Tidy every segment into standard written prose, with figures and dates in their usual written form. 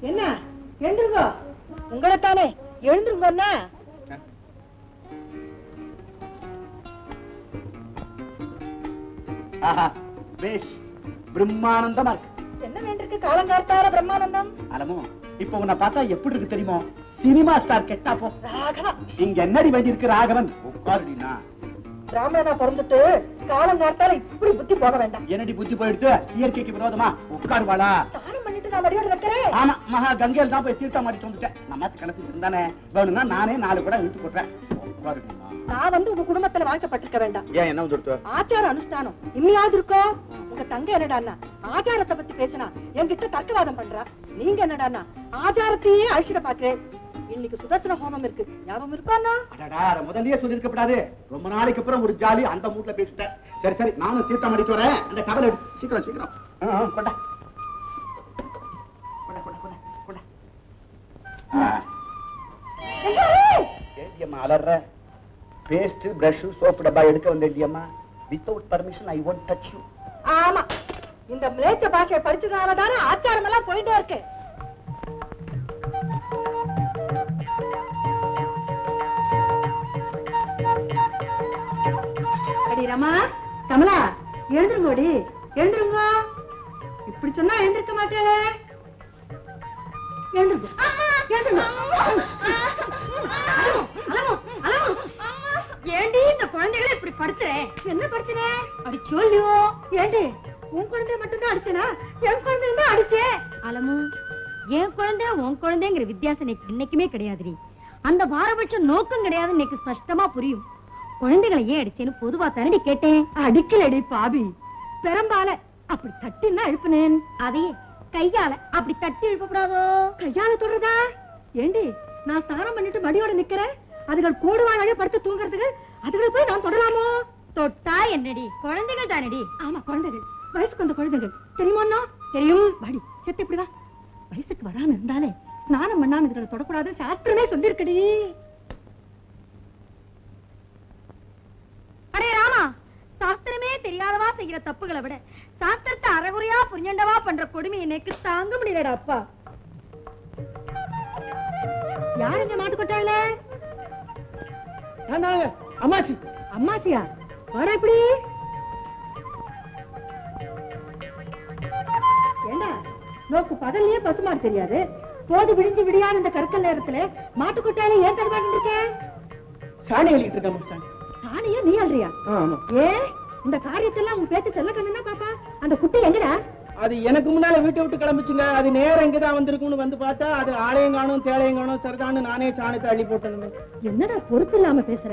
என்ன எழுந்துருங்கோ, உங்களைத்தானே எழுந்துருங்கண்ணா. பிரம்மானந்தமா இருக்கு. என்ன வேண்டிருக்கு காலங்கார்த்தால பிரம்மானந்தம்? அலமோ இப்ப உன்னை பார்த்தா எப்படி இருக்கு தெரியுமோ? சினிமா ஸ்டார் கெட்டா போ. ராகவன் இங்க என்னடி வேண்டி இருக்கு? ராகவன் உட்காருடினா. பிராமணனா பிறந்துட்டு காலங்கார்த்தால இப்படி புத்தி போக வேண்டாம். என்னடி புத்தி போயிடுத்து? இயற்கைக்கு விரோதமா உட்காருவாளா? தானம் பண்ணிட்டு நான் வடியோட வைக்கிறேன். ஆமா, மகா கங்கையில் தான் போய் தீர்த்தம் மாட்டிட்டு வந்துட்டேன். நம்ம கணக்கு இருந்தானே வேணும்னா நானே 4 கூட இழுத்து போடுறேன். உட்காருடினா. நான் உங்க குடும்பத்துல வாழ்க்கப்பட்டிருக்க வேண்டாம். ஏன் என்ன வந்துருத்து? ஆச்சார அனுஷ்டானம் இம்மையாவது இருக்கோ? உங்க தங்க என்னடான்னா ஆச்சாரத்தை பத்தி பேசினா என்கிட்ட தர்க்கவாதம் பண்றா. நீங்க என்னடான்னா ஆச்சாரத்தையே அழிச்சிட பாக்குறேன். இன்னைக்கு சுதர்சன ஹோமம் இருக்கு, ஞாபகம் இருக்கா? முதல்லயே சொல்லிருக்கப்படாது. ரொம்ப நாளைக்கு அப்புறம் ஒரு ஜாலி அந்த மூட்ல பேசிட்டேன். சரி சரி, நானும் தீர்த்தம் அடிச்சு வரேன். அந்த கவலை எடுத்து சீக்கிரம் சீக்கிரம் கொண்டா. அலற பேஸ்ட் பிரஷ் சோப்பு டப்பா எடுக்க வந்தேன்டியம்மா. Without permission I won't touch you. ஆமா, இந்த மிலேச்ச பாஷையை படிச்சதாலதானே ஆச்சாரம் எல்லாம் போயிட்டே இருக்கு. அடி ரமா, கமலா எழுந்துருங்கோடி, எழுந்துருங்க. இப்படி சொன்னா எழுந்திருக்க மாட்டேன். எழுந்துருங்க, எழுந்துருங்க. ஏண்டி இந்த குழந்தைகளை இப்படி படுத்துறேன்? என்ன படுத்துறேன்? அடி சொல்லியோ. ஏண்டி உன் குழந்தைய மட்டும் தான் அடிச்சனா? என் குழந்தைய தான் அடிச்சேன். அலமு, என் குழந்தை உன் குழந்தைங்கிற வித்தியாசம் இன்னைக்குமே கிடையாதுடி. அந்த பாரபட்சம் நோக்கம் கிடையாது. இன்னைக்கு ஸ்பஷ்டமா புரியும். குழந்தைகளை ஏன் அடிச்சேன்னு பொதுவா தானடி கேட்டேன். அடிக்கலடி பாவி, பெரும்பால அப்படி தட்டின்னா எழுப்புனேன். அதையே கையால அப்படி தட்டி எழுப்பக்கூடாதோ? கையால தொடறதா? ஏண்டி நான் ஸ்நானம் பண்ணிட்டு மடியோட நிக்கிறேன், அதுகள் கூடுவாங்க படுத்து தூங்குறதுக்கு, அதுகளை போய் நான் தொடலாமோ? தொட்டா என்னடி? குழந்தைகள் தானடி. ஆமா, குழந்தைகள், வயசுக்கு வந்த குழந்தைகள். தெரியுமோ? தெரியும். வாடி செத்து இப்படிவா. வயசுக்கு வராம இருந்தாலே ஸ்நானம் பண்ணாம இதுகளை தொடக்கூடாது, சாஸ்திரமே சொல்லிருக்கடி. அடே ராமா, சாஸ்திரமே தெரியாதவா செய்யற தப்புகளை விட சாஸ்திரத்தை அறகுறையா புரிஞ்சண்டவா பண்ற கொடுமையை எனக்கு தாங்க முடியலடா அப்பா. யார் இந்த மாட்டு கொட்டாயில? அம்மாச்சி. அம்மாச்சியா? வர இப்படி. ஏண்டா நோக்கு பகல்லையே பசுமாடு தெரியாது, போது விழிஞ்சு விடியான இந்த கற்கல் நேரத்துல மாட்டு கொட்டாயில ஏன் தடுமாட்டு இருக்கேன்? சாணி அள்ளிட்டு இருக்கேன். சாணியா நீ அல்றியா? ஏ இந்த காரியத்தெல்லாம் உன் பேச்சு செல்ல கண்ணுன்னா பாப்பா. அந்த குட்டி எங்கடா? அது எனக்கு முன்னால வீட்டை விட்டு கிளம்பிச்சுங்க. அது நேரம் எங்கதான் வந்திருக்கும்னு வந்து பார்த்தா அது ஆலயம் காணும் தேளையும் காணும். சரிதான்னு நானே சாணத்தை அள்ளி போட்டேன். என்னடா பொறுப்பு இல்லாம பேசுற?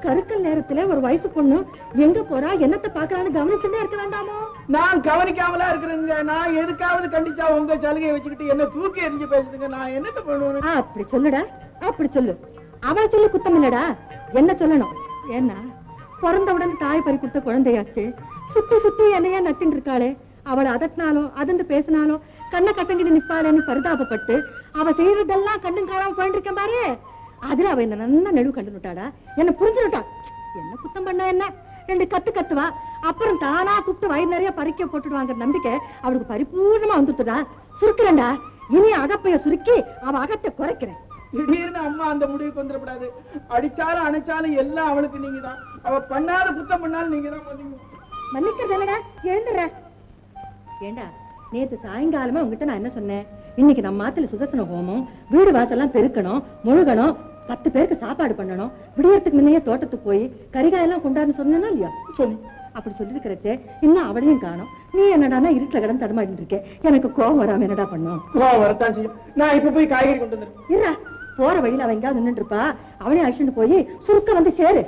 கருக்கல் நேரத்துல ஒரு வயசு பொண்ணு எங்க போறா, என்னத்தை பாக்கலான்னு கவனிச்சுட்டே இருக்க வேண்டாமோ? நான் கவனிக்காமலா இருக்கிறேங்க. நான் எதுக்காவது கண்டிச்சா உங்க சலுகையை வச்சுக்கிட்டு என்ன தூக்கி எரிஞ்சு பேசுதுங்க. நான் என்னத்த பண்ணுவேன்? அப்படி சொல்லுடா, அப்படி சொல்லு. அவளை சொல்லி குத்தம் இல்லடா, என்ன சொல்லணும்? ஏன்னா பிறந்த உடனே தாய் பறி கொடுத்த குழந்தையாச்சு, சுத்தி சுத்தி என்னையா நட்டின்னு இருக்காளே, அவளை அதட்டினாலும் அதண்டு பேசினாலும் கண்ணை கட்டங்கிட்டு நிப்பாளேன்னு பரிதாபப்பட்டு அவ செய்யறதெல்லாம் கண்ணும் காணாம போயிட்டு இருக்கேன் பாரு. அதுல அவ என்ன நல்லா நெடுவு கண்டுட்டாடா, என்ன புரிஞ்சுட்டா. என்ன குத்தம் பண்ணா என்ன? 2 கத்து கத்துவா, அப்புறம் தானா கூப்பிட்டு வயிறு நிறைய பறிக்க போட்டுடுவாங்க நம்பிக்கை அவளுக்கு பரிபூர்ணமா வந்துட்டுடா. சுருக்கிறேன்டா, இனி அகப்பைய சுருக்கி அவ அகத்தை குறைக்கிறேன். திடீர்னு அம்மா அந்த முடிவுக்கு வந்துடக்கூடாது. அடிச்சாலும் அணைச்சாலும் எல்லாம் அவளுக்கு நீங்க தான். அவ பண்ணாத குத்தம் பண்ணாலும் நீங்க தான் மன்னிக்கிறது என்னடா, எழுந்துடுற. ஏண்டா நேத்து சாயங்காலமா உங்ககிட்ட நான் என்ன சொன்னேன்? இன்னைக்கு நம்ம மாத்துல சுதர்சன ஹோமம், வீடு வாசல்லாம் பெருக்கணும், முழுகணும், 10 பேருக்கு சாப்பாடு பண்ணணும், விடியறதுக்கு முன்னையே தோட்டத்துக்கு போய் கரிகாயெல்லாம் கொண்டாடுன்னு சொன்னா இல்லையா? சொல்லு. அப்படி சொல்லிருக்கிறச்சே இன்னும் அவளையும் காணும். நீ என்னடானா இருட்டுல கிடந்து தடுமாடிட்டு இருக்கேன். எனக்கு கோவம் வராம என்னடா பண்ணும்? கோவம் வரத்தான் செய்யும். நான் இப்ப போய் காய்கறி கொண்டு வந்துடுறேன். இல்ல, போற வழியில அவ எங்கேயாவது நின்றுட்டு இருப்பா, அவளையும் அழிச்சுட்டு போய் சுருக்க வந்து சேரு.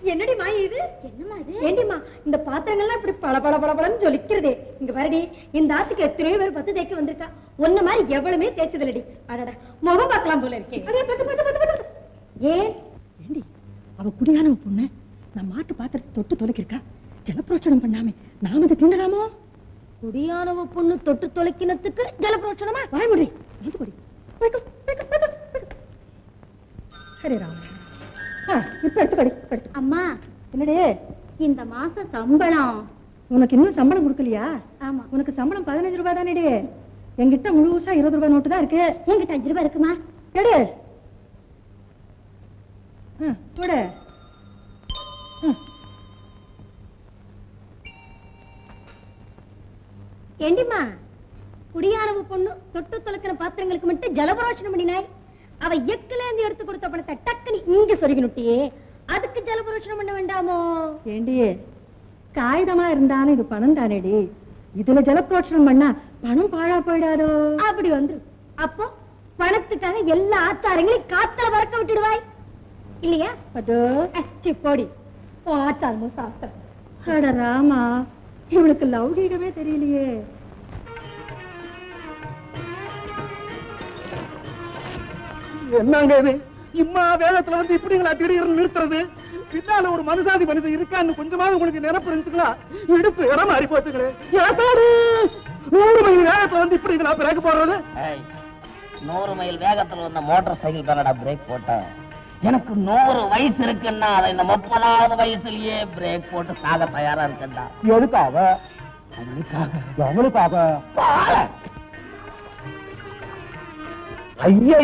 என்னடி மா இது? என்னமா இது? ஏண்டிமா இந்த பாத்திரங்கள்லாம் இப்படி பல பல பல பலன்னு ஜொலிக்கிறதே. இங்க வரடி, இந்த ஆத்துக்கு எத்தனையோ பேர் 10 தேய்க்க வந்திருக்கா, ஒன்ன மாதிரி எவ்வளவுமே தேய்ச்சதில்லடி. அடடா, முகம் பார்க்கலாம் போல இருக்கேன். ஏன் ஏண்டி அவ குடியானவ பொண்ணு நம்ம மாட்டு பாத்திரத்தை தொட்டு தொலைக்கிருக்கா, ஜலப்பிரோட்சணம் பண்ணாமே நாம இதை திண்டலாமோ? குடியானவ பொண்ணு தொட்டு தொலைக்கினத்துக்கு ஜலப்பிரோட்சணமா? வாய் முடி, ஹரே ராம. இப்ப எடுத்து கடி. அம்மா என்னடே இந்த மாசம் சம்பளம். உனக்கு இன்னும் சம்பளம் கொடுக்கலையா? ஆமா. உனக்கு சம்பளம் 15 ரூபாய் தானே? என்கிட்ட முழுசா 20 ரூபாய் நோட்டு தான் இருக்கு. என்கிட்ட 5 ரூபாய் இருக்குமா? எடு. கூட ஏண்டிமா, குடியாரவு பொண்ணு தொட்டு தொலைக்கிற பாத்திரங்களுக்கு மட்டும் ஜலபரோஷனம் பண்ணினாய். அவ எக்குல இருந்து எடுத்து கொடுத்த பணத்தை டக்குன்னு இங்க சொருகினுட்டியே, அதுக்கு ஜலபரோஷனம் பண்ண வேண்டாமோ? ஏண்டி, காகிதமா இருந்தாலும் இது பணம் தானேடி. இதுல ஜலப்ரோஷனம் பண்ணா பணம் பாழா போயிடாதோ? அப்படி வந்து அப்போ பணத்துக்காக எல்லா ஆச்சாரங்களையும் காத்தல வரக்க விட்டுடுவாய் இல்லையா? அதோ போடி ஆச்சாரமும் சாப்பிட்ட. அட ராமா, இவளுக்கு லௌகீகமே தெரியலையே. என்னங்க இது? இம்மா வேகத்துல வந்து இப்படிங்களா திடீர்னு நிறுத்துறது? பின்னால ஒரு மனுசாதி மனிதன் இருக்கான்னு கொஞ்சமாவது உங்களுக்கு நினைப்பு இருந்துச்சுங்களா? இடுப்பு இடம் மாறி போச்சுங்களே. 100 மைல் வேகத்துல வந்து இப்படிங்களா பிரேக் போடுறது? 100 மைல் வேகத்துல வந்த மோட்டார் சைக்கிள் தானடா பிரேக் போட்டேன். எனக்கு 100 வயசு இருக்குன்னா அதை இந்த 30வது வயசுலயே பிரேக் போட்டு சாக தயாரா இருக்கேன்டா. எதுக்காக? அவளுக்காக. ஐயா,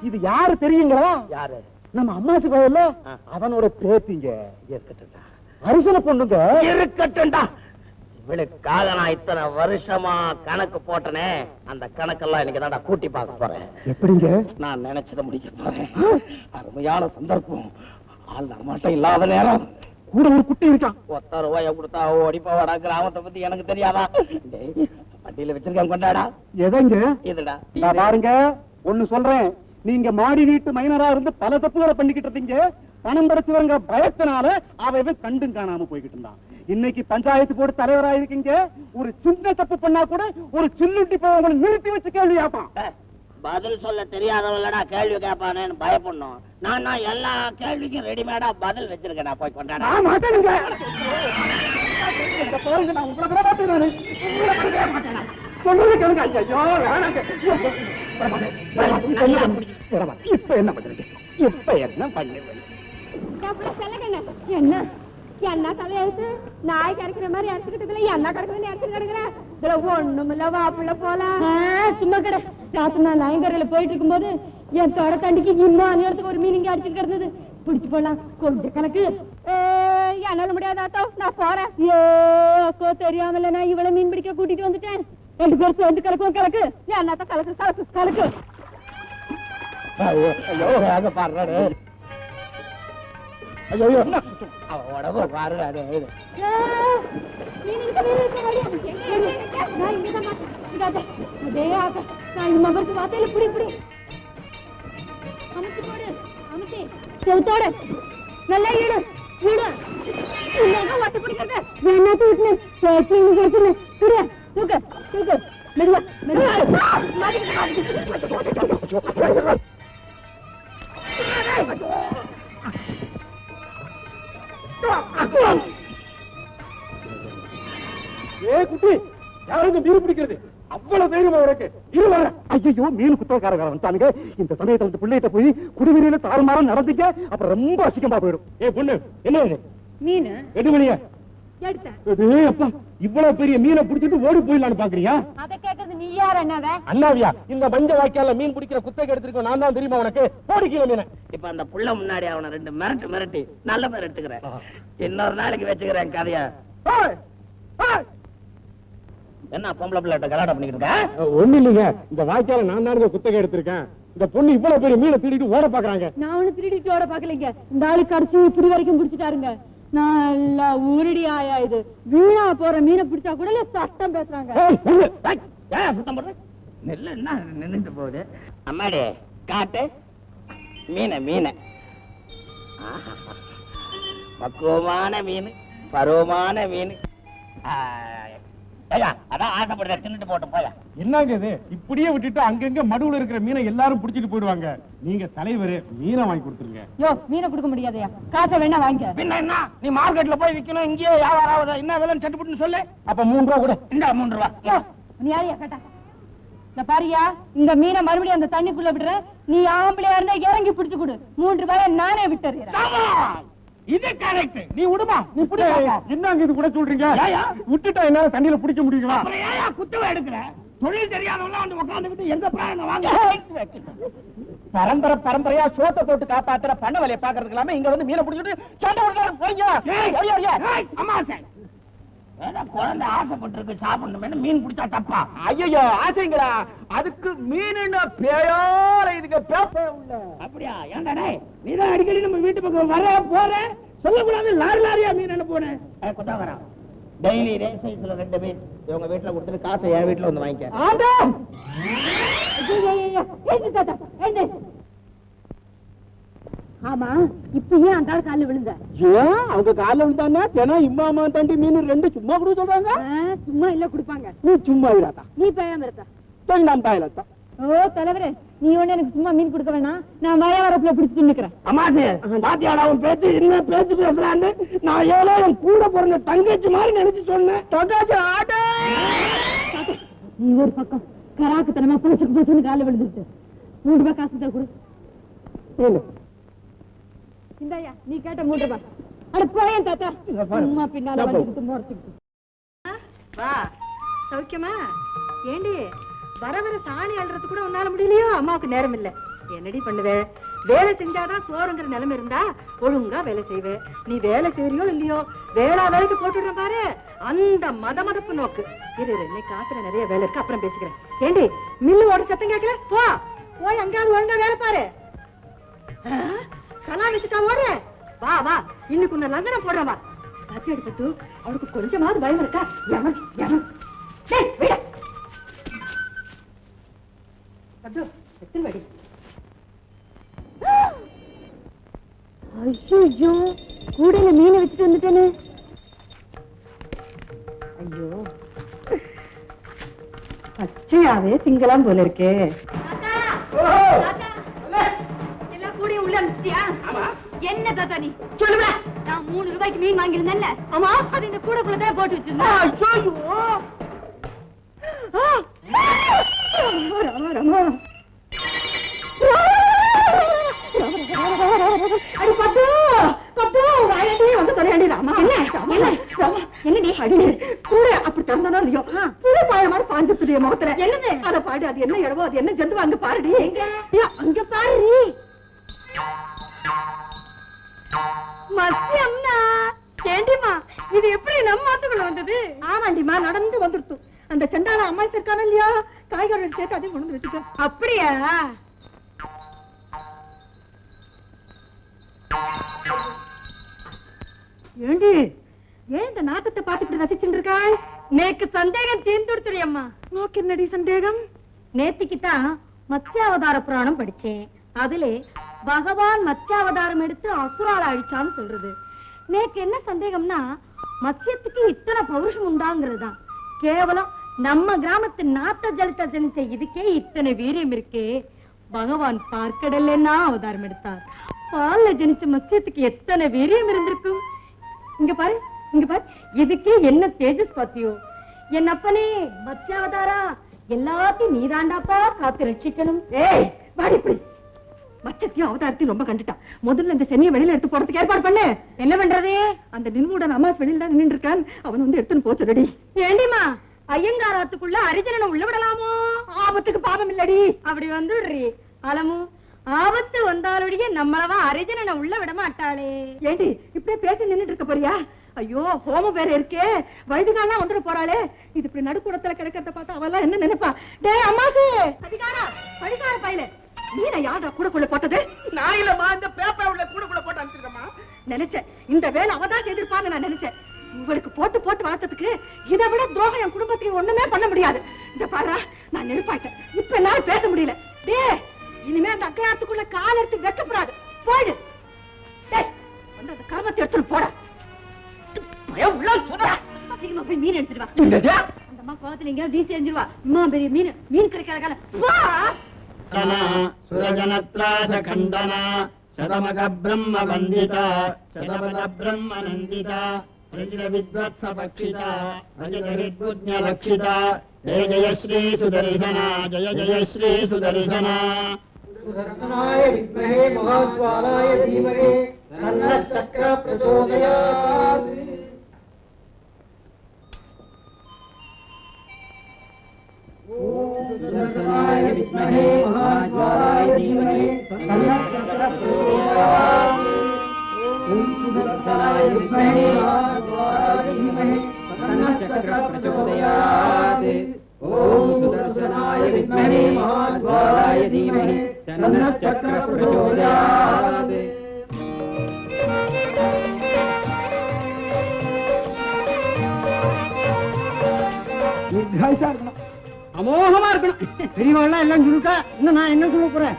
இது யாரு தெரியுங்களா? யாரு? நம்ம அம்மாசி பையன்ல அவனோட பேத்திங்க. இருக்கட்டும்டா, அரிசல பொண்ணுங்க. இருக்கட்டும்டா. இவளுக்காக நான் இத்தனை வருஷமா கணக்கு போட்டனே, அந்த கணக்கெல்லாம் இன்னைக்கு தான்டா கூட்டி பார்க்க போறேன். எப்படிங்க? நான் நினைச்சதை முடிக்க போறேன். அருமையான சந்தர்ப்பம். ஆள் நம்மகிட்ட இல்லாத நேரம். கூட ஒரு குட்டி இருக்கான். 10 ரூபாய கொடுத்தா ஓடி போவாடா. கிராமத்தை பத்தி எனக்கு தெரியாதா? வண்டியில வச்சிருக்கேன், கொண்டாடா. எதங்க? இதுடா பாருங்க, ஒண்ணு சொல்றேன். நீங்க மாடி வீட்டு மைனரா இருந்து பல தப்புகளை பண்ணிக்கிட்டு இருந்தீங்க. பணம் படைச்சவங்க பயத்தினால அவன் கண்டும் காணாம போய்கிட்டு இருந்தான். இன்னைக்கு பஞ்சாயத்து போர்டு தலைவரா இருக்கீங்க. ஒரு சின்ன தப்பு பண்ணா கூட ஒரு சில்லுட்டி போய் நிறுத்தி வச்சு கேள்வி கேட்பான். பதில் சொல்ல தெரியாதவங்களடா கேள்வி கேட்பானேன்னு பயப்படணும். நான் எல்லா கேள்விக்கும் ரெடிமேடா பதில் வச்சிருக்கேன். நான் போய் கொண்டாட மாட்டேனுங்க. பாருங்க, நான் உங்களை விட மாட்டேன். நானு சொல்றது கேளுங்க. ஐயோ வேணாங்க. இப்ப என்ன பண்றீங்க? இப்ப என்ன பண்ணுவேன்? என்ன என்ன தலையெழுத்து? நாய் கரைக்கிற மாதிரி அரைச்சுக்கிட்டதுல என்ன கிடக்குதுன்னு அரைச்சு கிடக்குறேன். இதுல ஒண்ணுமில்ல, வாப்புல போலாம். சும்மா கடை. ராத்திரி நான் நாயங்கரையில போயிட்டு இருக்கும் போது என் தொடை தண்டிக்கு இன்னும் அநிலத்துக்கு ஒரு மீன் இங்க அடிச்சுட்டு கிடந்தது. பிடிச்சு போடலாம் கொஞ்சம் கணக்கு. என்னால முடியாதாத்தோ, நான் போறேன். ஏக்கோ தெரியாமல நான் இவ்வளவு மீன் பிடிக்க கூட்டிட்டு வந்துட்டேன். 2 பேரும் சேர்ந்து கலக்கும் கலக்கு. என்னத்த கலக்கு கலக்கு கலக்கு. ஐயோ வேக பாடுறாரு. ஐயோ உடம்பு பாரு. செவத்தோட நல்லா ஈடு ஈடு வட்டு பிடிக்கிறது. தூக்கு தூக்கு மெதுவா மெதுவா. ஏ குட்டி, யாருக்கு மீன் பிடிக்கிறது? அவ்வளவு தைரியமா உனக்கு? இருவர. ஐயோ, மீன் குத்தக்காரங்க வந்துட்டானுங்க. இந்த சமயத்துல இந்த பிள்ளைகிட்ட போய் குடிநீரில தாறுமாறம் நடந்தீங்க, அப்புறம் ரொம்ப அசிங்கமா போயிடும். ஏ பொண்ணு, என்ன இது? மீன் எடுமணியா எடுத்தேன். அப்பா, இவ்வளவு பெரிய மீனை பிடிச்சிட்டு ஓடி போயிடலான்னு பாக்குறியா? அதை கேட்கறது நீ யார்? அண்ணாவே அண்ணாவியா? இந்த மஞ்ச வாய்க்கால மீன் பிடிக்கிற குத்தகை எடுத்திருக்கோம் நான் தான். தெரியுமா உனக்கு? ஓடிக்கல மீனை. இப்ப அந்த புள்ள முன்னாடி அவனை 2 மிரட்டி நல்ல மிரட்டுக்கிறேன். இன்னொரு நாளைக்கு வச்சுக்கிறேன் கதைய. என்ன பொம்பளை பிள்ளை கலாட்டம் பண்ணிக்கிட்டு இருக்க? ஒண்ணு இல்லைங்க, இந்த வாய்க்கால நான் தான் குத்தகை எடுத்திருக்கேன். இந்த பொண்ணு இவ்வளவு பெரிய மீனை திருடிட்டு ஓட பாக்குறாங்க. நான் ஒண்ணு திருடிட்டு ஓட பாக்கலைங்க. இந்த ஆளு கடைசி இப்படி வரைக்கும் பிடிச்சிட்டாருங்க. நல்லா ஊரடி ஆயா. இது வீணா போற மீனை பிடிச்சா கூட சட்டம் பேசுறாங்க. சுத்தம் போடுற நெல்ல என்ன நின்னுட்டு போகுது? அம்மாடி காட்டு மீனை. பக்குவமான மீன், பருவமான மீன். அதான் ஆசைப்படுற தின்னுட்டு போட்டு போயா. என்னங்க இது? இப்படியே விட்டுட்டு அங்கங்க மடுவுல இருக்கிற மீனை எல்லாரும் புடிச்சிட்டு போயிடுவாங்க. நீங்க தலைவர், மீனை வாங்கி கொடுத்துருங்க. யோ, மீனை கொடுக்க முடியாதையா? காசை வேணா வாங்க. பின்ன என்ன, நீ மார்க்கெட்ல போய் விக்கணும், இங்கேயே வியாபாரம் ஆகுதா? என்ன விலைன்னு சட்டுப்புட்டுன்னு சொல்லு. அப்ப 3 ரூபா கூட. இந்த 3 ரூபா. நீ யாரையா கேட்டா? இந்த பாரியா, இந்த மீனை மறுபடியும் அந்த தண்ணிக்குள்ள விடுற. நீ ஆம்பளையா இருந்தா இறங்கி பிடிச்சு கொடு. 3 ரூபாய நானே விட்டுறேன். இது கரெக்ட். நீ விடுமா, நீ பிடி. என்னங்க இது கூட சொல்றீங்க? விட்டுட்டா என்னால தண்ணியில பிடிக்க முடியுங்களா? குத்தவை எடுக்கிற தொழில் தெரியாதவங்க வந்து உட்காந்துக்கிட்டு எங்க பிராண வாங்க. பரம்பரையா சோத்தை போட்டு காப்பாத்துற பண்ண வேலையை பாக்குறதுக்கு இல்லாம இங்க வந்து மீனை பிடிச்சிட்டு சண்டை போடுறாங்க. அம்மாசை குழந்தை ஆசைப்பட்டு இருக்கு சாப்பிடணும், மீன் பிடிச்சா தப்பா? ஐயோ ஆசைங்களா, அதுக்கு மீன் பேயோல இதுக்கு பேப்ப உள்ள. அப்படியா? ஏன்டா நீதான் அடிக்கடி நம்ம வீட்டு பக்கம் வர போற சொல்லக்கூடாது. லாரி லாரியா மீன் என்ன போனேன் கொண்டாவரா டெய்லி ரேஸ் சைஸ்ல 2 மீன் இவங்க வீட்டுல கொடுத்துட்டு காசை என் வீட்டுல வந்து வாங்கிக்க. ஆமா, இப்ப ஏன் அந்த காலில் விழுந்த? ஏன் அவங்க காலில் விழுந்தானா? தினம் இம்மா தண்டி மீன் 2 சும்மா கூட சொல்றாங்க. சும்மா இல்ல குடுப்பாங்க. நீ சும்மா இராதா, நீ பேயாம இருக்க. நான் பாயலத்தா. ஓ தலைவரே, நீ ஒண்ணு எனக்கு சும்மா மீன் கொடுக்க வேணாம். நான் வய வரப்புல பிடிச்சு நிக்கிறேன். அம்மாசி பாத்தியாடா உன் பேச்சு என்ன பேச்சு பேசுறான்னு? நான் ஏதோ என் கூட பிறந்த தங்கச்சி மாதிரி நினைச்சு சொன்னேன். நீ ஒரு பக்கம் கராக்குத்தனமா போச்சுன்னு காலில் விழுந்துட்டு 3 ரூபாய் காசு தான் கொடு. இந்தாயா, நீ கேட்ட 3 ரூபாய். அட போயேன் தாத்தா, சும்மா பின்னால வந்துட்டு மோர்ச்சிட்டு. வா, சௌக்கியமா? ஏண்டி வர வர சாணி அள்ளுறது கூட உன்னால முடியலையோ? அம்மாவுக்கு நேரம் இல்ல. என்னடி பண்ணுவே? வேலை செஞ்சாதான் சோறுங்கிற நிலைமை இருந்தா ஒழுங்கா வேலை செய்வே. நீ வேலை செய்யறியோ இல்லையோ, வேளா வேலைக்கு போட்டுடுறேன் பாரு, அந்த மதமதப்பு நோக்கு. இரு இன்னைக்கு காசுல நிறைய வேலை இருக்கு, அப்புறம் பேசிக்கிறேன். ஏண்டி மில்லு ஓட சத்தம் கேட்கல? போய் அங்காவது ஒழுங்கா வேலை பாரு. கலா வச்சுட்டா ஓட. வா வா, இன்னைக்கு உன்னை லங்கனம் போடுறவா. கத்தி எடுத்து அவளுக்கு கொஞ்சமாவது பயம் இருக்கா? யமன் யமன் விட வெடி. ஐயோ, கூடையில மீனை வச்சுட்டு வந்துட்டேனே. ஐயோ, பச்சையாவே திங்கலாம் போல இருக்கே. எல்லாம் கூடையும் உள்ள அனுப்பிச்சிட்டியா? என்ன தாத்தா நீ சொல்லுவ? நான் 3 ரூபாய்க்கு மீன் வாங்கியிருந்தேன்ல. ஆமா, அது இந்த கூடைக்குள்ளதான் போட்டு வச்சிருந்தேன். அடி பத்து பத்து வாயடி வந்து தொலையாண்டி. ராமா என்னடி அடி கூட அப்படி திறந்தானோ இல்லையோ, புது பாய மாதிரி பாஞ்சிருக்குது முகத்துல. என்னது அதை பாடு, அது என்ன இடவோ, அது என்ன ஜந்துவோ அங்க பாருடி. அங்க பாரு மத்தியம்னா. ஏண்டிமா இது எப்படி நம்ம மாத்துக்குள்ள வந்தது? ஆமாண்டிமா, நடந்து வந்துடுத்து. அந்த செண்டால அம்மாய் இருக்கான இல்லையா, காய்கறி சேர்த்து அதையும் கொண்டு வச்சுக்க. அப்படியா? ஏண்டி ஏன் இந்த நாட்டத்தை பார்த்துட்டு ரசிச்சுட்டு இருக்காய்? நேக்கு சந்தேகம் தீர்ந்துடுத்துடி அம்மா. நோக்கு என்னடி சந்தேகம்? நேத்திக்குத்தான் மத்ஸ்யாவதார புராணம் படிச்சேன். அதுல பகவான் மத்ஸ்யாவதாரம் எடுத்து அசுரால அழிச்சான்னு சொல்றது. நேக்கு என்ன சந்தேகம்னா, மத்ஸ்யத்துக்கு இத்தனை பௌருஷம் உண்டாங்கிறதுதான். கேவலம் நம்ம கிராமத்து நாத்த ஜலத்தை ஜனிச்ச இதுக்கே இத்தனை வீரியம் இருக்கே. பகவான் பார்க்கடல்னா அவதாரம் எடுத்தார். பால்ல ஜனிச்ச மத்ஸ்யத்துக்கு எத்தனை வீரியம் இருந்திருக்கும். இங்க பாரு, இங்க பாரு, இதுக்கே என்ன தேஜஸ் பாத்தியோ. என் அப்பனே மத்ஸ்யாவதாரா, எல்லாத்தையும் நீதாண்டாப்பா காத்து ரட்சிக்கணும். ஏய் வாடி இப்படி. மச்சத்தையும் அவதாரத்தையும் ரொம்ப கண்டுட்டான். முதல்ல இந்த சென்னியை வெளியில எடுத்து போறதுக்கு ஏற்பாடு பண்ணு. என்ன பண்றது? அந்த நின்முடன் அம்மாஸ் வெளியில தான் நின்று இருக்கான், அவன் வந்து எடுத்துன்னு போச்சு. ரெடி ஏண்டிமா? ஐயங்காராத்துக்குள்ள அரிஜனனை உள்ள விடலாமோ? ஆபத்துக்கு பாவம் இல்லடி. அப்படி வந்துடுறி அலமு. ஆபத்து வந்தாலுடைய நம்மளவா அரிஜனனை உள்ள விட மாட்டாளே. ஏண்டி இப்படியே பேசி நின்னுட்டு இருக்க போறியா? ஐயோ, ஹோமம் வேற இருக்கே, வயதுகாலாம் வந்துட போறாளே. இது இப்படி நடுக்கூடத்துல கிடக்கிறத பார்த்தா அவெல்லாம் என்ன நினைப்பா? டே அம்மாசு, அதிகாரா படிக்கார பையல, நீன யாரா கூடக்குள்ள போட்டது? நான் இல்லம்மா, இந்த பேப்பர் உள்ள கூடக்குள்ள போட்டு அனுப்பிச்சிருக்கமா. நினைச்சேன் இந்த வேலை அவதான் செய்திருப்பான்னு நான் நினைச்சேன். உங்களுக்கு போட்டு போட்டு வளர்த்ததுக்கு இதை விட துரோகம் என் குடும்பத்துக்கு ஒண்ணுமே பண்ண முடியாது. இந்த பாரா, நான் நெருப்பாயிட்டேன். இப்ப என்னால பேச முடியல. டே இனிமே அந்த அக்கறாத்துக்குள்ள கால் எடுத்து வைக்கப்படாது. போயிடு. டேய் வந்து அந்த கர்மத்தை எடுத்துட்டு போட. உள்ள சொல்றா. சீக்கிரமா போய் மீன் எடுத்துட்டு வா. அந்த அம்மா கோவத்துல எங்க வீசி எஞ்சிருவா. அம்மா பெரிய மீன் மீன் கிடைக்கிற கால வா. சுரஜனத்ராச கண்டன சதமக பிரம்ம வந்திதா சதபத பிரம்ம நந்திதா பிரஜில வித்வத்ஸ பக்ஷிதா அஜிதஹித்புஜ்ஞ லக்ஷிதா ஜய ஜய ஸ்ரீ சுதர்சனா ஜய ஜய ஸ்ரீ சுதர்சனா சுதர்சனாய வித்மஹே மகாஜ்வாலாய தீமஹே சக்கர பிரச்சோதயாத். சுதர்சனாய வித்மஹே மகாஜ்வாலாய தீமஹி தன்னः சக்கரः பிரச்சோதயாத். ஓம் சுதர்சனாய வித்மஹே மகாஜ்வாலாய தீமஹி தன்னः சக்கரः பிரச்சோதயாத். ஓம் சுதர்சனாய வித்மஹே மகாஜ்வாலாய தீமஹி தன்னः சக்கரः பிரச்சோதயாத். தீர்காயுசா இருக்கணும், அமோகமா இருக்கணும். பெரியவாள்லாம் எல்லாம் சொல்லிட்டா இன்னும் நான் என்ன சொல்ல போறேன்?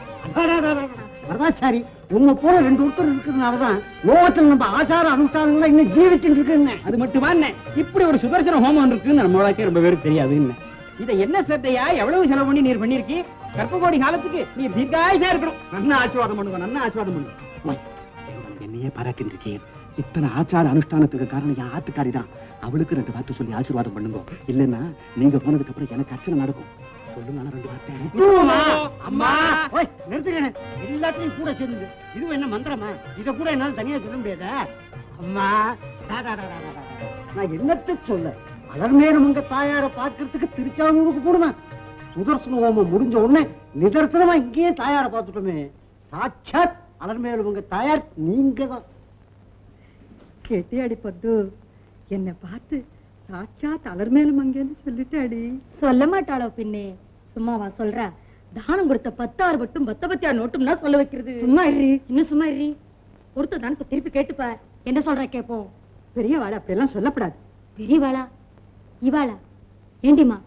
வரதாச்சாரி உங்க போல 2 ஒருத்தர் இருக்கிறதுனாலதான் லோகத்தில் நம்ம ஆச்சார அனுஷ்டானங்கள்லாம் இன்னும் ஜீவிச்சுட்டு இருக்குன்னு. அது மட்டுமா என்ன, இப்படி ஒரு சுதர்சன ஹோமம் இருக்குன்னு நம்மளுக்கே ரொம்ப பேருக்கு தெரியாதுன்னு. இதை என்ன சட்டையா எவ்வளவு செலவு பண்ணி நீர் பண்ணிருக்கி? கற்பகோடி காலத்துக்கு நீ தீர்காயுசா இருக்கணும். நல்ல ஆசீர்வாதம் பண்ணுங்க, நல்ல ஆசீர்வாதம் பண்ணுங்க. என்னையே பாராட்டி இருக்கேன். இத்தனை ஆச்சார அனுஷ்டானத்துக்கு காரணம் என் ஆத்துக்காரி தான். அவளுக்கு 2 வார்த்தை சொல்லி ஆசீர்வாதம் பண்ணுங்க. இல்லைன்னா நீங்க போனதுக்கு அப்புறம் எனக்கு அர்ச்சனை நடக்கும். சொல்லுங்க 2 வார்த்தை. அம்மா நிறுத்துக்கிறேன், எல்லாத்தையும் கூட சேர்ந்து. இது என்ன மந்திரமா? இத கூட என்னால தனியா சொல்ல முடியாதா? அம்மா நான் என்னத்தை சொல்ல? அலர்மேலும் உங்க தாயார பார்க்கறதுக்கு திருச்சானூருக்கு போடுவேன். சுதர்சன ஹோமம் முடிஞ்ச உடனே நிதர்சனமா இங்கேயே தாயார பார்த்துட்டோமே. சாட்சாத் அலர்மேலும் உங்க தாயார் நீங்க தான். கேட்டியாடி பத்து, என்ன பார்த்து சாட்சாத் அலர்மேலும் அங்கேன்னு சொல்லிட்டாடி. சொல்ல மாட்டாளோ பின்னே, சும்மாவா சொல்றா? தானம் கொடுத்த 10 பட்டும் 10 நோட்டும்னா சொல்ல வைக்கிறது. சும்மா இருறி, இன்னும் சும்மா இருறி. கொடுத்த தானத்தை திருப்பி கேட்டுப்ப, என்ன சொல்ற கேப்போம். பெரியவாளை அப்படியெல்லாம் சொல்லப்படாது. பெரியவாளா? இவாளா? ஏண்டிமா,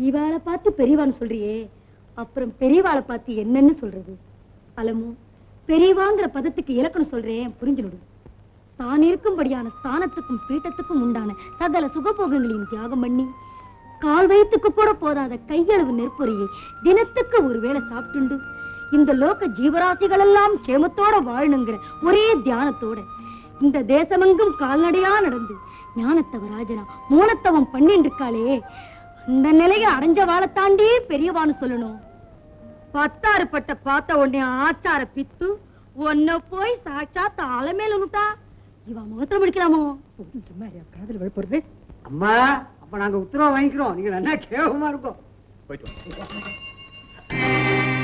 இவாளை பார்த்து பெரியவான்னு சொல்றியே, அப்புறம் பெரியவாளை பார்த்து என்னன்னு சொல்றது? அலமு, பெரியவாங்கிற பதத்துக்கு இலக்கணம் சொல்றேன், புரிஞ்சுடு. தான் இருக்கும்படியான ஸ்தானத்துக்கும் பீட்டத்துக்கும் உண்டான சகல சுகபோகங்களையும் தியாகம் பண்ணி கால் வயிற்றுக்கு கூட போதாத கையளவு நெற்பொறியை தினத்துக்கு ஒருவேளை சாப்பிட்டுண்டு இந்த லோக ஜீவராசிகள் எல்லாம் க்ஷேமத்தோட வாழணுங்கிற ஒரே தியானத்தோட இந்த தேசமெங்கும் கால்நடையா நடந்து ஞானத்தவராஜனா மோனத்தவம் பண்ணிட்டு இருக்காளே, அந்த நிலையை அடைஞ்ச வாழ தாண்டி பெரியவான்னு சொல்லணும். 10 பட்ட பார்த்த உடனே ஆச்சார பித்து ஒன்ன போய் சாட்சாத் அலமேல விட்டா இவ முகத்துல முடிக்கலாமோ? சும்மா காதல் விழுப்புறது. அம்மா, அப்ப நாங்க உத்தரவு வாங்கிக்கிறோம். நீங்க நல்லா கேவலமா இருக்கும்.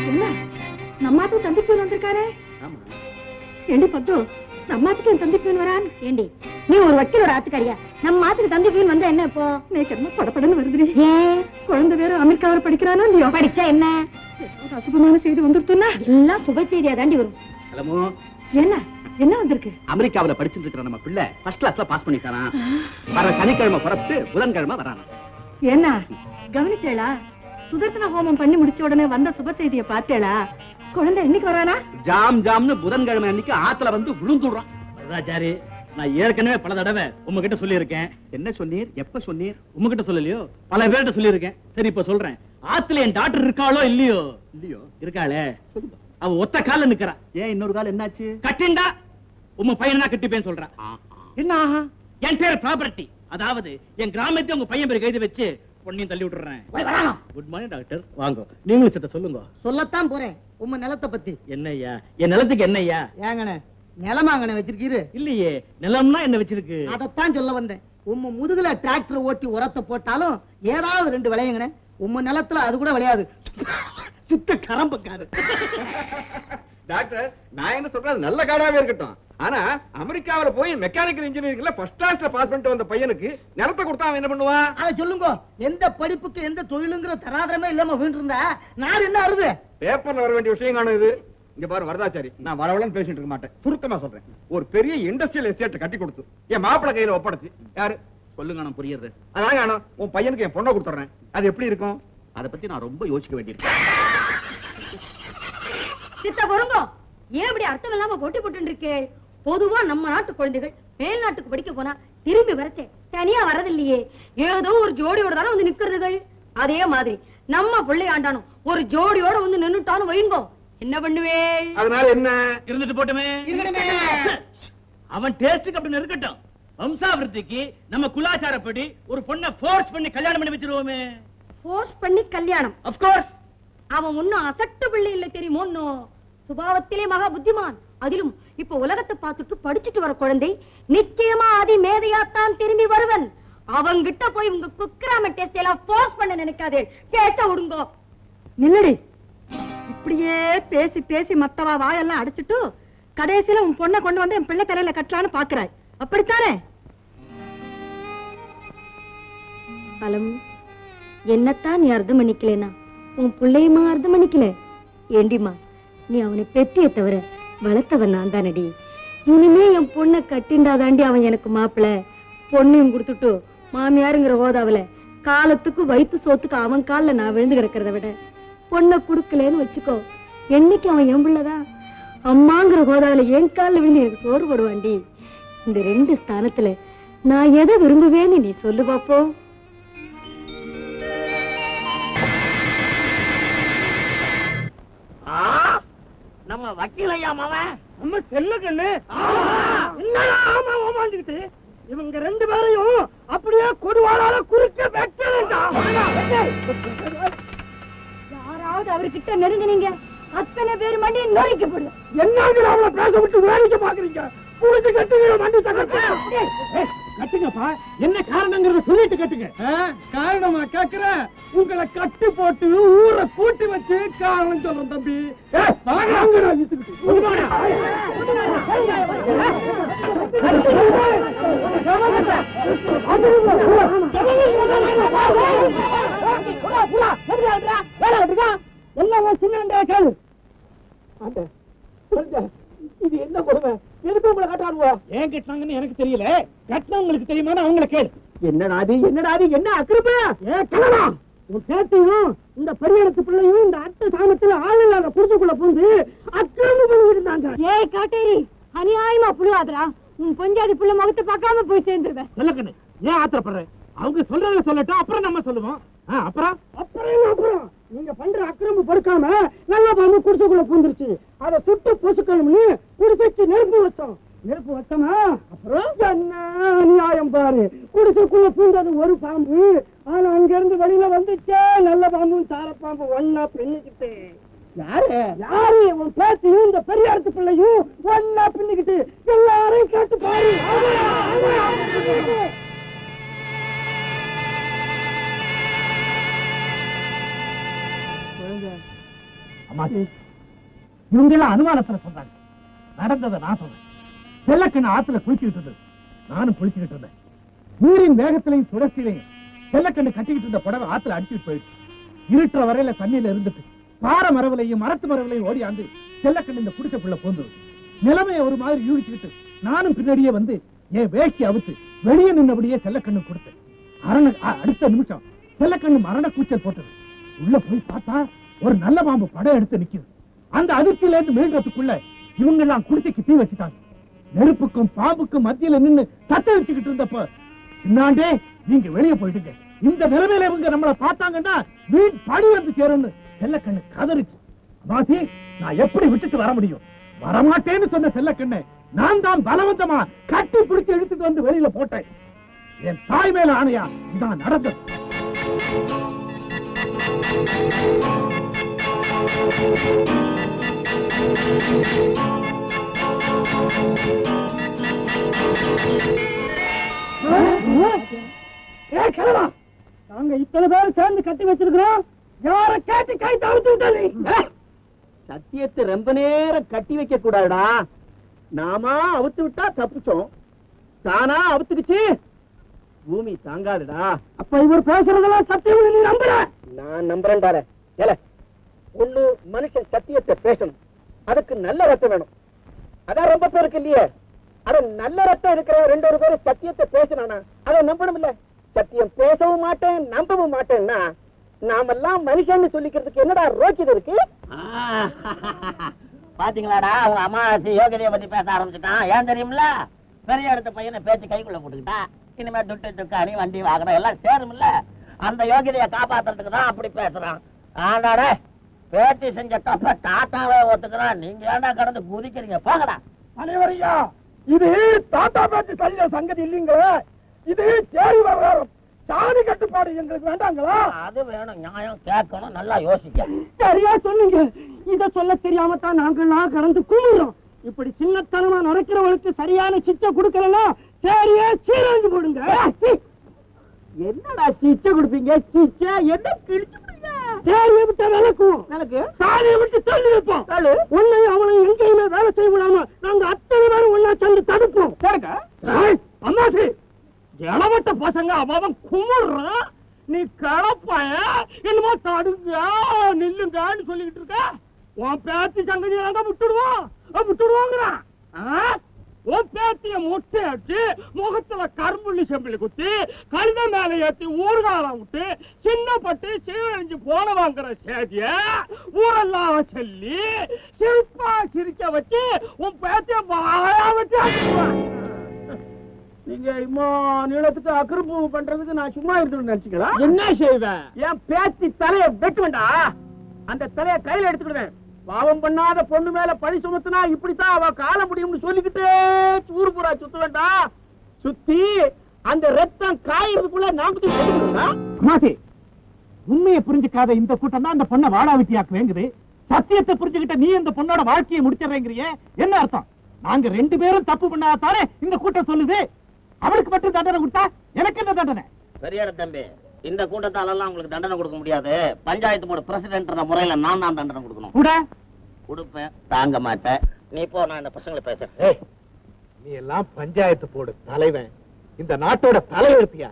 என்ன நம்மாத்துக்கு தந்திப்பேன் வந்திருக்காரே? ஏண்டி பத்து, நம்மாத்துக்கு என் தந்திப்பேன் வரான்? ஏண்டி, நீ ஒரு வக்கீலோட ஆத்துக்காரியா? நம்ம மாத்துக்கு தந்தி பீன் வந்தா என்ன இப்போ? நேக்கு என்ன படப்படன்னு வருது. ஏன்? குழந்தை வேற அமெரிக்காவில் படிக்கிறானோ இல்லையோ? படிச்சா என்ன? ஏதாவது அசுபமான செய்தி வந்துருத்துன்னா எல்லாம் சுப செய்தியா தாண்டி வரும். ஹலோ, என்ன என்ன வந்திருக்கு? அமெரிக்காவில படிச்சுட்டு இருக்கிற நம்ம பிள்ளை ஃபர்ஸ்ட் கிளாஸ்ல பாஸ் பண்ணிட்டாராம். வர சனிக்கிழமை புறப்பட்டு புதன்கிழமை வரானா. என்ன கவனிச்சேளா? சுதர்சன ஹோமம் பண்ணி முடிச்ச உடனே வந்த சுப செய்தியை பார்த்தேளா? குழந்தை என்னைக்கு வரானா? ஜாம் ஜாம்னு புதன்கிழமை அன்னைக்கு ஆத்துல வந்து விழுந்துடுறான். ராஜாரி, நான் ஏற்கனவே பல தடவை உங்ககிட்ட சொல்லியிருக்கேன். என்ன சொன்னீர்? எப்ப சொன்னீர்? உங்ககிட்ட சொல்லலையோ, பல பேர்கிட்ட சொல்லியிருக்கேன். சரி, இப்ப சொல்றேன். ஆத்துல என் டாக்டர் இருக்காளோ இல்லையோ? இல்லையோ? இருக்காளே. அவ ஒத்த கால நிக்கிறா. ஏன் இன்னொரு கால் என்னாச்சு? கட்டிண்டா உங்க பையனா கட்டிப்பேன்னு சொல்றான். என்ன ஆஹா? என் பேர் ப்ராப்பர்ட்டி, அதாவது என் கிராமத்தை உங்க பையன் பேர் கைது வச்சு பொண்ணையும் தள்ளி விட்டுறேன். குட் மார்னிங் டாக்டர், வாங்க. நீங்களும் சத்த சொல்லுங்க. சொல்லத்தான் போறேன் உம்ம நிலத்தை பத்தி. என்னய்யா? என் நிலத்துக்கு என்னய்யா? ஏங்கண்ணே, நிலமாங்கண்ணே வச்சிருக்கீரு? இல்லையே, நிலம்னா என்ன வச்சிருக்கு? அதத்தான் சொல்ல வந்தேன். உம்ம முதுகுல டிராக்டர் ஓட்டி உரத்தை போட்டாலும் ஏதாவது 2 விளையுங்கண்ணே. உம்ம நிலத்துல அது கூட விளையாது. சுத்த கரம்புக்காரு. டாக்டர், நான் என்ன சொல்றது, நல்ல காடாவே இருக்கட்டும். ஆனா அமெரிக்காவில போய் மெக்கானிக்கல் இன்ஜினியரிங்ல ஃபர்ஸ்ட் கிளாஸ்ல பாஸ் பண்ணிட்டு வந்த பையனுக்கு நிலத்தை கொடுத்தா அவன் என்ன பண்ணுவான்? அத சொல்லுங்க. எந்த படிப்புக்கு எந்த தொழிலுங்கிற தராதரமே இல்லாம வீட்டு இருந்தா நாடு என்ன அறுது? பேப்பர்ல வர வேண்டிய விஷயம் காணும் இது. இங்க பாரு வரதாச்சாரி, நான் வரவளன்னு பேசிட்டு இருக்க மாட்டேன். சுருக்கமா சொல்றேன். ஒரு பெரிய இண்டஸ்ட்ரியல் எஸ்டேட் கட்டி கொடுத்து என் மாப்பிள்ளை கையில ஒப்படைச்சு, யாரு சொல்லுங்க, நான் புரியுறது. அதான் காணும், உன் பையனுக்கு என் பொண்ணை கொடுத்துறேன். அது எப்படி இருக்கும்? அதை பத்தி நான் ரொம்ப யோசிக்க வேண்டியிருக்கேன். சித்த பொறுங்க, ஏன் இப்படி அர்த்தம் இல்லாம போட்டி போட்டு இருக்கே? பொதுவா நம்ம நாட்டு குழந்தைகள் மேல் நாட்டுக்கு படிக்க போனா திரும்பி வரச்சே தனியா வரதில்லையே, ஏதோ ஒரு ஜோடியோட தானே வந்து நிக்கிறதுகள். அதே மாதிரி நம்ம பிள்ளை ஆண்டானும் ஒரு ஜோடியோட வந்து நின்னுட்டாலும் வைங்கோ, என்ன பண்ணுவே? அதனால என்ன? இருந்துட்டு போட்டுமே. அவன் டேஸ்டுக்கு அப்படின்னு இருக்கட்டும். வம்சாவிருத்திக்கு நம்ம குலாச்சாரப்படி ஒரு பொண்ணை ஃபோர்ஸ் பண்ணி கல்யாணம் பண்ணி வச்சிருவோமே. ஃபோர்ஸ் பண்ணி கல்யாணம்? Of course. அவன் ஒன்னும் அசட்டு பிள்ளை இல்ல தெரியுமோ? சுபாவத்திலே மகா புத்திமான், அதிலும் இப்ப உலகத்தை பார்த்துட்டு படிச்சுட்டு வர குழந்தை நிச்சயமா அதி மேதையாத்தான் திரும்பி வருவன். அவங்கிட்ட போய் உங்க குக்கிராம டெஸ்ட் எல்லாம் போர்ஸ் பண்ண நினைக்காதே, பேச்ச விடுங்கோ. நில்லடி. இப்படியே பேசி பேசி மத்தவா வாயெல்லாம் அடிச்சுட்டு கடைசியில உன் பொண்ணை கொண்டு வந்து என் பிள்ளை தலையில கட்டலான்னு பாக்குறாய், அப்படித்தானே? பலம் என்னத்தான் நீ அர்த்தம் பண்ணிக்கலனா உன் பிள்ளையுமா அர்த்தம் பண்ணிக்கல? ஏண்டிமா, நீ அவனை பெத்திய தவிர வளர்த்தவன் நான் தானடி. இனிமே என் பொண்ணை கட்டிண்டாதாண்டி அவன் எனக்கு மாப்பிள்ள. பொண்ணையும் கொடுத்துட்டு மாமியாருங்கிற ஓதாவல காலத்துக்கு வயிற்று சோத்துக்கு அவன் காலில் நான் விழுந்து கிடக்கிறத விட பொண்ணை குடுக்கலன்னு வச்சுக்கோ, என்னைக்கு அவன் என் பிள்ளைதான் அம்மாங்கிற கோதாவில என் காலில் விழுந்து எனக்கு சோறு போடுவாண்டி. இந்த 2 ஸ்தானத்துல நான் எதை விரும்புவேன்னு நீ சொல்லு பாப்போம். நம்ம வக்கீலையா மாவன் நம்ம செல்லுக்கண்ணு என்னடா ஆமா ஓமாந்துக்கிட்டு இவங்க 2 பேரையும் அப்படியே கொடுவாளால குறுக்க வெட்ட வேண்டாம். யாராவது அவர்கிட்ட நெருங்கினீங்க அத்தனை பேர் மண்டி நோய்க்கு போடும். என்ன அவளை பேச விட்டு வேடிக்கை பாக்குறீங்க? புரிஞ்சு கட்டுங்க மண்டி கட்டுங்கப்பா. என்ன காரணங்கிறத சொல்லிட்டு கட்டுங்க. காரணமா கேக்குற உங்களை கட்டு போட்டு ஊரை கூட்டி வச்சு காரணம் சொல்றேன் தம்பி. எல்லாம் சின்ன கேளு. இது என்ன கொடுமை? எதுக்கு உங்களை கட்டாடுவா? ஏன் கட்டினாங்கன்னு எனக்கு தெரியல, கட்டினவங்களுக்கு தெரியுமா? அவங்களை கேளு. என்னடாது என்ன அக்கிரமா? ஏன் கிளம்பா? உன் பேத்தையும் இந்த பரியாரத்து பிள்ளையும் இந்த அட்டை சாமத்துல ஆள் இல்லாத குடிச்சுக்குள்ள பூந்து அக்கிரமம் பண்ணிட்டு இருந்தாங்க. ஏய் காட்டேரி, அநியாயமா புழுவாதரா. உன் பொஞ்சாதி புள்ள முகத்தை பார்க்காம போய் சேர்ந்துருவேன். நல்லக்கண்ணு, ஏன் ஆத்திரப்படுற? அவங்க சொல்றத சொல்லட்டும், அப்புறம் நம்ம சொல்லுவோம். அப்புறம் நீங்க பண்ற அக்கிரமம் பொறுக்காம நல்ல பாம்பு குடிச்சுக்குள்ள பூந்துருச்சு. அதை சுட்டு பொசுக்கணும்னு குடிசைக்கு நெருப்பு வச்சோமா? அப்புறம் என்ன நியாயம் பாரு. குடிசைக்குள்ள பூந்தது ஒரு பாம்பு, ஆனா அங்க இருந்து வெளியில வந்துச்சே நல்ல பாம்பும் சார பாம்பு ஒன்னா பின்னிக்கிட்டு. யாரு உன் பேத்தியும் இந்த பெரியாரத்து பிள்ளையும் ஒன்னா பின்னிக்கிட்டு எல்லாரையும் கேட்டு பாரு. இவங்க எல்லாம் அனுமானத்துல சொல்றாங்க. நடந்ததை நான் சொல்றேன். செல்லக்கண்ணு ஆத்துல குளிச்சுக்கிட்டு இருந்தது, நானும் குளிச்சுக்கிட்டு இருந்தேன். நீரின் வேகத்திலையும் சுழற்சியிலையும் செல்லக்கண்ணு கட்டிக்கிட்டு இருந்த புடவை ஆத்துல அடிச்சுட்டு போயிடுச்சு. இருட்டுற வரையில தண்ணியில இருந்துட்டு பாறை மரவிலையும் மரத்து மரவிலையும் ஓடியாந்து செல்லக்கண்ணு இந்த குடிசைக்குள்ள போந்தது. நிலைமையை ஒரு மாதிரி யூகிச்சுக்கிட்டு நானும் பின்னாடியே வந்து என் வேஷ்டி அவுத்து வெளியே நின்னபடியே செல்லக்கண்ணு கொடுத்தேன். அடுத்த நிமிஷம் செல்லக்கண்ணு மரண கூச்சல் போட்டது. உள்ள போய் பார்த்தா ஒரு நல்ல பாம்பு படம் எடுத்து நிக்குது. அந்த அதிர்ச்சியில இருந்து மீள்றதுக்குள்ள இவங்க எல்லாம் குடிசைக்கு தீ வச்சுட்டாங்க. நெருப்புக்கும் பாம்புக்கும் மத்தியில நின்னு தட்ட வச்சுக்கிட்டு இருந்தப்ப இன்னாண்டே நீங்க வெளியே போயிடுங்க, இந்த நிலைமையில இவங்க நம்மளை பார்த்தாங்கன்னா வீண் படி வந்து சேரும்னு செல்லக்கண்ணு கதறிச்சு. வாசி, நான் எப்படி விட்டுட்டு வர முடியும்? வரமாட்டேன்னு சொன்ன செல்லக்கண்ணு நான் தான் பலவந்தமா கட்டி பிடிச்சு இழுத்துட்டு வந்து வெளியில போட்டேன். என் தாய் மேல ஆணையா இதான் நடந்தது. நாங்க இத்தனை பேர் சேர்ந்து கட்டி வச்சிருக்கிறோம், யார கேட்டு கை தவிர்த்து விட்டாரு. சத்தியத்தை ரொம்ப நேரம் கட்டி வைக்க கூடாதுடா. நாம அவுத்து விட்டா தப்பிச்சோம், தானா அவுத்துக்குச்சு பூமி தாங்காதுடா. அப்ப இவர் பேசுறதெல்லாம் சத்தியம் நீ நம்புற? நான் நம்புறேன்டார. ஏல, ஒண்ணு மனுஷன் சத்தியத்தை பேசணும், அதுக்கு நல்ல ரத்தம் வேணும். அதான் ரொம்ப பேருக்கு இல்லையே. அத நல்ல ரத்தம் இருக்கிற 2 பேரும் சத்தியத்தை பேசினானா அதை நம்பணும் இல்ல. சத்தியம் பேசவும் மாட்டேன் நம்பவும் மாட்டேன்னா நாமெல்லாம் மனுஷன்னு சொல்லிக்கிறதுக்கு என்னடா ரோக்கியது இருக்கு? பாத்தீங்களாடா, அவங்க அம்மாவாசை யோகிதையை பத்தி பேச ஆரம்பிச்சுட்டான். ஏன் தெரியுமில்ல? பெரிய இடத்த பையனை பேச்சு கைக்குள்ள போட்டுக்கிட்டா இனிமே துட்டு துக்காணி வண்டி வாகனம் எல்லாம் சேருமில்ல. அந்த யோகிதையை காப்பாத்துறதுக்கு தான் அப்படி பேசுறான். ஆண்டாடே, பேட்டி செஞ்ச தப்ப தாத்தாவே ஒத்துக்கிறான். நீங்க ஏண்டா கடந்து குதிக்கிறீங்க? போகடா. அனைவரையா, இது தாத்தா பேச்சு சரியா சங்கதி இல்லீங்களே. இது சேரி விவகாரம், சாதி கட்டுப்பாடு எங்களுக்கு வேண்டாங்களா? அது வேணும், நியாயம் கேட்கணும், நல்லா யோசிக்க. சரியா சொன்னீங்க. இத சொல்ல தெரியாம தான் நாங்கெல்லாம் கடந்து கும்பிடுறோம். இப்படி சின்னத்தனமா நடக்கிறவளுக்கு சரியான சிச்சை கொடுக்கலன்னா சரியா சீரழிஞ்சு போடுங்க. என்னடா சிச்சை கொடுப்பீங்க? சிச்சை என்ன கிழிச்சு சேரியை விட்டு விளக்கும், சாரியை விட்டு தள்ளி வைப்போம். உன்னையும் அவனையும் எங்கேயுமே வேலை செய்ய விடாம நாங்க அத்தனை பேரும் ஒன்னா சேர்ந்து தடுப்போம். அம்மாசி இளவட்ட பசங்க அவன் கும்பிடுறான், நீ கிளப்பாய என்னமோ தடுங்க நில்லுங்கன்னு சொல்லிக்கிட்டு இருக்க. உன் பேத்தி சங்கதி விட்டுடுவாங்கிறான். உன் பேத்திய முட்டை அடிச்சு முகத்துல கரும்புள்ளி செம்பிளி குத்தி கழுத மேல ஏற்றி ஊர்காலம் விட்டு சின்னப்பட்டு சீவழிஞ்சு போனவாங்கிற சேதிய ஊரெல்லாம் சொல்லி சிரிப்பா சிரிக்க வச்சு உன் பேத்திய வாயா வச்சு நீங்க இம்மா நீளத்துக்கு அக்கிரம்பு பண்றதுக்கு நான் சும்மா இருந்து நினைச்சுக்கிறேன். என்ன செய்வேன்? என் பேத்தி தலைய வெட்டுவேண்டா, அந்த தலைய கையில எடுத்துக்கிடுவேன். பாவம் பண்ணாத பொண்ணு மேல பழி சுமத்துனா இப்படித்தான் அவ கால முடியும்னு சொல்லிக்கிட்டே ஊரு பூரா சுத்த வேண்டாம். சுத்தி அந்த ரத்தம் காயறதுக்குள்ள நாம உண்மையை புரிஞ்சுக்காத இந்த கூட்டம் தான் அந்த பொண்ணை வாழா வெட்டியாக்கு வேங்குது. சத்தியத்தை புரிஞ்சுக்கிட்ட நீ இந்த பொண்ணோட வாழ்க்கையை முடிச்சிடறேங்கிறிய என்ன அர்த்தம்? நாங்க 2 பேரும் தப்பு பண்ணாதானே இந்த கூட்டம் சொல்லுது. அவளுக்கு மட்டும் தண்டனை கொடுத்தா எனக்கு என்ன தண்டனை? சரியான தம்பி, இந்த கூட்டத்தாலெல்லாம் உங்களுக்கு தண்டனை கொடுக்க முடியாது. பஞ்சாயத்து போர்டு பிரசிடென்ட் முறையில நான் தான் தண்டனை கொடுக்கணும். கொடுப்பேன், தாங்க மாட்டேன். நீ போ, நான் இந்த பசங்களை பேசுறேன். நீ எல்லாம் பஞ்சாயத்து போர்டு தலைவன், இந்த நாட்டோட தலைவர்த்தியா?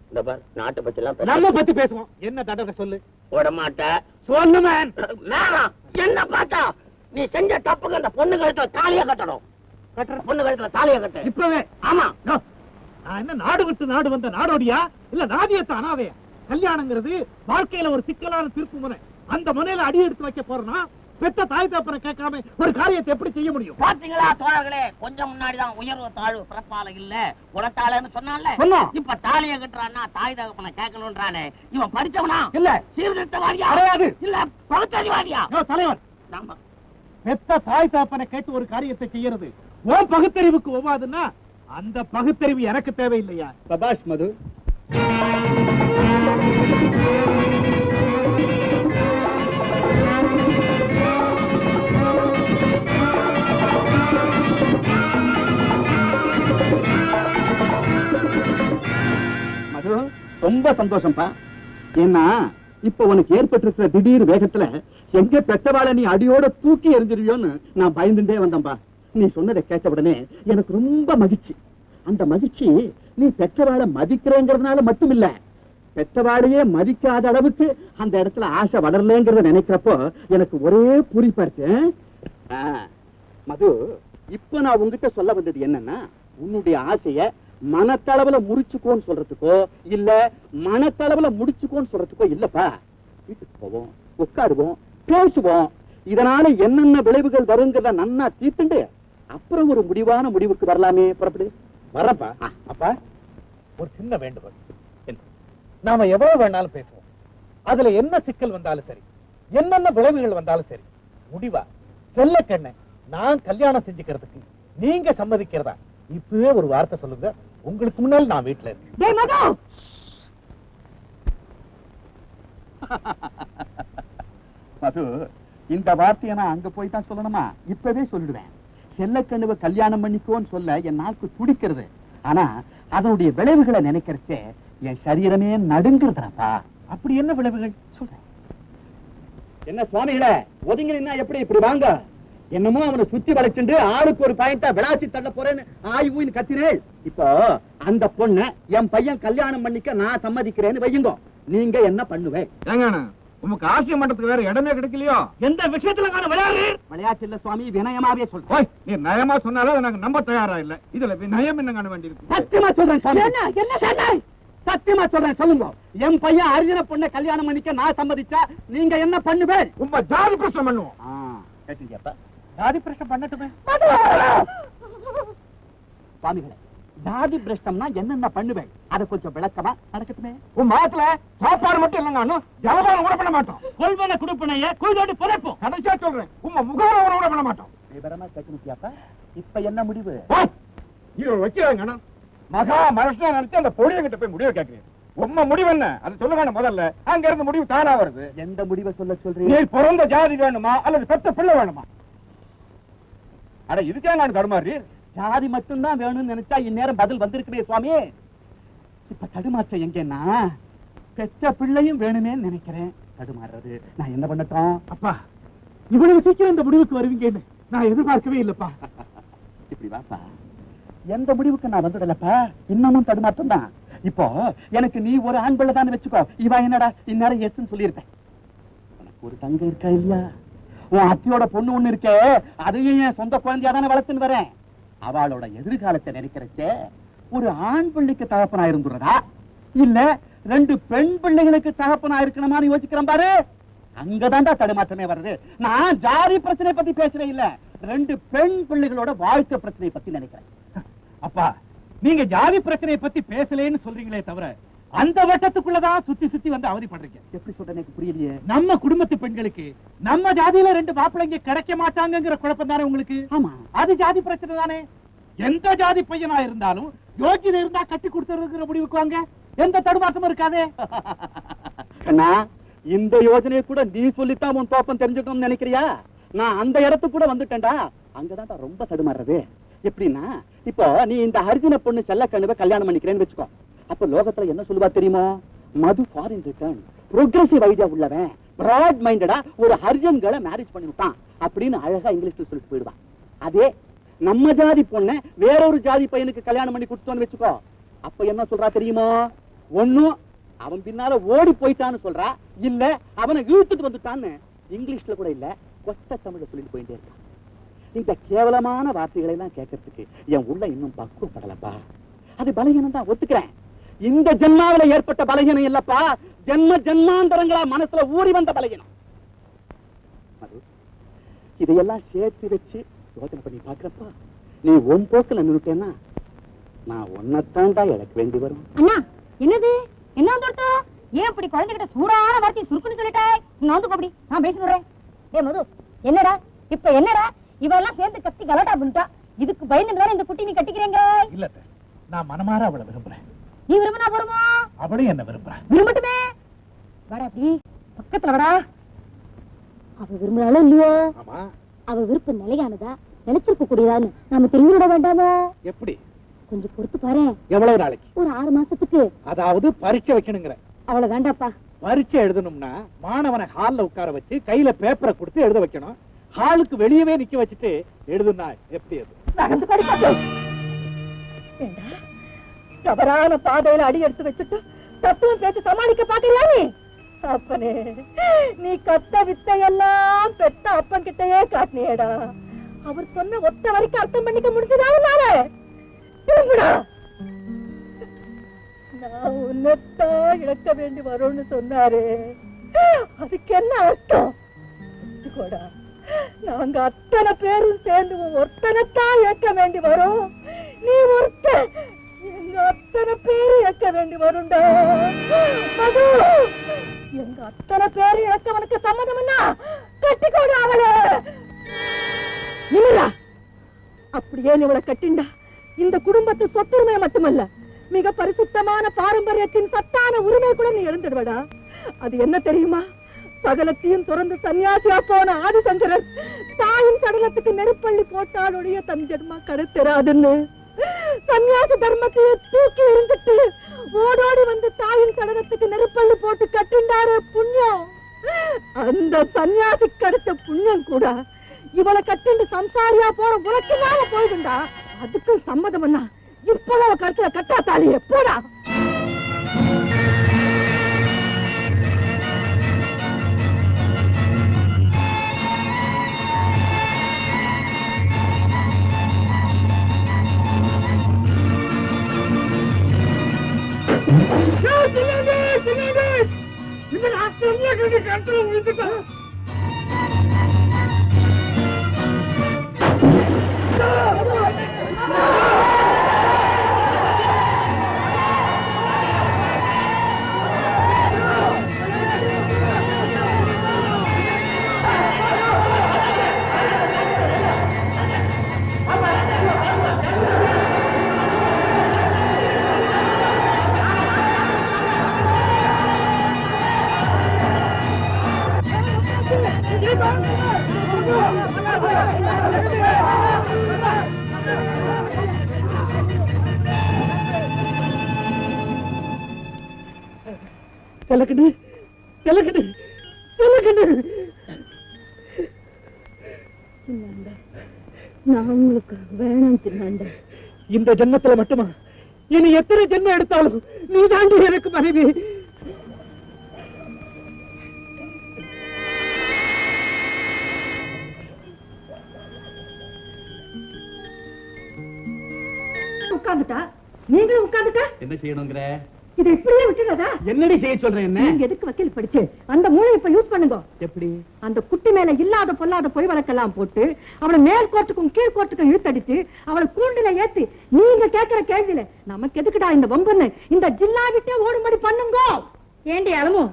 இந்த பார், நாட்டை பத்தி எல்லாம் நம்ம பத்தி பேசுவோம். என்ன தண்டனை சொல்லு. விட மாட்டேன். சொல்லுமேன். என்ன பார்த்தா நீ செஞ்ச தப்புக்கு அந்த பொண்ணு கழுத்துல தாலியா கட்டணும். பொண்ணு கழுத்துல தாலியா கட்ட இப்பவே. ஆமா. நான் என்ன நாடு விட்டு நாடு வந்த நாடோடியா இல்ல நாதியத்தை அனாதையா? கல்யாணங்கிறது வாழ்க்கையில ஒரு சிக்கலான திருப்பு முனை. அந்த முனையில அடி எடுத்து வைக்க போறோம்னா பெத்த தாய் தப்பனை கேட்காம ஒரு காரியத்தை எப்படி செய்ய முடியும்? பாத்தீங்களா தோழர்களே, கொஞ்சம் முன்னாடிதான் உயர்வு தாழ்வு பிறப்பால இல்ல குணத்தாளன்னு சொன்னான்ல. இப்ப தாலிய கட்டுறான்னா தாய் தகப்பனை கேட்கணும்ன்றானே, இவன் படிச்சவனா இல்ல சீர்திருத்தவாதியா இல்ல பகுத்தறிவாதியா? தலைவர், பெத்த தாய் தகப்பனை கேட்டு ஒரு காரியத்தை செய்யறது உன் பகுத்தறிவுக்கு ஒவ்வாதுன்னா அந்த பகுத்தறிவு எனக்கு தேவையில்லையா? சபாஷ் மது. மது, ரொம்ப சந்தோஷம்பா. ஏன்னா இப்ப உனக்கு ஏற்பட்டிருக்கிற திடீர் வேகத்துல எங்க பெற்றவாளை நீ அடியோட தூக்கி எறிஞ்சிருவியோன்னு நான் பயந்துட்டே வந்தேன்பா. நீ சொன்னதை கேட்ட உடனே எனக்கு ரொம்ப மகிழ்ச்சி. அந்த மகிழ்ச்சி நீ பெற்றவாளை மதிக்கிறேங்கிறதுனால மட்டும் இல்ல, பெற்றவாளையே மதிக்காத அளவுக்கு அந்த இடத்துல ஆசை வளரலங்கிறத நினைக்கிறப்போ எனக்கு ஒரே பூரிப்பா இருக்கு. மது, இப்ப நான் உங்ககிட்ட சொல்ல வந்தது என்னன்னா, உன்னுடைய ஆசைய மனத்தளவுல முறிச்சுக்கோன்னு சொல்றதுக்கோ இல்ல மனத்தளவுல முடிச்சுக்கோன்னு சொல்றதுக்கோ இல்லப்பா. வீட்டுக்கு போவோம், உட்காருவோம், பேசுவோம். இதனால என்னென்ன விளைவுகள் வருங்கிறத நன்னா தீர்த்துண்டு அப்புறம் ஒரு முடிவான முடிவுக்கு வரலாமே. புறப்படு. வரப்பா. அப்பா, ஒரு சின்ன வேண்டுகோள். நாம எவ்வளவு வேணாலும் பேசுவோம். அதுல என்ன சிக்கல் வந்தாலும் சரி, என்னென்ன விளைவுகள் வந்தாலும் சரி, முடிவா செல்லக்கண்ண நான் கல்யாணம் செஞ்சுக்கிறதுக்கு நீங்க சம்மதிக்கிறதா இப்பவே ஒரு வார்த்தை சொல்லுங்க. உங்களுக்கு முன்னால் நான் வீட்டுல இருக்கேன். மது, இந்த வார்த்தையை நான் அங்க போய் தான் சொல்லணுமா? இப்பவே சொல்லிடுவேன். செல்லக்கண்ணுவ கல்யாணம் பண்ணிக்கோன்னு சொல்ல என் நாக்கு துடிக்கிறது. ஆனா அதனுடைய விளைவுகளை நினைக்கிறச்சே என் சரீரமே நடுங்கிறதுப்பா. அப்படி என்ன விளைவுகள் சொல்றேன். என்ன சுவாமிகளே, ஒதுங்கினா எப்படி இப்படி வாங்க? என்னமோ அவனை சுத்தி வளைச்சுண்டு ஆளுக்கு ஒரு பாயிண்டா விளாசி தள்ள போறேன்னு ஆய்வுன்னு கத்தினேன். இப்போ அந்த பொண்ண என் பையன் கல்யாணம் பண்ணிக்க நான் சம்மதிக்கிறேன்னு வையுங்க. நீங்க என்ன பண்ணுவேன்? உமக்கு ஆசியம் பண்றதுக்கு வேற இடமே கிடைக்கலையோ? எந்த விஷயத்துல விளையாட்டு இல்ல சுவாமி, வினயமாவே சொல்றேன். நீ நயமா சொன்னாலும் நாங்க நம்ப தயாரா இல்ல. இதுல நயம் என்ன காண வேண்டியிருக்கு? சத்தியமா சொல்றேன் சுவாமி. சத்தியமா சொல்றேன், சொல்லுங்க. என் பையன் அர்ஜுன பொண்ணை கல்யாணம் பண்ணிக்க நான் சம்மதிச்சா நீங்க என்ன பண்ணுவேன்? உங்க ஜாதி பிரச்சனை பண்ணுவோம். கேட்டீங்கப்பா? ஜாதி பிரச்சனை பண்ணட்டுமே. சுவாமிகளே, ஜாதி பிரஷ்டம்னா என்னென்ன பண்ணுவேன் அதை கொஞ்சம் விளக்கமா நடக்கட்டுமே. உன் மாத்துல சாப்பாடு மட்டும் இல்லைங்க, ஜலபானம் கூட பண்ண மாட்டோம். கொள்வன குடுப்பனைய குழுதோடு புதைப்போம். கடைசியா சொல்றேன், உங்க முகவரம் கூட பண்ண மாட்டோம். விவரமா கேட்கணும்ப்பா. இப்ப என்ன முடிவு? இவர் வைக்கிறாங்க மகா மனுஷனா நினைச்சு அந்த பொடிய கிட்ட போய் முடிவு கேட்கிறீங்க. உம்ம முடிவு என்ன அது சொல்ல வேணும். முதல்ல அங்க இருந்து முடிவு தானா வருது. எந்த முடிவை சொல்ல சொல்றீங்க? நீ பிறந்த ஜாதி வேணுமா அல்லது பெத்த பிள்ளை வேணுமா? அட இதுக்கே நான் தடுமாறி ஜாதி மட்டும்தான் வேணும்னு நினைச்சா இந்நேரம் பதில் வந்திருக்கவே சுவாமி. இப்ப தடுமாற்றம் எங்கன்னா பெற்ற பிள்ளையும் வேணுமே நினைக்கிறேன். தடுமாறுறது நான் என்ன பண்ணட்டும்? அப்பா, இவ்வளவு சீக்கிரம் இந்த முடிவுக்கு வருவீங்கன்னு நான் எதிர்பார்க்கவே இல்லப்பா. இப்படி வாப்பா, எந்த முடிவுக்கு நான் வந்துடலப்பா. இன்னமும் தடுமாற்றம் தான். இப்போ எனக்கு நீ ஒரு ஆண் பிள்ளை தான் வச்சுக்கோ. இவன் என்னடா இந்நேரம் எஸ்ன்னு சொல்லியிருப்பேன். உனக்கு ஒரு தங்க இருக்கா இல்லையா? உன் அத்தியோட பொண்ணு ஒண்ணு இருக்கே, அதையும் என் சொந்த குழந்தையா தானே வளர்த்துன்னு வரேன். அவளோட எதிர்காலத்தை நினைக்கிறச்சே ஒரு ஆண் பிள்ளைக்கு தகப்பனா இருந்துறதா இல்ல 2 பெண் பிள்ளைகளுக்கு தகப்பனா இருக்கணுமான்னு யோசிக்கிறேன் பாரு. அங்கதான்டா தடுமாற்றமே வருது. நான் ஜாதி பிரச்சனை பத்தி பேசுறேன் இல்ல, 2 பெண் பிள்ளைகளோட வாழ்க்கை பிரச்சனை பத்தி நினைக்கிறேன். அப்பா, நீங்க ஜாதி பிரச்சனையை பத்தி பேசலேன்னு சொல்றீங்களே தவிர அந்த வட்டத்துக்குள்ளதான் சுத்தி சுத்தி வந்து அவதிப்படுறீங்க. எப்படி சொல்ற எனக்கு புரியலையே. நம்ம குடும்பத்து பெண்களுக்கு நம்ம ஜாதியில 2 மாப்பிள்ளைங்க கிடைக்க மாட்டாங்கிற குழப்பம் தானே உங்களுக்கு? ஆமா, அது ஜாதி பிரச்சனை தானே. எந்த ஜாதி பையனா இருந்தாலும் யோகிதை இருந்தா கட்டி கொடுத்துருங்கிற முடிவுக்கு வாங்க. எந்த தடுமாற்றமும் இருக்காதே. அண்ணா, இந்த யோசனையை கூட நீ சொல்லித்தான் உன் தோப்பம் தெரிஞ்சுக்கணும்னு நினைக்கிறியா? நான் அந்த இடத்துக்கு கூட வந்துட்டேன்டா. அங்கதான் ரொம்ப தடுமாறுறது. எப்படின்னா, இப்போ நீ இந்த அர்ஜுன பொண்ணு செல்லக்கண்ணுவை கல்யாணம் பண்ணிக்கிறேன்னு வச்சுக்கோ. அப்ப லோகத்துல என்ன சொல்லுவா தெரியுமோ? மது ஃபாரின் ரிட்டர்ன், ப்ரோக்ரசிவ் ஐடியா உள்ளவன், பிராட் மைண்டடா ஒரு ஹரிஜன்களை மேரேஜ் பண்ணி விட்டான் அப்படின்னு அழகா இங்கிலீஷ்ல சொல்லிட்டு போயிடுவான். அதே நம்ம ஜாதி பொண்ண வேறொரு ஜாதி பையனுக்கு கல்யாணம் பண்ணி கொடுத்தோன்னு வச்சுக்கோ. அப்ப என்ன சொல்றா தெரியுமோ? ஒண்ணும் அவன் பின்னால ஓடி போயிட்டான்னு சொல்றா, இல்ல அவனை இழுத்துட்டு வந்துட்டான்னு இங்கிலீஷ்ல கூட இல்ல கொத்த தமிழ்ல சொல்லிட்டு போயிட்டே இருக்கான். இந்த கேவலமான வார்த்தைகளை எல்லாம் கேட்கறதுக்கு என் உள்ள இன்னும் பக்குவப்படலப்பா. அது பலகீனம் தான், ஒத்துக்கிறேன். இந்த ஜென்மாவில ஏற்பட்ட பலகீனம் இல்லப்பா, ஜென்ம ஜென்மாந்தரங்களா மனசுல ஊறி வந்த பலகீனம். இதையெல்லாம் சேர்த்து வச்சு யோசனை பண்ணி பாக்குறப்பா, நீ உன் போக்குல நின்னுட்டேன்னா நான் உன்னைத்தாண்டா இழக்க வேண்டி வரும். அண்ணா, என்னது என்ன வந்துடுத்து? ஏன் இப்படி குழந்தைகிட்ட சூடான வார்த்தை சுருக்குன்னு சொல்லிட்டாய்? நான் வந்து அப்படி நான் பேசி விடுறேன். ஏ மது, என்னடா இப்ப என்னடா இவெல்லாம் சேர்ந்து கத்தி கலாட்டா பண்ணிட்டா? இதுக்கு பயந்து இந்த குட்டி நீ கட்டிக்கிறீங்க? இல்ல, நான் மனமாற அவளை விரும்புறேன். நீ விரும்பினா போருமா? அவளையும் என்ன விரும்புறேன். விரும்பட்டுமே. வாடா அப்படி பக்கத்துல வாடா. அவ விரும்புறாளோ இல்லையோ, அவ விருப்பம் நிலையானதா நிலைச்சிருக்க கூடியதான்னு நாம தெரிஞ்சு விட வேண்டாமோ? எப்படி? கொஞ்சம் பொறுத்து பாரு. எவ்வளவு நாளைக்கு? ஒரு 6 மாசத்துக்கு. அதாவது பரீட்சை வைக்கணுங்கிற? அவ்வளவு வேண்டாப்பா. பரீட்சை எழுதணும்னா மாணவனை ஹால்ல உட்கார வச்சு கையில பேப்பரை கொடுத்து எழுத வைக்கணும். ஹாலுக்கு வெளியவே நிக்க வச்சுட்டு எழுதுனா எப்படி? அது தவறான பாதையில அடி எடுத்து வச்சுட்டு தத்துவம் பேசி சமாளிக்க பாத்தீங்களா? நீ அப்பனே, நீ கத்த வித்தையெல்லாம் பெத்த அப்பன் கிட்டயே காட்டினியடா. அவர் சொன்ன ஒத்த வரைக்கும் அர்த்தம் பண்ணிக்க முடிஞ்சதா உன்னால? திரும்புடா. நான் உன்னைத்தான் இழக்க வேண்டி வரும்னு சொன்னாரு. அதுக்கு என்ன அர்த்தம்? கூட நாங்க அத்தனை பேரும் சேர்ந்து ஒருத்தனைத்தான் இழக்க வேண்டி வரும். நீ ஒருத்த எங்க அத்தனை பேரு இழக்க வேண்டி வரும்டா. மது, எங்க அத்தனை பேரு இழக்கவனுக்கு சம்மதம்னா கட்டிக்கோடு அவளை. நிமிரா, அப்படியே நீ அவளை கட்டிண்டா இந்த குடும்பத்து சொத்துரிமை மட்டுமல்ல, மிக பரிசுத்தமான பாரம்பரியத்தின் சத்தான உரிமை கூட நீ எழுந்துடுவடா. அது என்ன தெரியுமா? சகலத்தையும் துறந்து சன்னியாசியா போன ஆதிசங்கரர் தாயின் சடலத்துக்கு நெருப்பள்ளி போட்டாலுடைய தன் ஜென்மா கடத்தராதுன்னு சன்னியாசி தர்மத்தையே தூக்கி எறிஞ்சிட்டு ஓடோடி வந்து தாயின் சடலத்துக்கு நெருப்பள்ளி போட்டு கட்டிண்டாரு புண்ணியம். அந்த சன்னியாசி கிடைச்ச புண்ணியம் கூட இவளை கட்டிண்டு சம்சாரியா போற உனக்குனால போயிடுண்டா. அதுக்கு சம்மதம்னா இப்ப கருத்துல கட்டாத்தாலியே போடா. செல்லக்கண்ணு செல்லக்கண்ணு செல்லக்கண்ணு. நான் உங்களுக்கு வேணாம் தின்னாண்ட. இந்த ஜென்மத்துல மட்டுமா? இனி எத்தனை ஜென்மம் எடுத்தாலும் நீ தாண்டி எனக்கு மனைவி. உட்கார்ந்துட்டா நீங்களும் உட்கார்ந்துட்டா என்ன செய்யணுங்கிற? இதை இப்படியே விட்டுறதா? என்னடி செய்ய சொல்றேன்? என்ன நீங்க எதுக்கு வக்கீல் படிச்சு அந்த மூளை இப்ப யூஸ் பண்ணுங்க. எப்படி? அந்த குட்டி மேல இல்லாத பொல்லாத பொய் வழக்கெல்லாம் போட்டு அவளை மேல் கோர்ட்டுக்கும் கீழ் கோர்ட்டுக்கும் இழுத்தடிச்சு அவளை கூண்டுல ஏத்தி நீங்க கேட்கிற கேள்வியில நமக்கு எதுக்குடா இந்த வம்புன்னு இந்த ஜில்லா விட்டே ஓடும்படி பண்ணுங்க. ஏண்டி அலமோ,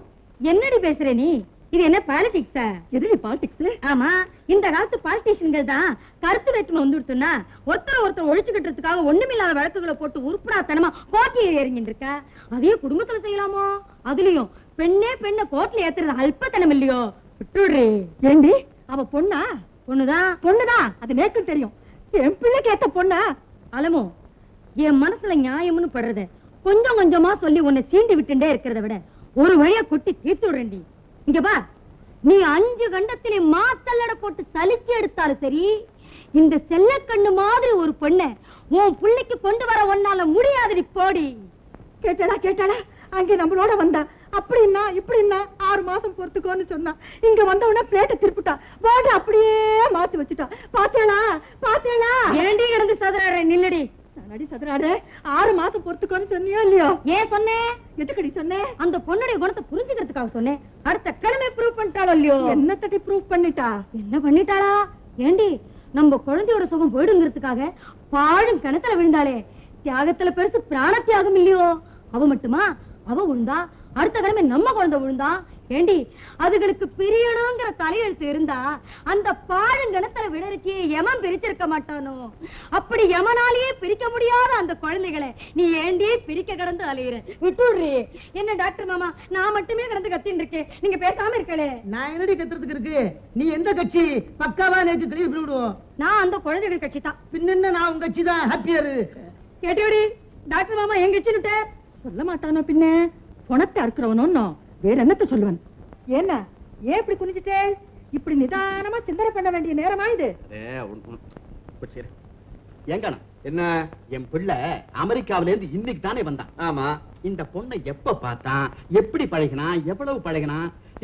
என்னடி பேசுற நீ? இது என்ன பாலிடிக்ஸா? எது பாலிடிக்ஸ்? ஆமா, இந்த காலத்து பாலிட்டிஷியன்கள் தான் கருத்து வேற்றுமை வந்துடுத்துன்னா ஒருத்தர் ஒழிச்சுக்கிட்டதுக்காக ஒண்ணுமில்லாத வழக்குகளை போட்டு உருப்படாத்தனமா கோர்ட்ல ஏறிங்கிட்டு இருக்கா. அதே குடும்பத்துல செய்யலாமோ? அதுலயும் பெண்ணை கோர்ட்ல ஏத்துறது அல்பத்தனம் இல்லையோ? விட்டுடுறே. ஏண்டி அவ பொண்ணா? பொண்ணுதான். அது நேக்கும் தெரியும். என் பிள்ளைக்கு ஏத்த பொண்ணா? அலமோ, என் மனசுல நியாயம்னு படுறத கொஞ்சம் கொஞ்சமா சொல்லி உன்னை சீண்டி விட்டுட்டே இருக்கிறத விட ஒரு வழியா கொட்டி தீர்த்து விடுறேன்டி. இங்க பா, நீ 5 கண்டத்திலே மாத்தல்லட போட்டு சலிச்சு எடுத்தாலும் சரி, இந்த செல்லக்கண்ணு மாதிரி ஒரு பொண்ணை உன் பிள்ளைக்கு கொண்டு வர ஒன்னால முடியாதுடி. போடி. கேட்டாளா அங்கே நம்மளோட வந்தா அப்படின்னா இப்படின்னா 6 மாசம் பொறுத்துக்கோன்னு சொன்னா இங்க வந்த உடனே பிளேட்டை திருப்பிட்டா, போட்டு அப்படியே மாத்தி வச்சுட்டா. பாத்தேளா ஏண்டி கிடந்து சதுராடுற? நில்லடி. நடி சதுராடு. 6 மாசம் பொறுத்துக்கோன்னு சொன்னியோ இல்லையோ? ஏன் சொன்னேன்? எதுக்கடி சொன்னேன்? அந்த பொண்ணுடைய குணத்தை புரிஞ்சுக்கிறதுக்காக சொன்னேன். அடுத்த கிழமை ப்ரூவ் பண்ணிட்டாளோ இல்லையோ? என்ன தட்டி ப்ரூவ் பண்ணிட்டா? என்ன பண்ணிட்டாளா? ஏண்டி, நம்ம குழந்தையோட சுகம் போயிடுங்கிறதுக்காக பாழும் கிணத்துல விழுந்தாளே, தியாகத்துல பெருசு பிராண தியாகம் இல்லையோ? அவ மட்டுமா? அவ விழுந்தா, அடுத்த கிழமை நம்ம குழந்தை விழுந்தா. ஏண்டி, அதுகளுக்கு பிரியணுங்கிற தலையெழுத்து இருந்தா அந்த பாழுங்கணத்துல விடரிச்சியே யமன் பிரிச்சிருக்க மாட்டானோ? அப்படி யமனாலேயே பிரிக்க முடியாத அந்த குழந்தைகளை நீ ஏண்டி பிரிக்க கடந்து அலையிற? விட்டுடுறே. என்ன டாக்டர் மாமா, நான் மட்டுமே கடந்து கத்தின்னு இருக்கேன், நீங்க பேசாம இருக்கலே. நான் என்னடி கத்துறதுக்கு இருக்கு? நீ எந்த கட்சி? பக்காவா நேற்று தெளிவு பண்ணிவிடுவோம். நான் அந்த குழந்தைகள் கட்சி தான். பின்ன நான் உங்க கட்சி தான். ஹாப்பியர். கேட்டியோடி, டாக்டர் மாமா எங்க கட்சின்னு சொல்ல மாட்டானோ? பின்ன பணத்தை அறுக்கிறவனோ வேற என்னத்த சொல்லுவன்? ஏன் இப்படி குனிஞ்சிட்டே? இப்படி நிதானமா சிந்தனை பண்ண வேண்டிய நேரமா இது? ஏங்க என்ன, என் பிள்ளை அமெரிக்காவில இருந்து இன்னைக்கு தானே வந்தான். ஆமா, இந்த பொண்ணை எப்ப பார்த்தான், எப்படி பழகினா, எவ்வளவு பழகினா,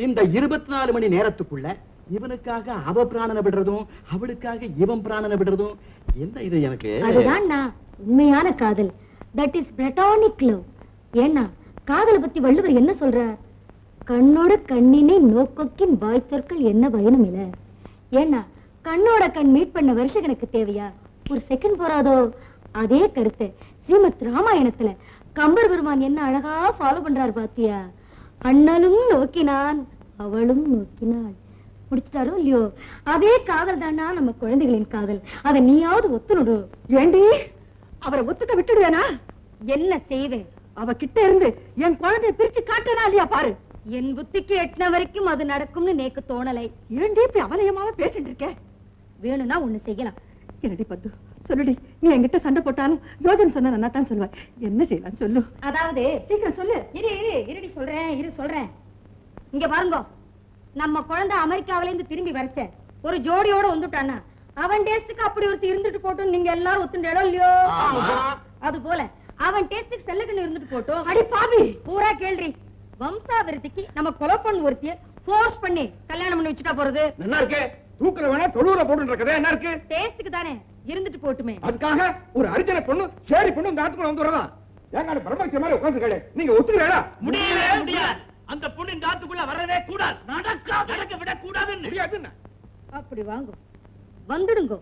இந்த 24 மணி நேரத்துக்குள்ள இவனுக்காக அவ பிராணனை விடுறதும் அவளுக்காக இவன் பிராணனை விடுறதும் என்ன இது? எனக்கு அதுதான் உண்மையான காதல். That is platonic love. ஏன்னா காதலை பத்தி வள்ளுவர் என்ன சொல்றார்? கண்ணோட கண்ணினை நோக்கொக்கின் வாய்ச்சொற்கள் என்ன பயனும் இல்ல. ஏன்னா கண்ணோட கண் மீட் பண்ண வருஷம் எனக்கு தேவையா? ஒரு செகண்ட் போறாதோ? அதே கருத்து ஸ்ரீமத் ராமாயணத்துல கம்பர் பெருமான் என்ன அழகா ஃபாலோ பண்றாரு பாத்தியா? அண்ணலும் நோக்கினான், அவளும் நோக்கினாள். முடிச்சிட்டாரோ இல்லையோ? அதே காதல் தானா நம்ம குழந்தைகளின் காதல். அதை நீயாவது ஒத்துணுடு. ஏண்டி அவரை ஒத்துக்க விட்டுடுவேனா? என்ன செய்வேன்? அவ கிட்ட இருந்து என் குழந்தைய பிரிச்சு காட்டனா இல்லையா பாரு. என் புத்திக்கு எட்டின வரைக்கும் அது நடக்கும்னு நேக்கு தோணலை. ஏண்டி இப்படி அவலயமாவே பேசிட்டு இருக்க? வேணும்னா ஒண்ணு செய்யலாம். என்னடி பத்து சொல்லுடி. நீ என்கிட்ட சண்டை போட்டாலும் யோஜனை சொன்ன நான் தான் சொல்லுவேன். என்ன செய்யலாம் சொல்லு. அதாவது சீக்கிரம் சொல்லு. இருடி சொல்றேன். இங்க பாருங்க, நம்ம குழந்தை அமெரிக்காவில இருந்து திரும்பி வரச்ச ஒரு ஜோடியோட வந்துட்டானா அவன் டேஸ்டுக்கு அப்படி ஒருத்தி இருந்துட்டு போட்டும் நீங்க எல்லாரும் ஒத்துண்டோ இல்லையோ? அது போல அவன் டேஸ்டுக்கு செல்லக்கண்ணு இருந்துட்டு போட்டும். அடி பாவி, பூரா கேள்வி. வம்சாவிருத்திக்கு நம்ம கொலை பண்ணு ஒருத்திய ஃபோர்ஸ் பண்ணி கல்யாணம் பண்ணி வச்சுட்டா போறது என்ன இருக்கு? தூக்குற வேணா தொழுவுற போட்டு இருக்கதே என்ன இருக்கு? டேஸ்டுக்கு தானே, இருந்துட்டு போட்டுமே. அதுக்காக ஒரு அரிஜன பொண்ணு சேரி பொண்ணு இந்த ஆத்துக்குள்ள வந்து வரதா? ஏங்க பிரம்மச்ச மாதிரி உட்கார்ந்துக்கலே, நீங்க ஒத்துக்கிறீங்களா? முடியவே முடியாது. அந்த பொண்ணு இந்த ஆத்துக்குள்ள வரவே கூடாது. நடக்க விட கூடாதுன்னு. முடியாதுன்னு. அப்படி வாங்க, வந்துடுங்க.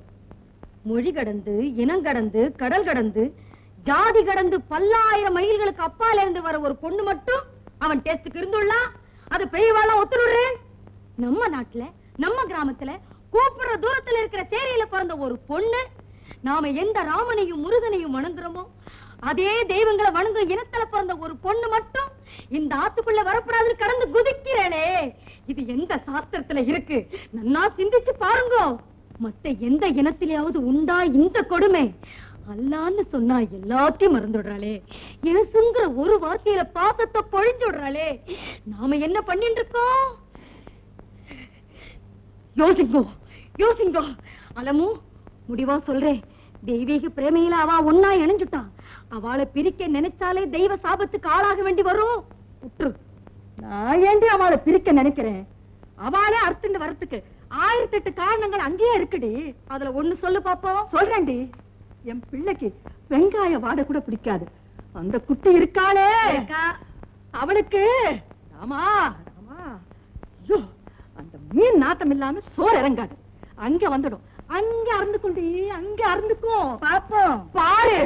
மொழி கடந்து, இனம் கடந்து, கடல் கடந்து, ஜாதி கடந்து பல்லாயிரம் மைல்களுக்கு அப்பால இருந்து வர ஒரு பொண்ணு மட்டும் அவன் டேஸ்டுக்கு இருந்துள்ளா. அது பெரியவாளா ஒத்துடுறேன். நம்ம நாட்டுல, நம்ம கிராமத்துல, கூப்பிடுற தூரத்துல இருக்கிற சேரியில பிறந்த ஒரு பொண்ணு, நாம எந்த ராமனையும் முருகனையும் வணங்குறோமோ அதே தெய்வங்களை வணங்கும் இனத்துல பிறந்த ஒரு பொண்ணு மட்டும் இந்த ஆத்துக்குள்ள வரப்படாதுன்னு கடந்து குதிக்கிறேனே, இது எந்த சாஸ்திரத்துல இருக்கு? நன்னா சிந்திச்சு பாருங்க. மத்த எந்த இனத்திலேயாவது உண்டா இந்த கொடுமை? அல்லான்னு சொன்னா எல்லாத்தையும் மறந்து விடுறாளே. இயேசுங்கிற ஒரு வார்த்தையில பாசத்தை பொழிஞ்சு விடுறாளே. நாம என்ன பண்ணிட்டு இருக்கோம்? யோசிங்கோ யோசிங்கோ. அலமு, முடிவா சொல்றேன், தெய்வீக பிரேமையில அவ ஒன்னா இணைஞ்சுட்டான். அவளை பிரிக்க நினைச்சாலே தெய்வ சாபத்துக்கு ஆளாக வேண்டி வரும். உற்று, நான் ஏண்டி அவளை பிரிக்க நினைக்கிறேன்? அவளே அர்த்தம் வரத்துக்கு 1008 காரணங்கள் அங்கேயே இருக்குடி. அதுல ஒண்ணு சொல்லு பாப்போம். சொல்றேன்டி. என் பிள்ளைக்கு வெங்காய வாடை கூட பிடிக்காது. அந்த குட்டி இருக்காளே, அவளுக்கு ஆமா ஆமா, ஐயோ, அந்த மீன் நாட்டம் இல்லாம சோறு இறங்காது. அங்க வந்துடும். அங்க அறந்துக்குண்டி, அங்க அறந்துக்கும். பாப்போம், பாரு.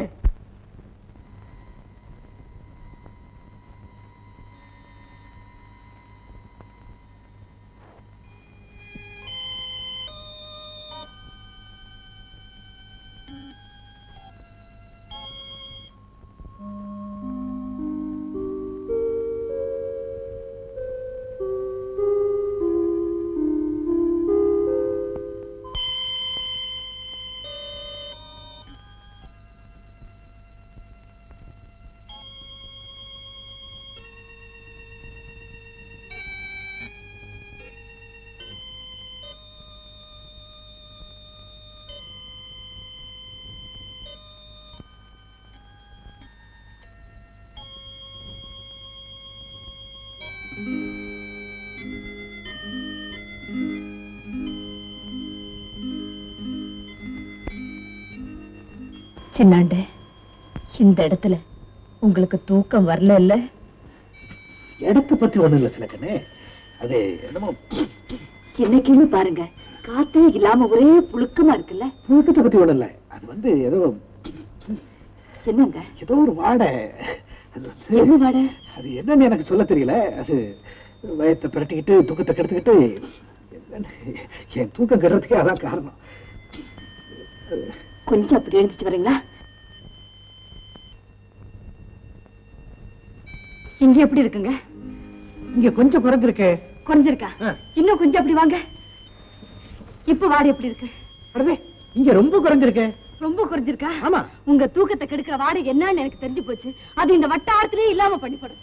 சின்னாண்ட, இந்த இடத்துல உங்களுக்கு தூக்கம் வரல இல்ல? இடத்தை பத்தி ஒண்ணு இல்ல சிலக்கண்ணே, அது என்னமோ என்னைக்குமே பாருங்க, காத்தே இல்லாம ஒரே புழுக்கமா இருக்குல்ல. புழுக்கத்தை பத்தி ஒண்ணு இல்ல, அது ஏதோ என்னங்க, ஏதோ ஒரு வாடை. என்ன வாடை? அது என்னன்னு எனக்கு சொல்ல தெரியல. அது வயத்தை பிரட்டிக்கிட்டு தூக்கத்தை கெடுத்துக்கிட்டு என் தூக்கம் கெடுறதுக்கே அதான் காரணம். கொஞ்சம் அப்படி எழுந்துச்சு வரீங்களா? இங்க எப்படி இருக்குங்க? இங்க கொஞ்சம் குறைஞ்சிருக்கு. குறைஞ்சிருக்கா? இன்னும் கொஞ்சம் அப்படி வாங்க. இப்ப வாடை எப்படி இருக்கு? அடவே, இங்க ரொம்ப குறைஞ்சிருக்கு. ரொம்ப குறைஞ்சிருக்கா? ஆமா. உங்க தூக்கத்தை கெடுக்கிற வாடை என்னன்னு எனக்கு தெரிஞ்சு போச்சு. அது இந்த வட்டாரத்திலே இல்லாம பண்ணிப்படும்.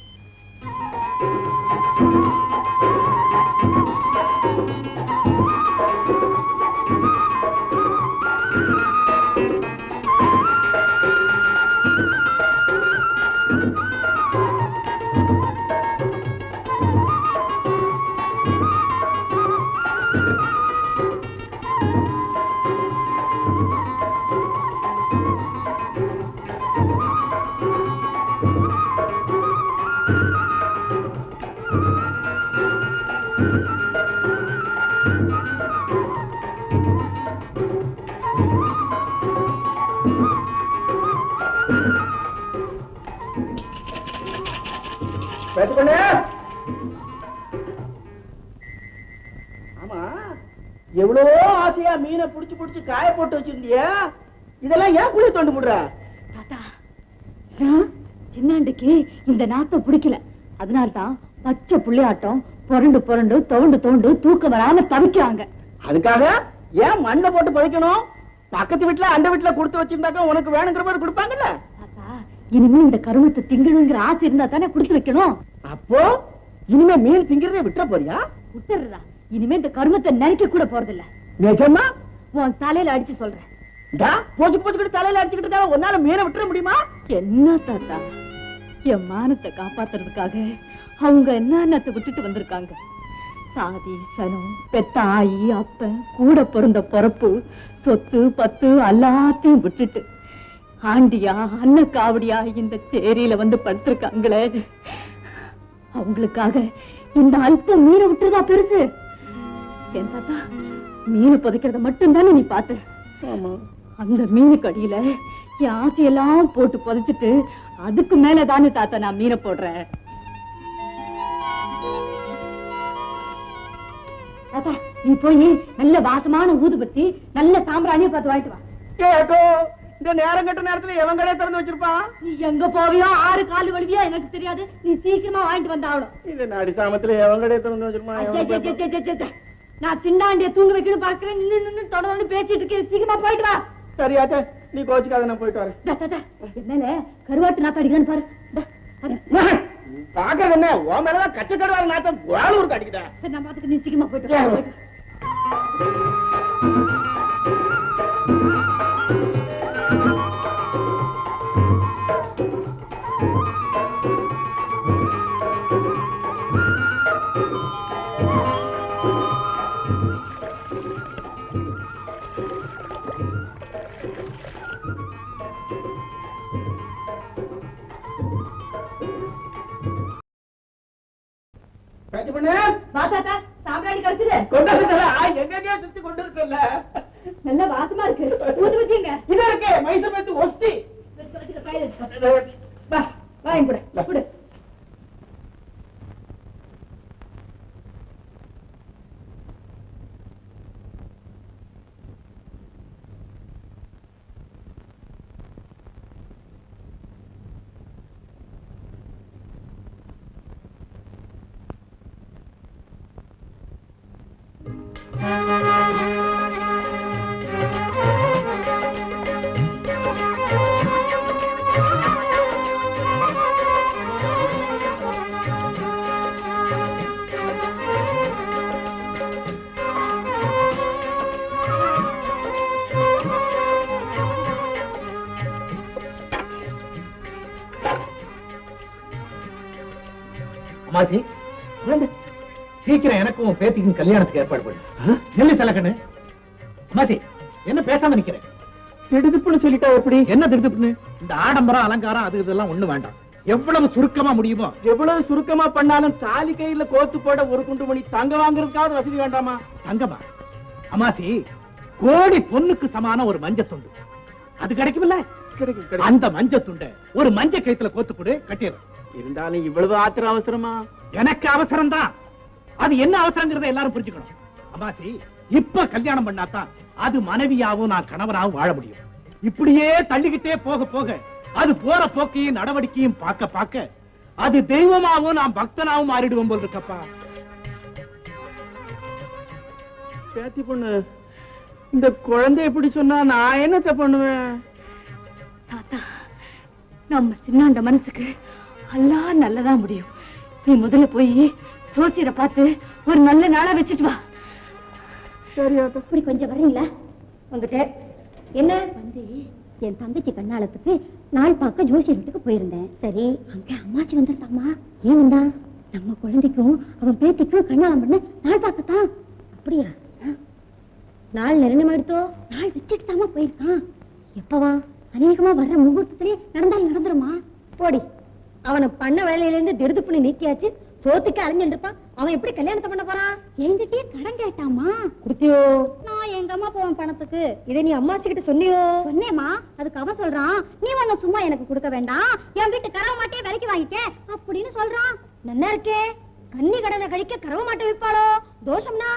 ஆமா, எவ்வளவோ ஆசையா மீனை புடிச்சு புடிச்சு காய போட்டு வச்சிருந்தியா? இதெல்லாம் ஏன் புளி தோண்டு முடுற? தாத்தா, சின்னாண்டிக்கு இந்த நாத்தம் பிடிக்கல. அதனால்தான் பச்சை புள்ளியாட்டம் புரண்டு புரண்டு தோண்டு தோண்டு தூக்கம் வராம தவிக்கிறாங்க. அதுக்காக ஏன் மண்ணை போட்டு பழிக்கணும்? பக்கத்து வீட்டுல அந்த வீட்டுல கொடுத்து வச்சிருந்தாக்க உனக்கு வேணுங்கிற மாதிரி கொடுப்பாங்கல்ல. தாத்தா, இனிமே இந்த கருமத்தை திங்கணுங்கிற ஆசை இருந்தா தானே கொடுத்து வைக்கணும். அப்போ இனிமே மீன் திங்கிறதே விட்டுற போறியா? விட்டுறதா? இனிமே இந்த கருமத்தை நினைக்க கூட போறதில்ல. நிஜமா? உன் தலையில அடிச்சு சொல்றேன். போச்சுக்கு போச்சுக்கிட்டு தலையில அடிச்சுக்கிட்டு இருக்காங்க, உன்னால மீனை விட்டுற முடியுமா? என்ன தாத்தா, என் மானத்தை காப்பாத்துறதுக்காக அவங்க என்னத்தை விட்டுட்டு வந்திருக்காங்க. சாதி சனம், பெத்த ஆயி அப்ப கூட பிறந்த பொறப்பு சொத்து பத்து எல்லாத்தையும் விட்டுட்டு ஆண்டியா அன்ன காவடியா இந்த சேரியில வந்து படுத்திருக்காங்களே. அவங்களுக்காக இந்த அல்ப மீனை விட்டுறதா பெருசு? என் தாத்தா, மீன் புதைக்கிறத மட்டும் தானே நீ பார்த்த. அந்த மீனுக்கு அடியில என் ஆசையெல்லாம் போட்டு புதைச்சிட்டு அதுக்கு மேலதானே தாத்தா நான் மீனை போடுறேன். தாத்தா, நீ போய் நல்ல வாசமான ஊதுபத்தி நல்ல சாம்பிராணியை பார்த்து வாங்கிட்டு வா. கேட்டோ, இந்த நேரம் கட்ட நேரத்துல எவன் கடையை திறந்து வச்சிருப்பான்? நீ எங்க போவியோ 6 கால் வழுவியோ எனக்கு தெரியாது. நீ சீக்கிரமா வாங்கிட்டு வந்தாவணும். இது நாடி சாமத்துல எவன் கடையை திறந்து வச்சிருப்பான்? நான் சின்னாண்டிய தூங்க வைக்கணும் பாக்குறேன். நின்னு தொடர்ந்து பேசிட்டு இருக்கேன். சீக்கிரமா போயிட்டு வா. சரியாச்சே. நீ கோச்சுக்காத, நான் போயிட்டு வரேன். என்னல கருவாட்டு நாத்து அடிக்கலான்னு பாரு. பாக்குறது என்ன, உன் மேலதான் கச்சக்கடவார நாத்தம் வேலூருக்கு அடிக்குதா? நான் பாத்துக்கு நீ சீக்கிரமா போயிட்டு சாம்பிராணி கழிச்சுது எங்கெங்கயோ சுத்தி கொண்டு இருக்கல, நல்ல வாசமா இருக்கு. ஊது வச்சீங்க இது இருக்கு மைசூர் பேத்து ஒஸ்தி. வாங்க கூட கூட. அம்மாச்சி, சீக்கிரம் எனக்கும் பேத்திக்கும் கல்யாணத்துக்கு ஏற்பாடு பண்ணு. நெல்லி தலைக்கண்ணு. அம்மாச்சி, என்ன பேசாம நிக்கிறேன்? திடுதுப்புன்னு சொல்லிட்டா எப்படி? என்ன திடுதுப்புன்னு? இந்த ஆடம்பரம் அலங்காரம் அது இதெல்லாம் ஒண்ணு வேண்டாம். எவ்வளவு சுருக்கமா முடியுமோ எவ்வளவு சுருக்கமா பண்ணாலும் தாலி கையில கோத்து போட ஒரு குண்டு மணி தங்க வாங்குறதுக்காவது வசதி வேண்டாமா? தங்கமா? அம்மாச்சி, கோடி பொண்ணுக்கு சமான ஒரு மஞ்சள் துண்டு அது கிடைக்கும்ல? அந்த மஞ்சள் துண்டை ஒரு மஞ்சள் கயித்துல கோத்து கொடு, கட்டிடுறேன். இருந்தாலும் இவ்வளவு ஆத்திரம் அவசரமா? எனக்கு அவசரம் தான். அது என்ன அவசரங்கிறத எல்லாரும் புரிஞ்சுக்கணும். அம்மாச்சி, இப்ப கல்யாணம் பண்ணாதான் அது மனைவியாவும் நான் கணவராகவும் வாழ முடியும். இப்படியே தள்ளிக்கிட்டே போக போக அது போற போக்கையும் நடவடிக்கையும் பார்க்க பார்க்க அது தெய்வமாவும் நான் பக்தனாவும் மாறிடுவோம் போல் இருக்கப்பா. பேத்தி பொண்ணு, இந்த குழந்தை எப்படி சொன்னா நான் என்னத்த பண்ணுவேன்? தாத்தா, நம்ம சின்னாண்ட மனசுக்கு எல்லாம் நல்லதா முடியும். நீ முதல்ல போய் சோசியரை பார்த்து ஒரு நல்ல நாளா வச்சுட்டு வா. சரியா? இப்படி கொஞ்சம் வரீங்களா? வந்துட்டு என்ன வந்து என் தங்கச்சி கண்ணாளத்துக்கு நாள் பார்க்க ஜோசியர் வீட்டுக்கு போயிருந்தேன். சரி, அங்க அம்மாச்சி வந்திருந்தாமா. ஏன் வந்தா? நம்ம குழந்தைக்கும் அவன் பேத்திக்கும் கண்ணாளம் பண்ண நாள் பார்க்கத்தான். அப்படியா? நாள் நிர்ணயமாயிடுத்தோ? நாள் வச்சுட்டு தாமா போயிருக்கான். எப்பவா? அநேகமா வர்ற முகூர்த்தத்திலே நடந்தாலும் நடந்துருமா? போடி, அவனை பண்ண வேலையில இருந்து திடுதுப்புன்னு நீக்கியாச்சு. சோத்துக்கு அலைஞ்சிட்டு இருப்பான். அவன் எப்படி கல்யாணத்தை பண்ண போறான்? என்கிட்டயே கடன் கேட்டாமா. குடுத்தியோ? நான் எங்க அம்மா போவேன் பணத்துக்கு. இதை நீ அம்மாச்சி கிட்ட சொன்னியோ? சொன்னேமா. அதுக்கு அவன் சொல்றான், நீ ஒண்ணு சும்மா எனக்கு கொடுக்க வேண்டாம், என் வீட்டு கரவ மாட்டையே விலைக்கு வாங்கிக்க அப்படின்னு சொல்றான். நல்லா இருக்கே. கன்னி கடனை கழிக்க கரவ மாட்டை விற்பாளோ? தோஷம்னா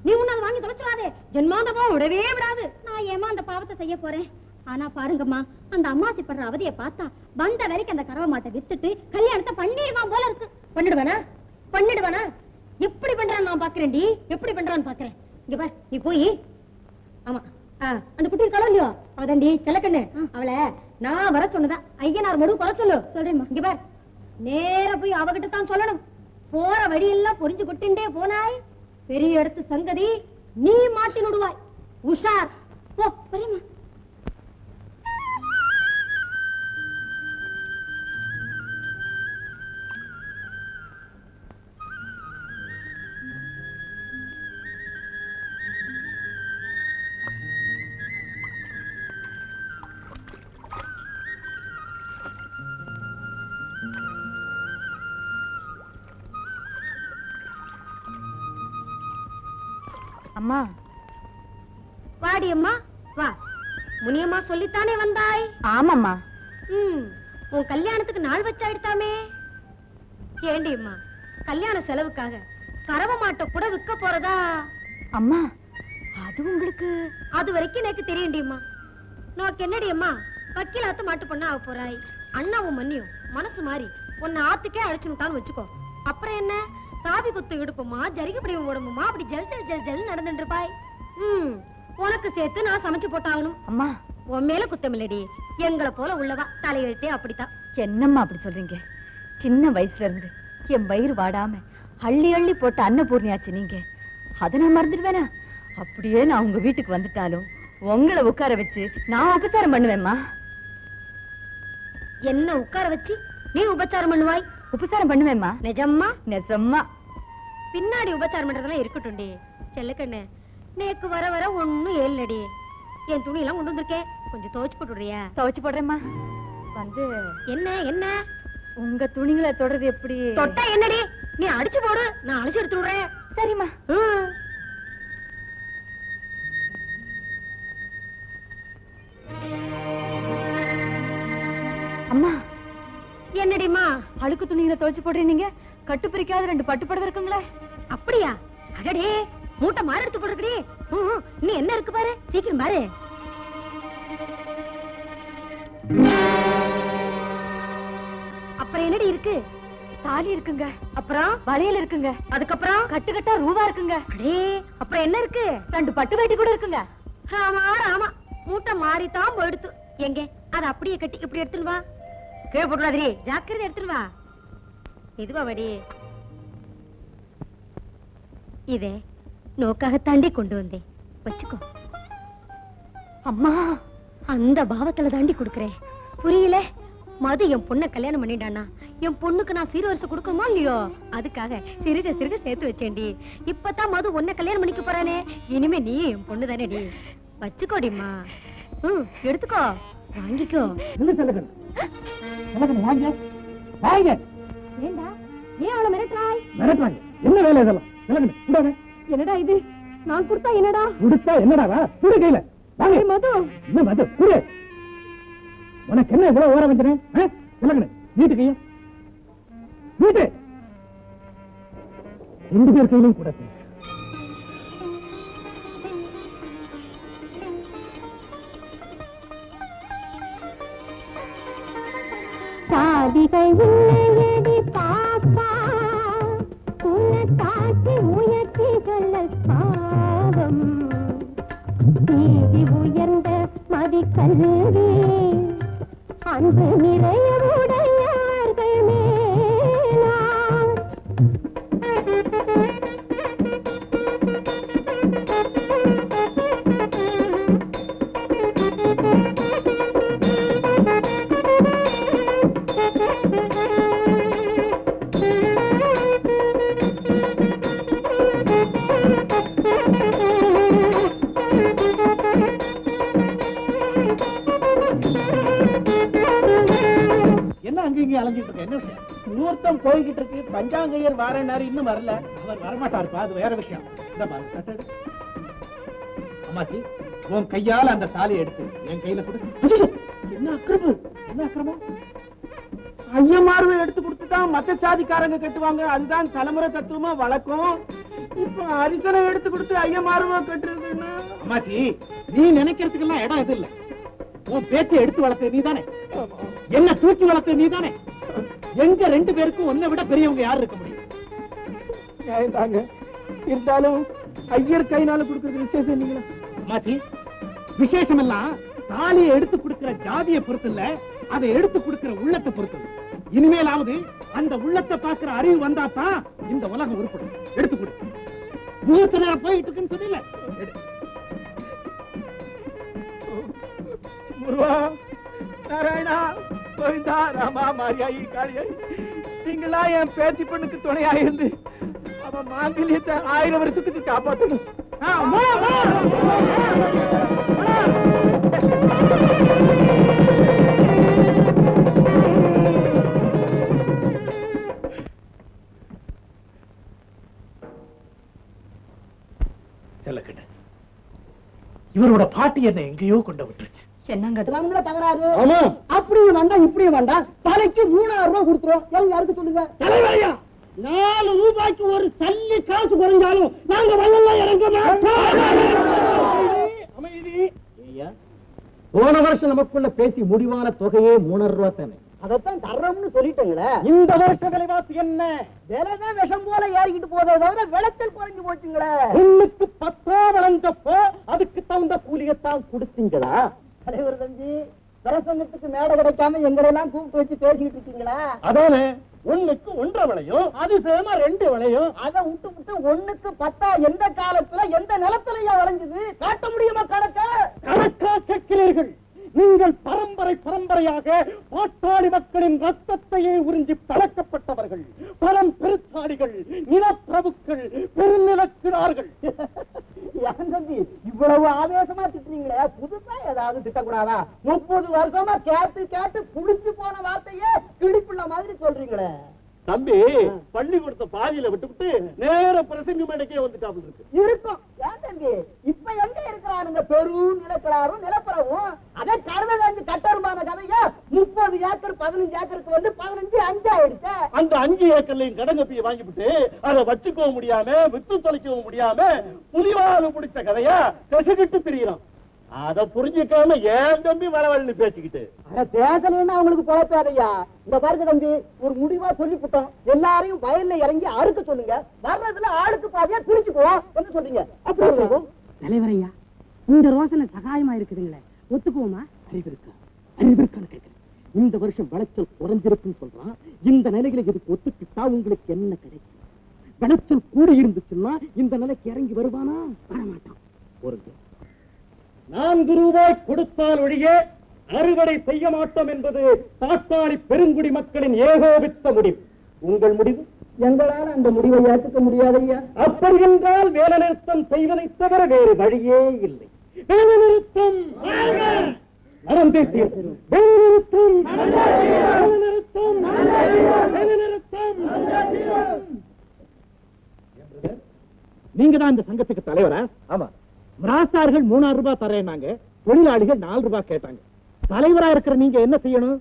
நீ உன்னை அதை வாங்கி தொலைச்சிடாதே. ஜென்மாந்தமா விடவே விடாது. நான் ஏமா அந்த பாவத்தை செய்ய போறேன்? ஆனா பாருங்கம்மா, அந்த அம்மாசி படுற அவதியை பார்த்தா வந்த வரைக்கும் அந்த கரவ மாட்டை வித்துட்டு கல்யாணத்தை பண்ணிடுவான் போல இருக்கு. பண்ணிடுவானா? பண்ணிடுவானா? எப்படி பண்றான் நான் பாக்குறேன்டி. எப்படி பண்றான்னு பாக்குறேன். இங்க பார், நீ போய் ஆமா அந்த குட்டி இருக்காளோ இல்லையோ, அவதாண்டி செல்லக்கண்ணு. அவளை நான் வர சொன்னதா ஐயனார் மடு குறை சொல்லு. சொல்றேன். இங்க பார், நேர போய் அவகிட்ட தான் சொல்லணும். போற வழியெல்லாம் பொறிஞ்சு கொட்டுண்டே போனாய், பெரிய இடத்து சங்கதி நீ மாட்டி நடுவாய். உஷார். போ பெரியம்மா. அம்மா வாடி அம்மா வா. முனியம்மா சொல்லித்தானே வந்தாய்? ஆமாம்மா. உன் கல்யாணத்துக்கு நாள் வச்சாயிடுத்தாமே. ஏண்டி அம்மா, கல்யாண செலவுக்காக கரவ மாட்டை கூட விற்க போறதா? அம்மா, அது உங்களுக்கு அது வரைக்கும் எனக்கு தெரியும்டி அம்மா. நோக்கு என்னடி அம்மா, வக்கீலாத்து மாட்டு பொண்ணா ஆக போறாய். அண்ணாவும் மண்ணியும் மனசு மாறி உன்னை ஆத்துக்கே அழைச்சுட்டான்னு வச்சுக்கோ. அப்புறம் என்ன, சாவி குத்து இடுப்புமா, ஜரிகை பிடிவும் உடம்புமா, அப்படி ஜல் ஜல் ஜல் ஜல் நடந்துட்டு இருப்பாய். உனக்கு சேர்த்து நான் சமைச்சு போட்டாகணும். அம்மா, உன் மேல குத்தம் இல்லடி, எங்களை போல உள்ளவா தலையெழுத்தே அப்படித்தான். என்னம்மா அப்படி சொல்றீங்க? சின்ன வயசுல இருந்து என் வயிறு வாடாம அள்ளி அள்ளி போட்ட அன்னபூர்ணியாச்சு நீங்க. அதை நான் மறந்துடுவேனா? அப்படியே நான் உங்க வீட்டுக்கு வந்துட்டாலும் உங்களை உட்கார வச்சு நான் உபச்சாரம் பண்ணுவேம்மா. என்ன உட்கார வச்சு நீ உபச்சாரம் பண்ணுவாய்? உபச்சாரம் பண்ணுவேம்மா. நிஜம்மா? நெசம்மா. பின்னாடி உபச்சாரம் பண்றதெல்லாம் இருக்கட்டும்டி. செல்லக்கண்ணு, நேக்கு வர வர ஒண்ணும் ஏழடி. என் துணி எல்லாம் கொண்டு வந்திருக்கேன், கொஞ்சம் துவைச்சு போட்டுடுறியா? துவைச்சு போடுறேம்மா. வந்து என்ன என்ன உங்க துணிகளை தொடறது எப்படி? தொட்டா என்னடி, நீ அடிச்சு போடு, நான் அழைச்சு எடுத்து விடுறேன். சரிம்மா. அம்மா, என்னடிமா அழுக்கு துணிகளை துவைச்சு போடுறீங்க? கட்டு பிரிக்காத 2 பட்டு புடவை இருக்குங்களே. அப்படியா? அடடே, மூட்டை மாறு எடுத்து போடுறடி. நீ என்ன இருக்கு பாரு, சீக்கிரம் பாரு. அப்புறம் என்னடி இருக்கு? தாலி இருக்குங்க, அப்புறம் வளையல் இருக்குங்க, அதுக்கப்புறம் கட்டு கட்டா ரூபா இருக்குங்க. அடே, அப்புறம் என்ன இருக்கு? 2 பட்டு வேட்டி கூட இருக்குங்க. ஆமா ஆமா, மூட்டை மாறித்தான் போயிடுத்து. எங்க அதை அப்படியே கட்டி இப்படி எடுத்துன்னு வா. கீழே போட்டுடாதே, ஜாக்கிரதை எடுத்துன்னு வா. இதுவா வடி? இதே நோக்காகத்தாண்டி கொண்டு வந்தேன், வச்சுக்கோ. அம்மா, அந்த பாவத்துல தாண்டி கொடுக்கறேன், புரியல? மது என் பொண்ணை கல்யாணம் பண்ணிட்டானா என் பொண்ணுக்கு நான் சீர்வரிசை கொடுக்கணுமா இல்லையோ? அதுக்காக சிறுக சிறுக சேர்த்து வச்சேன்டி. இப்பதான் மது உன்னை கல்யாணம் பண்ணிக்க போறானே, இனிமே நீ என் பொண்ணு தானேடி. வச்சுக்கோடிம்மா. எடுத்துக்கோ, வாங்கிக்கோ. ஏண்டா, ஏன் அவளை மிரட்டாய்? மிரட்டுறாங்க. என்ன வேலை இதெல்லாம்? என்னடா இது? நான் கொடுத்தா என்னடா? கொடுத்தா என்னடா? குடு கையில. மது, என்ன மது? குடு. உனக்கு என்ன இவ்வளவு ஓர வந்தேன்? சொல்லுங்க, வீட்டு கைய வீட்டு 2 பேர் கையிலும் கூட. சாதிகள் இல்லையடி பாப்பா, உன்னை காட்டி முயற்சிகள் பாவம். நீதி உயர்ந்த மதிக்கல்வி அன்பு நிறைய உடையார்கள் மேலாம். அலைஞ்சிட்டு இருக்க, என்ன விஷயம்? முகூர்த்தம் போய்கிட்டு இருக்கு, பஞ்சாங்கையர் வாரனாரு, இன்னும் வரல. அவர் வரமாட்டாருப்பா, அது வேற விஷயம். அம்மாச்சி, உன் கையால அந்த தாலியை எடுத்து என் கையில கொடு. என்ன அக்கிரமம், என்ன அக்கிரமம்? ஐயமார்வை எடுத்து கொடுத்துதான் மத்த சாதிக்காரங்க கட்டுவாங்க, அதுதான் தலைமுறை தத்துவமா வழக்கம். இப்ப அரிசனை எடுத்து கொடுத்து ஐயமார்வை கட்டுறதுன்னா? அம்மாச்சி, நீ நினைக்கிறதுக்கெல்லாம் இடம் எது இல்ல. உன் பேச்சை எடுத்து வளர்த்த நீ தானே, என்ன தூக்கி வளர்த்த நீ தானே. எங்க 2 பேருக்கும் உன்னை விட பெரியவங்க யாரு இருக்க முடியும்? தாங்க இருந்தாலும் ஐயர் கைனால கொடுக்கறது விசேஷம் இல்லைங்களா? மாசி, விசேஷம் எல்லாம் தாலியை எடுத்து கொடுக்கிற ஜாதியை பொறுத்து இல்ல, அதை எடுத்து கொடுக்கிற உள்ளத்தை பொறுத்தது. இனிமேலாவது அந்த உள்ளத்தை பார்க்கிற அறிவு வந்தாதான் இந்த உலகம் உருப்படும். எடுத்து கொடு. முகூர்த்த நேரம் போயிட்டு இருக்குன்னு சொன்னீங்க. முருகா, நாராயணா, கோவிந்தா, ராமா, மாரியாயி, காளியாயி, நீங்களா என் பேத்தி பொண்ணுக்கு துணையா இருந்து அவன் மாங்கல்யத்தை 1000 வருஷத்துக்கு காப்பாற்றணும். செல்லக்கிட்ட இவரோட பாட்டி என்ன எங்கேயோ கொண்டு விட்டுருச்சு. என்னங்க நம்மள தகராறு? அப்படியும் வேண்டாம் இப்படியும் வேண்டாம், தலைக்கு 3000 ரூபாய் கொடுத்துரும். யாருக்கு சொல்லுங்க? தலைவரையா, 4 ரூபாய்க்கு ஒரு சல்லி காசு குறைஞ்சாலும் நாங்க வயல்ல இறங்க மாட்டோம். அமைதி. போன வருஷம் நமக்குள்ள பேசி முடிவான தொகையே 3000 ரூபாய் தானே. அதத்தான் தர்றோம்னு சொல்லிட்டீங்களே. இந்த வருஷ விலைவாசி என்ன? விலைதான் விஷம் போல ஏறிக்கிட்டு போதே தவிர விளைச்சல் குறைஞ்சு போச்சுங்களே. ஒண்ணுக்கு 10 விளைஞ்சப்போ அதுக்கு தகுந்த கூலியத்தான் கொடுத்தீங்களா? தலைவர் தம்பி பிரசங்கத்துக்கு மேடை கிடைக்காம எங்களை எல்லாம் கூப்பிட்டு வச்சு பேசிக்கிட்டு இருக்கீங்களா? அதானே 1க்கு 1.5 விளையும், அதிசயமா 2 விளையும். அதை விட்டு 1க்கு 10 எந்த காலத்துல எந்த நிலத்திலயா விளைஞ்சது? காட்ட முடியுமா கணக்கா? கணக்கா கேட்கிறீர்கள்? நீங்கள் பரம்பரையாக பாட்டாளி மக்களின் ரத்தத்தையே உறிஞ்சி பழக்கப்பட்டவர்கள், பரம் பெருத்தாளிகள், நிலப்பிரபுக்கள், பெருநிலக்கிடார்கள். ஏன் தம்பி இவ்வளவு ஆவேசமா திட்டுறீங்களே? புதுசா ஏதாவது திட்டக்கூடாதா? 30 வருஷமா கேட்டு புடிச்சு போன வார்த்தையே கிழிப்புள்ள மாதிரி சொல்றீங்களே. தம்பி பள்ளிக்கூடத்தை பாதியில விட்டுவிட்டு நேர பிரசங்க மேடைக்கே வந்துட்டாப்புல இருக்கு. இருக்கும். ஏன் தம்பி இப்ப எங்க இருக்கிறாருங்க பெரும் நிலக்கிழாரும் நிலப்பரவும்? அதே கடந்த கட்டருமான கதையா 30 ஏக்கர் 15 ஏக்கருக்கு வந்து 15 5 ஆயிடுச்சு. அந்த 5 ஏக்கர்லையும் கடங்கப்பியை வாங்கிவிட்டு அதை வச்சுக்கவும் முடியாம வித்து தொலைக்கவும் முடியாம புலிவாக பிடிச்ச கதையா கசகிட்டு திரியிறான். அத புரிஞ்சுக்காம ஏன் தம்பி வரவழி பேசிக்கிட்டு பேசலன்னா அவங்களுக்கு பொழப்பாதையா. இந்த பாருங்க தம்பி ஒரு முடிவா சொல்லிவிட்டோம், எல்லாரையும் வயல்ல இறங்கி அறுக்க சொல்லுங்க, வர்றதுல ஆளுக்கு பாதியா பிரிச்சுக்குவோம். என்ன சொல்றீங்க? அப்படி தலைவரையா இந்த ரோசனை சகாயமா இருக்குதுங்களே, ஒத்துக்குவோமா? அறிவிருக்கான்னு கேட்கிறேன். இந்த வருஷம் விளைச்சல் குறைஞ்சிருக்குன்னு சொல்றான். இந்த நிலையில இதுக்கு ஒத்துக்கிட்டா உங்களுக்கு என்ன கிடைக்கும்? விளைச்சல் கூடி இருந்துச்சுன்னா இந்த நிலைக்கு இறங்கி வருவானா? வரமாட்டான். பொருங்க, 4 ரூபாய் கொடுத்தால் ஒழிய அறுவடை செய்ய மாட்டோம் என்பது பாட்டாளி பெருங்குடி மக்களின் ஏகோபித்த முடிவு. உங்கள் முடிவு? எங்களால் அந்த முடிவை ஏற்றுக்க முடியாதையா. அப்படி என்றால் வேலை நிறுத்தம் செய்வதை தவிர வேறு வழியே இல்லை. வேலை நிறுத்தம் நடந்தே தீரும். வேலை நிறுத்தம், வேலை நிறுத்தம், வேலை நிறுத்தம். நீங்க தான் இந்த சங்கத்துக்கு தலைவரா? ஆமா. மிராசார்கள் 3000 ரூபாய் தரேன்னாங்க, தொழிலாளிகள் 4 ரூபாய் கேட்டாங்க. தலைவரா இருக்கிற நீங்க என்ன செய்யணும்?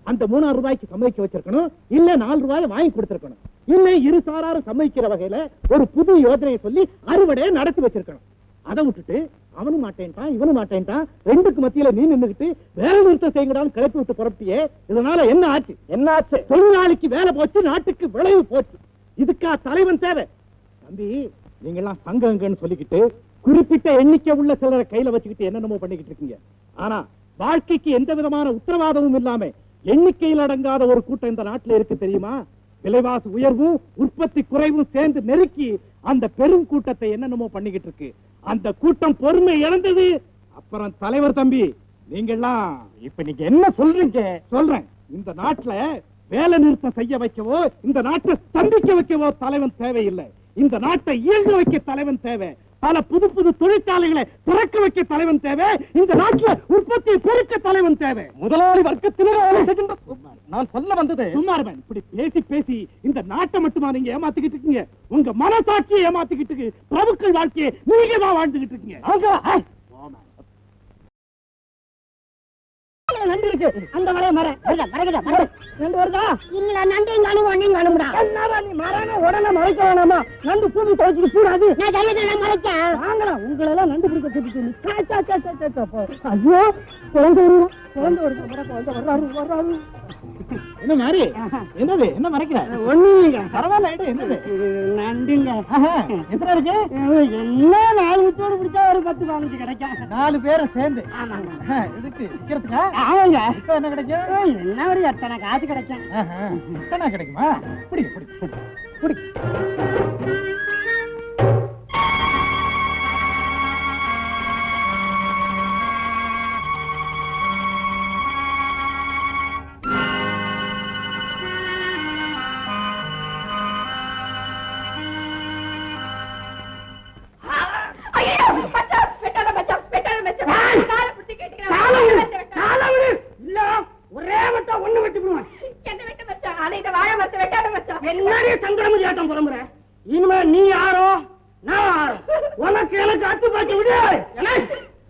அந்த 3000 ரூபாய்க்கு சம்மதிக்க வச்சிருக்கணும், இல்ல 4 ரூபாய் வாங்கி கொடுத்திருக்கணும், இல்ல இரு சாராரும் சம்மதிக்கிற வகையில ஒரு புது யோஜனையை சொல்லி அறுவடையை நடத்தி வச்சிருக்கணும். அதை விட்டுட்டு அவனும் மாட்டேன்ட்டான் இவனும் மாட்டேன்ட்டான், 2க்கு மத்தியில நீ நின்றுகிட்டு வேலை நிறுத்தம் செய்யக்கூடாதுன்னு கிளப்பி விட்டு புறப்பட்டியே. இதனால என்ன ஆச்சு? என்ன ஆச்சு? தொழிலாளிக்கு வேலை போச்சு, நாட்டுக்கு விளைவு போச்சு. இதுக்கா தலைவன் தேவை? தம்பி நீங்கெல்லாம் சங்கங்கன்னு சொல்லிக்கிட்டு குறிப்பிட்ட எண்ணிக்கை உள்ள சிலரை கையில வச்சுக்கிட்டு என்னென்னமோ பண்ணிக்கிட்டு இருக்கீங்க. ஆனா வாழ்க்கைக்கு எந்த விதமான உத்தரவாதமும் இல்லாம எண்ணிக்கையில் அடங்காத ஒரு கூட்டம் இந்த நாட்டில் இருக்கு தெரியுமா? விலைவாசி உயர்வும் உற்பத்தி குறைவும் சேர்ந்து நெருக்கி அந்த பெரும் கூட்டத்தை என்னென்னமோ பண்ணிக்கிட்டு இருக்கு. அந்த கூட்டம் பொறுமை இழந்தது. அப்புறம் தலைவர் தம்பி நீங்கெல்லாம் இப்ப நீங்க என்ன சொல்றீங்க? சொல்றேன், இந்த நாட்டுல வேலை நிறுத்தம் செய்ய வைக்கவோ இந்த நாட்டை ஸ்தம்பிக்க வைக்கவோ தலைவன் தேவையில்லை. இந்த நாட்டை இயங்க வைக்க தலைவன் தேவை. பல புது புது தொழிற்சாலைகளை திறக்க வைக்க தலைவன் தேவை. இந்த நாட்டில் உற்பத்தியை பெருக்க தலைவன் தேவை. முதலாளி வர்க்கத்தினர் நான் சொல்ல வந்தது சும்மாருவன். இப்படி பேசி பேசி இந்த நாட்டை மட்டுமா நீங்க ஏமாத்திக்கிட்டு இருக்கீங்க? உங்க மனசாட்சியை ஏமாத்திக்கிட்டு பிரபுக்கள் வாழ்க்கையை நீங்க தான் வாழ்ந்துகிட்டு இருக்கீங்க. நண்டு இருக்கு, அந்த வரைய மரம் நண்டு வருதா? இல்ல நண்டையும் காணும் ஒன்னையும் காணும்டா. என்னடா நீ மரம் உடனே மறைக்க வேணாமா? நண்டு பூமி துவைச்சிட்டு கூடாது. நான் ஜல்லிக்கட்டை மறைச்சேன். வாங்கலாம் உங்களெல்லாம் நண்டு பிடிக்க சொல்லிட்டு. ஐயோ குழந்தை வர்றாரு. என்ன மாதிரி என்னது? என்ன மறைக்கிற? ஒண்ணுங்க பரவாயில்ல. என்னது? நண்டுங்க. எத்தனை இருக்கு? என்ன 4 முச்சோடு பிடிச்சா ஒரு 10-15 கிடைக்கும். 4 பேரும் சேர்ந்து. ஆமாங்க. இதுக்கு விக்கிறதுக்கா? ஆமாங்க. இப்ப என்ன கிடைக்கும்? என்ன ஒரு எத்தனை காசு கிடைக்கும். எத்தனை கிடைக்குமா? பிடி பிடி பிடி. ஒரே வட்டா ஒண்ணு வெட்டி போடுவேன். என்னடியே சங்கரமதி ஆட்டம் புறம்புற? இனிமே நீ யாரோ நான் யாரோ? உனக்கு எனக்கு அத்து பாக்கி விடு.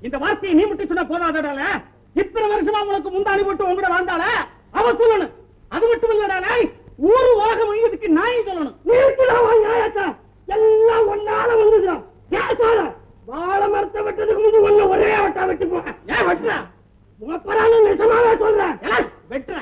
இந்த வார்த்தையை நீ மட்டும் சொன்னா போதாதடால. இத்தனை வருஷமா உனக்கு முந்தாணி போட்டு உங்கட வாழ்ந்தால அவ சொல்லணும். அது மட்டும் இல்லடால, ஊரு உலகம் இதுக்கு நாய் சொல்லணும். நிறுத்திடாவா நியாயத்தை? எல்லாம் ஒன்னால வந்துடுறான். கேசால வாழை மரத்தை வெட்டதுக்கு முந்தி ஒண்ணு ஒரே வட்டா வெட்டி போவேன். ஏன் வெட்டுறா? உங்கப்பறான நிஜமாவே சொல்றேன். வெட்டுறா.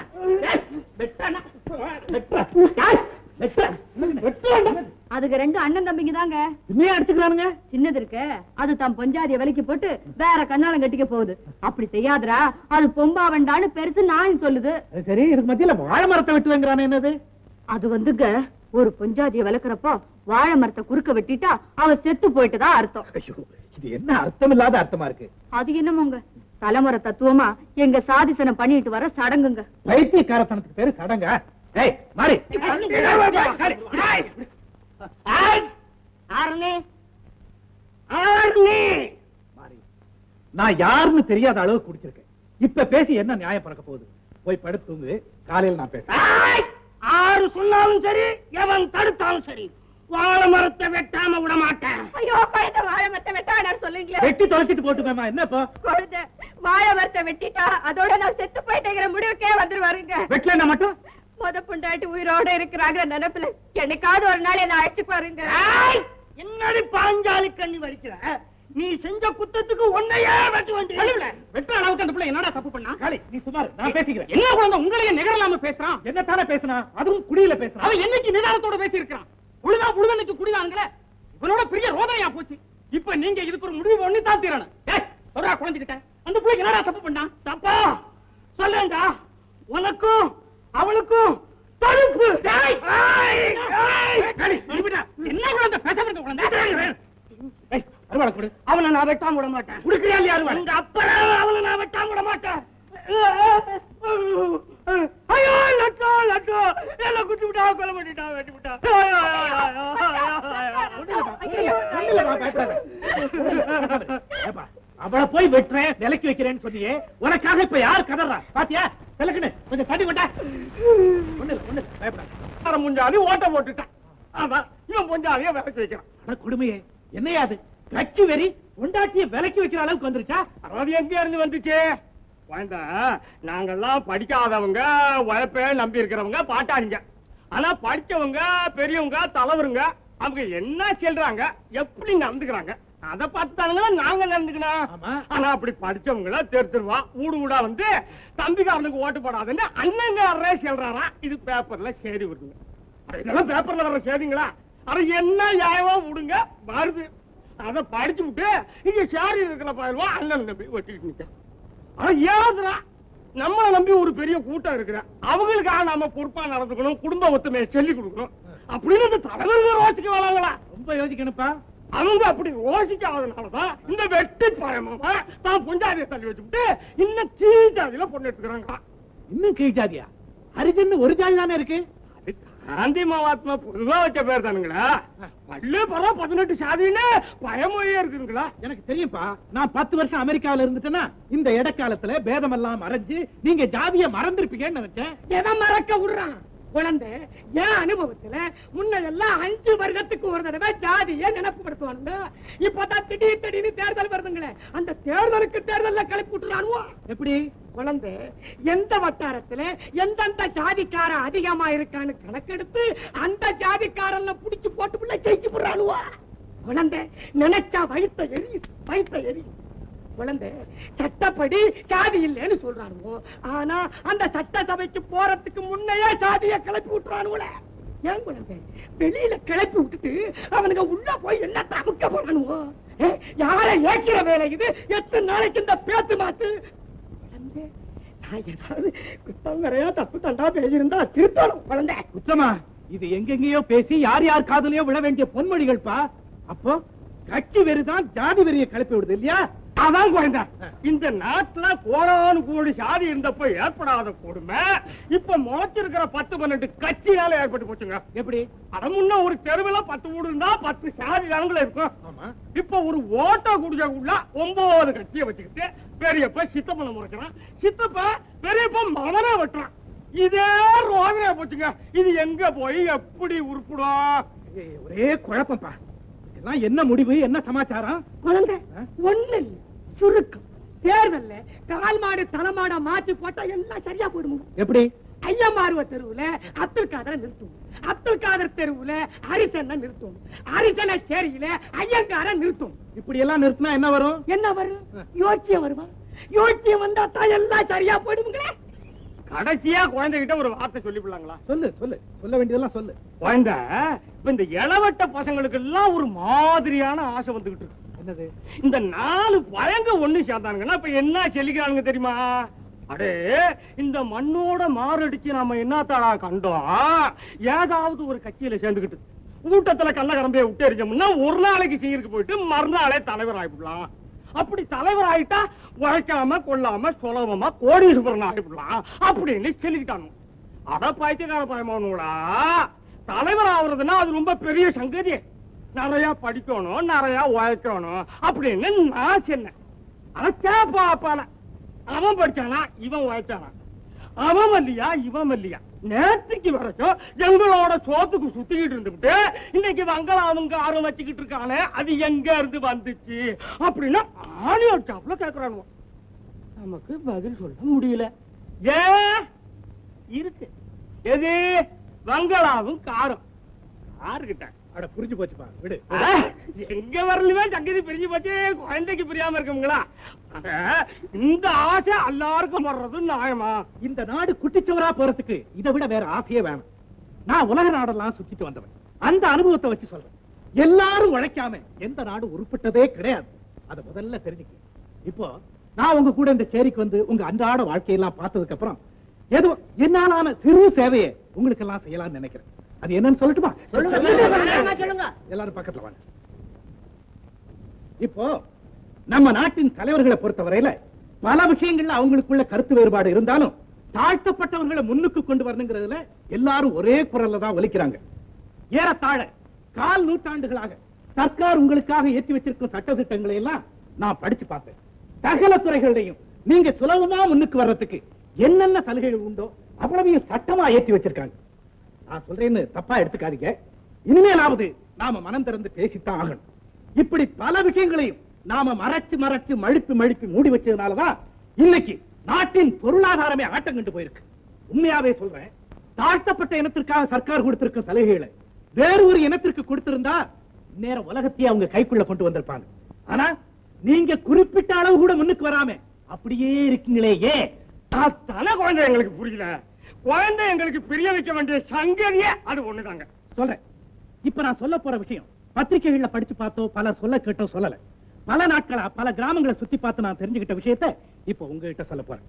அதுக்கு 2 அண்ணன் தம்பிங்க தாங்க. இன்னையே அடிச்சுக்கிறானுங்க. சின்னது இருக்க அது தான் பொஞ்சாதிய விலைக்கு போட்டு வேற கண்ணாலம் கட்டிக்க போகுது. அப்படி செய்யாதரா, அது பொம்பா வேண்டான்னு பெருசு நான் சொல்லுது. சரி, இதுக்கு மத்தியில வாழை மரத்தை வெட்டுவேங்கிறானே, என்னது அது வந்துங்க, ஒரு பொஞ்சாதிய விளக்குறப்போ வாழை மரத்தை குறுக்க வெட்டிட்டா அவ செத்து போயிட்டுதான் அர்த்தம். ஐயோ, இது என்ன அர்த்தம் இல்லாத அர்த்தமா இருக்கு. அது என்னமோங்க, தலைமுறை தத்துவமா எங்க சாதிசனம் பண்ணிட்டு வர சடங்குங்க. பைத்தியக்காரத்தனத்துக்கு பேரு சடங்க. ஏய் மாறி, நான் யாருன்னு தெரியாத அளவுக்கு குடிச்சிருக்கேன். இப்ப பேசி என்ன நியாயம் பறக்க போகுது? போய் படுத்து காலையில் நான் பேசுறேன். ஆறு சொன்னாலும் சரி, எவன் தடுத்தாலும் சரி, வாழை மரத்தை வெட்டாம விட மாட்டேன். ஐயோ, குழந்தை வாழை மரத்தை வெட்டான்னு சொல்லுங்களே. வெட்டி தொலைச்சிட்டு போட்டுமேமா, என்னப்பா? குழந்தை வாழை மரத்தை வெட்டிட்டா அதோட நான் செத்து போயிட்டேங்கிற முடிவுக்கே வந்துருவாருங்க. வெட்டலன்னா மட்டும் முத பொண்டாட்டி உயிரோட இருக்கிறாங்க நினைப்புல என்னைக்காவது ஒரு நாள் என்ன அழைச்சுக்குவாருங்க. என்னடி பாஞ்சாலி கண்ணி வலிக்கிற? நீ செஞ்ச குத்தத்துக்கு உன்னையே வெட்டு வந்து வெட்ட அளவுக்கு அந்த பிள்ளை என்னடா தப்பு பண்ணா? காளி, நீ சுமார், நான் பேசிக்கிறேன். என்ன குழந்தை உங்களையே நிகழலாம பேசுறான்? என்ன தானே பேசினா? அதுவும் குடியில பேசுறான். அவன் என்னைக்கு நிதானத்தோட பேசி இருக்கிறான்? புழுதனுக்கு குடிதானுங்களே, இவனோட பெரிய ரோதனையா போச்சு. இப்ப நீங்க இதுக்கு ஒரு முடிவு ஒண்ணு தான் தீரணும். சொல்றா குழந்தைகிட்ட, அந்த பிள்ளைக்கு என்னடா தப்பு பண்ணா? தப்பா சொல்லேண்டா, உனக்கும் அவளுக்கும் தடுப்பு. என்ன குழந்தை பேச குழந்தை? அவனை நான் வெட்டாம விட மாட்டேன். குடுக்கிறியா இல்லையா? உங்க அப்பா அவனை நான் வெட்டாம விட மாட்டேன். ஐயோ லட்டு லட்டு, என்ன குத்தி விட்டா, கொலை பண்ணிட்டா, வெட்டி விட்டா. அவளை போய் வெட்டுறேன், விலைக்கு வைக்கிறேன்னு சொன்னியே, உனக்காக இப்ப யார் கதறா பாத்தியா? விளக்குன்னு கொஞ்சம் தண்ணி கொண்டா. ஒண்ணு பயப்படாத. முஞ்சாலி ஓட்ட போட்டுட்டான். அதான் இவன் பொஞ்சாலிய விலைக்கு வைக்கிறான். கொடுமையே, என்னையாது கட்சி வெறி பொண்டாட்டிய விலைக்கு வைக்கிற அளவுக்கு வந்துருச்சா? அது எங்க இருந்து வந்துச்சு? நாங்கெல்லாம் படிக்காதவங்க, உழைப்பே நம்பி இருக்கிறவங்க பாட்டாளிங்க. ஆனா படிச்சவங்க, பெரியவங்க, தலைவருங்க, அவங்க என்ன சொல்றாங்க, எப்படி நடந்துக்கிறாங்க, அதை பார்த்துட்டானுங்களா நாங்க நடந்துக்கணும். ஆனா அப்படி படிச்சவங்கள தெருவா ஊடு ஊடா வந்து தம்பிக்காரனுக்கு ஓட்டு போடாதுன்னு அண்ணங்காரரே சொல்றாரா. இது பேப்பர்ல செய்தி வருதுங்க. இதெல்லாம் பேப்பர்ல வர்ற செய்திங்களா? அது என்ன நியாயமா விடுங்க வருது. அதை படிச்சு விட்டு இங்க சேரி இருக்கிற பயிர்வா அண்ணன் நம்பி வெட்டிட்டு நிக்க. ஆனா ஏதுரா, நம்மளை நம்பி ஒரு பெரிய கூட்டம் இருக்கிற, அவங்களுக்காக நாம பொறுப்பா நடந்துக்கணும், குடும்ப ஒத்துமையை சொல்லி கொடுக்கணும் அப்படின்னு இந்த தலைவர்கள் யோசிக்க வேணாங்களா? ரொம்ப யோசிக்கணும்ப்பா. அவங்க அப்படி யோசிக்காதனாலதான் இந்த வெட்டி பயமா தான் பொஞ்சாதியை தள்ளி வச்சுட்டு இன்னும் கீழ்ஜாதியில பொண்ணு எடுத்துக்கிறாங்களா. இன்னும் கீழ்ஜாதியா? ஹரிஜன் ஒரு ஜாதி தானே இருக்கு. காந்தி மகாத்மா பொதுவா வச்ச பேர் தானுங்களா? பள்ளி பரவ 18 சாதின்னு பயமொழியா இருக்குங்களா? எனக்கு தெரியும்பா. நான் 10 வருஷம் அமெரிக்காவில இருந்துட்டேன்னா இந்த இடக்காலத்துல பேதம் எல்லாம் மறைஞ்சு நீங்க ஜாதிய மறந்திருப்பீங்கன்னு நினைச்சேன். எதை மறக்க விடுறான் குழந்தை? என் அனுபவத்துல முன்னெல்லாம் 5 வருடத்துக்கு ஒரு தடவை ஜாதியை நினைப்புப்படுத்துவாங்க. இப்பதான் திடீர்னு தேர்தல் வருதுங்களே, அந்த தேர்தலுக்கு தேர்தல்ல கிளப்பி விட்டுறானுவா. எப்படி குழந்தை? எந்த வட்டாரத்துல எந்தெந்த ஜாதிக்கார அதிகமா இருக்கான்னு கணக்கெடுத்து அந்த ஜாதிக்காரன்ல புடிச்சு போட்டு ஜெயிச்சு போடுறானுவா. குழந்தை நினைச்சா வயிற்ற எரி. குழந்தை சட்டப்படி சாதி இல்லைன்னு சொல்றானுவோ, ஆனா அந்த சட்டசபைக்கு போறதுக்கு முன்னையே சாதியை கிளப்பி விட்டுறானுல. ஏன் குழந்தை வெளியில கிளப்பி விட்டுட்டு அவனுங்க உள்ள போய் எல்லாம் தமுக்க போறானுவோ? யார ஏக்கிற வேலை இது? எத்தனை நாளைக்கு இந்த பேத்து மாத்து? குழந்தை நான் ஏதாவது குத்தங்கரையா தப்பு தண்டா பேசியிருந்தா திருத்தணும். குழந்தை குத்தமா? இது எங்கெங்கயோ பேசி யார் யார் காதலையோ விழ வேண்டிய பொன்மொழிகள்ப்பா. அப்போ கட்சி வெறிதான் ஜாதி வெறியை கிளப்பி விடுது இல்லையா? அதான் குழந்தை, இந்த நாட்டுல கோடானு கோடி சாதி இருந்தப்ப ஏற்படாத கொடுமை இப்ப முளைச்சிருக்கிற 10-12 கட்சியால ஏற்பட்டு போச்சுங்க. எப்படி? அத முன்ன ஒரு தெருவில் 10 வீடு இருந்தா 10 சாதி தானங்கள இருக்கும். இப்ப ஒரு ஓட்ட குடிச்சக்குள்ள 9 கட்சியை வச்சுக்கிட்டு பெரியப்ப சித்தப்பனை முறைக்கிறான், சித்தப்ப பெரியப்ப மகனை வெட்டுறான். இதே ரோதனையா போச்சுங்க. இது எங்க போய் எப்படி உருப்பிடும்? ஒரே குழப்பம்பா. என்ன முடிவு, என்ன சமாச்சாரம்? குழந்தை ஒண்ணு சுருக்கம். தேர்தல்ல கால் மாடு தலைமாடா மாற்றி போட்டா எல்லாம் சரியா போயிடும். எப்படி? ஐயமாருவ தெருவுல அப்துல் காதரை நிறுத்தும், அப்துல் காதர் தெருவுல ஹரிசனை நிறுத்தும், ஹரிசனை சேரியில ஐயங்கார நிறுத்தும். இப்படி எல்லாம் நிறுத்தினா என்ன வரும்? என்ன வரும்? யோசியம் வருவா. யோசியம் வந்தா தான் எல்லாம் சரியா போயிடுங்களே. கடைசியா குழந்தைகிட்ட ஒரு வார்த்தை சொல்லிவிடலாங்களா? சொல்லு சொல்லு, சொல்ல வேண்டியதெல்லாம் சொல்லு. குழந்தை இப்ப இந்த இளவட்ட பசங்களுக்கு எல்லாம் ஒரு மாதிரியான ஆசை வந்துகிட்டு இருக்கு. என்னது? இந்த 4 பழங்க ஒண்ணு சேர்ந்தானுங்கன்னா இப்ப என்ன சொல்லிக்கிறானுங்க தெரியுமா? அடே, இந்த மண்ணோட மாரடிச்சு நாம என்னத்தாடா கண்டோம், ஏதாவது ஒரு கட்சியில சேர்ந்துகிட்டு கூட்டத்துல கள்ளக்கரம்பைய விட்டு எரிஞ்சோம்னா ஒரு நாளைக்கு செய்யறதுக்கு போயிட்டு மறுநாளே தலைவர் ஆயிடலாம். அப்படி தலைவர் ஆயிட்டா உழைக்காம கொள்ளாம சுலபமா கோடீஸ்வரன் ஆயிடலாம் அப்படின்னு சொல்லிக்கிட்டானு. அட பைத்தியக்கார பயமானோடா, தலைவர் ஆகுறதுன்னா அது ரொம்ப பெரிய சங்கதி. நிறைய படிக்கணும், நிறைய உழைக்கணும் அப்படின்னு நான் சொன்னேன். அப்பால அவன் படிச்சானா, இவன் உழைச்சானா, அவன் இல்லையா இவன் இல்லையா, நேற்றுக்கு வரைக்கும் எங்களோட சோத்துக்கு சுத்திக்கிட்டு இருந்துட்டு இன்னைக்கு வங்களாவும் காரம் வச்சுக்கிட்டு இருக்கானே, அது எங்க இருந்து வந்துச்சு அப்படின்னு ஆணியர் டாப்ல கேக்குறானுவோ. நமக்கு பதில் சொல்ல முடியல. ஏன் இருக்கு எது வங்களாவும் காரம் யாருக்கிட்ட? அட புரிஞ்சு போச்சுப்பா, விடு. எங்க வரலுமே சங்கதி பிரிஞ்சு போச்சு, குழந்தைக்கு புரியாம இருக்குங்களா? இந்த ஆசை எல்லாருக்கும் வர்றது நியாயமா? இந்த நாடு குட்டிச்சவரா போறதுக்கு இதை விட வேற ஆசையே வேணும். நான் உலக நாடெல்லாம் சுத்திட்டு வந்தவன், அந்த அனுபவத்தை வச்சு சொல்றேன். எல்லாரும் உழைக்காம எந்த நாடு உருப்பட்டதே கிடையாது. அதை முதல்ல தெரிஞ்சுக்க. இப்போ நான் உங்க கூட இந்த சேரிக்கு வந்து உங்க அன்றாட வாழ்க்கையெல்லாம் பார்த்ததுக்கு அப்புறம் ஏதோ என்னாலான சிறு சேவையை உங்களுக்கு எல்லாம் செய்யலாம்னு நினைக்கிறேன். அது என்னன்னு சொல்லட்டுமா? சொல்லுங்க. எல்லாரும் பக்கத்துல வாங்க. இப்போ நம்ம நாட்டின் தலைவர்களை பொறுத்தவரையில பல விஷயங்கள்ல அவங்களுக்குள்ள கருத்து வேறுபாடு இருந்தாலும் தாழ்த்தப்பட்டவர்களை முன்னுக்கு கொண்டு வரணுங்கிறதுல எல்லாரும் ஒரே குரல்ல தான் ஒலிக்கிறாங்க. ஏறத்தாழ 4 நூற்றாண்டுகளாக சர்க்கார் உங்களுக்காக ஏற்றி வச்சிருக்கும் சட்ட திட்டங்களை எல்லாம் நான் படிச்சு பார்த்தேன். சகல துறைகளையும் நீங்க சுலபமா முன்னுக்கு வர்றதுக்கு என்னென்ன சலுகைகள் உண்டோ அவ்வளவையும் சட்டமா ஏற்றி வச்சிருக்காங்க. நான் சொல்றேன்னு தப்பா எடுத்துக்காதீங்க. இனிமேலாவது நாம மனம் திறந்து பேசித்தான் ஆகணும். இப்படி பல விஷயங்களையும் நாம மறைச்சு மறைச்சு மழுப்பி மூடி வச்சதுனாலதான் இன்னைக்கு நாட்டின் பொருளாதாரமே ஆட்டம் கண்டு போயிருக்கு. உண்மையாவே சொல்றேன், தாழ்த்தப்பட்ட இனத்திற்காக சர்க்கார் கொடுத்திருக்கும் சலுகைகளை வேறு ஒரு இனத்திற்கு கொடுத்திருந்தா நேரம் உலகத்தையே அவங்க கைக்குள்ள கொண்டு வந்திருப்பாங்க. ஆனா நீங்க குறிப்பிட்ட அளவு கூட முன்னுக்கு வராம அப்படியே இருக்கீங்களே. ஏன்? தலை குழந்தை எங்களுக்கு புரியல. குழந்தை எங்களுக்கு பிரிய வைக்க வேண்டிய சங்கதியே அது ஒண்ணுதாங்க. சொல்றேன். இப்ப நான் சொல்ல போற விஷயம் பத்திரிகைகள்ல படிச்சு பார்த்தோம், பல சொல்ல கேட்டோம், சொல்லல. பல நாட்களா பல கிராமங்களை சுத்தி பார்த்து நான் தெரிஞ்சுக்கிட்ட விஷயத்தை இப்ப உங்ககிட்ட சொல்ல போறேன்.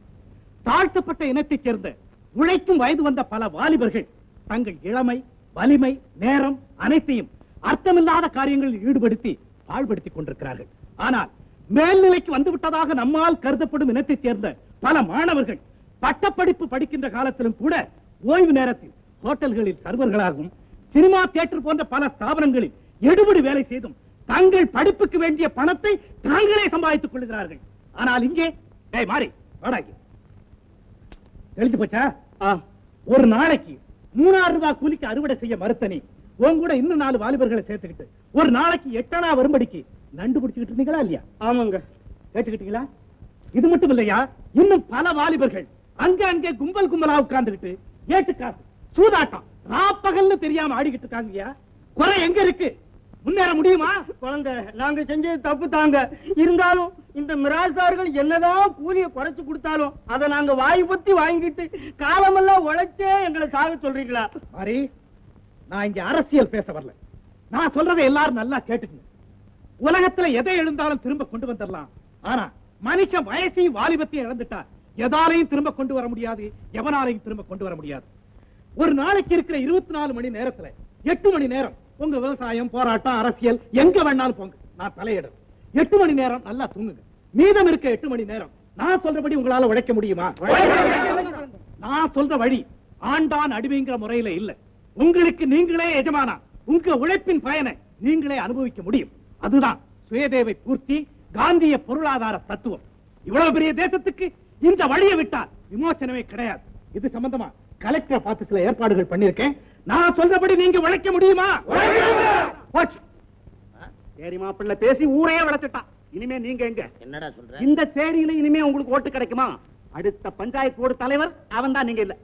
தாழ்த்தப்பட்ட இனத்தைச் சேர்ந்த உழைக்கும் வயது வந்த பல வாலிபர்கள் தங்கள் இளமை, வலிமை, நேரம் அனைத்தையும் அர்த்தமில்லாத காரியங்களில் ஈடுபடுத்தி பாழ்படுத்திக் கொண்டிருக்கிறார்கள். ஆனால் மேல்நிலைக்கு வந்துவிட்டதாக நம்மால் கருதப்படும் இனத்தைச் சேர்ந்த பல மாணவர்கள் பட்டப்படிப்பு படிக்கின்ற காலத்திலும் கூட ஓய்வு நேரத்தில் ஹோட்டல்களில் சர்வர்களாகவும் சினிமா தியேட்டர் போன்ற பல ஸ்தாபனங்களில் எடுபடி வேலை செய்தும் தங்கள் படிப்புக்கு வேண்டிய பணத்தை தாங்களே சம்பாதித்துக் கொள்கிறார்கள். ஆனால் இங்கே மாறி வாடாக்கி தெரிஞ்சு போச்சா? ஒரு நாளைக்கு 3000 ரூபாய் கூலிக்கு அறுவடை செய்ய மறுத்தனி உன் கூட இன்னும் 4 வாலிபர்களை சேர்த்துக்கிட்டு ஒரு நாளைக்கு 8 அணா வரும்படிக்கு நண்டு பிடிச்சுக்கிட்டு இருந்தீங்களா இல்லையா? ஆமாங்க. கேட்டுக்கிட்டீங்களா? இது மட்டும் இல்லையா, இன்னும் பல வாலிபர்கள் அங்கே கும்பல் கும்பலா உட்கார்ந்துகிட்டு ஏட்டு காசு சூதாட்டம் ராப்பகல்னு தெரியாம ஆடிக்கிட்டு இருக்காங்க. குறை எங்க இருக்கு? முன்னேற முடியுமா? குழந்தை, நாங்க செஞ்சது தப்பு தாங்க. இருந்தாலும் இந்த மிராசார்கள் என்னதான் கூலியை குறைச்சு கொடுத்தாலும் அதை நாங்க வாய் பத்தி வாங்கிட்டு காலமெல்லாம் உழைச்சே எங்களை சாக சொல்றீங்களா? மாறி, நான் இங்க அரசியல் பேச வரல. நான் சொல்றதை எல்லாரும் நல்லா கேட்டுக்கணும். உலகத்துல எதை எழுந்தாலும் திரும்ப கொண்டு வந்துடலாம். ஆனா மனுஷன் வயசையும் வாலிபத்தையும் இழந்துட்டா எதாலையும் திரும்ப கொண்டு வர முடியாது, எவனாலையும் திரும்ப கொண்டு வர முடியாது. ஒரு நாளைக்கு இருக்கிற 24 மணி நேரத்துல 8 மணி நேரம் உங்க விவசாயம், போராட்டம், அரசியல் எங்க வேணாலும் போங்க, நான் தலையிடும். 8 மணி நேரம் நல்லா தூங்குங்க. மீதம் இருக்க 8 மணி நேரம் நான் சொல்றபடி உங்களால உழைக்க முடியுமா? நான் சொல்ற வழி ஆண்டான் அடிமைங்கிற முறையில இல்ல. உங்களுக்கு நீங்களே எஜமானா, உங்க உழைப்பின் பயனை நீங்களே அனுபவிக்க முடியும். அதுதான் சுயதேவை பூர்த்தி, காந்திய பொருளாதார தத்துவம். இவ்வளவு பெரிய தேசத்துக்கு இந்த வழியை விட்டால் விமோசனமே கிடையாது. இது சம்பந்தமா கலெக்டர் ஆபீஸ்ல ஏற்பாடுகள் பண்ணிருக்கேன். நான் சொல்றபடி நீங்க உழைக்க முடியுமா? சரி மாப்பிள்ள, பேசி ஊரே வளர்த்துட்டான். இனிமே நீங்க எங்க? என்னடா சொல்ற? இந்த சேரியில இனிமே உங்களுக்கு ஓட்டு கிடைக்குமா? அடுத்த பஞ்சாயத்து போர்டு தலைவர் அவன் தான், நீங்க இல்ல.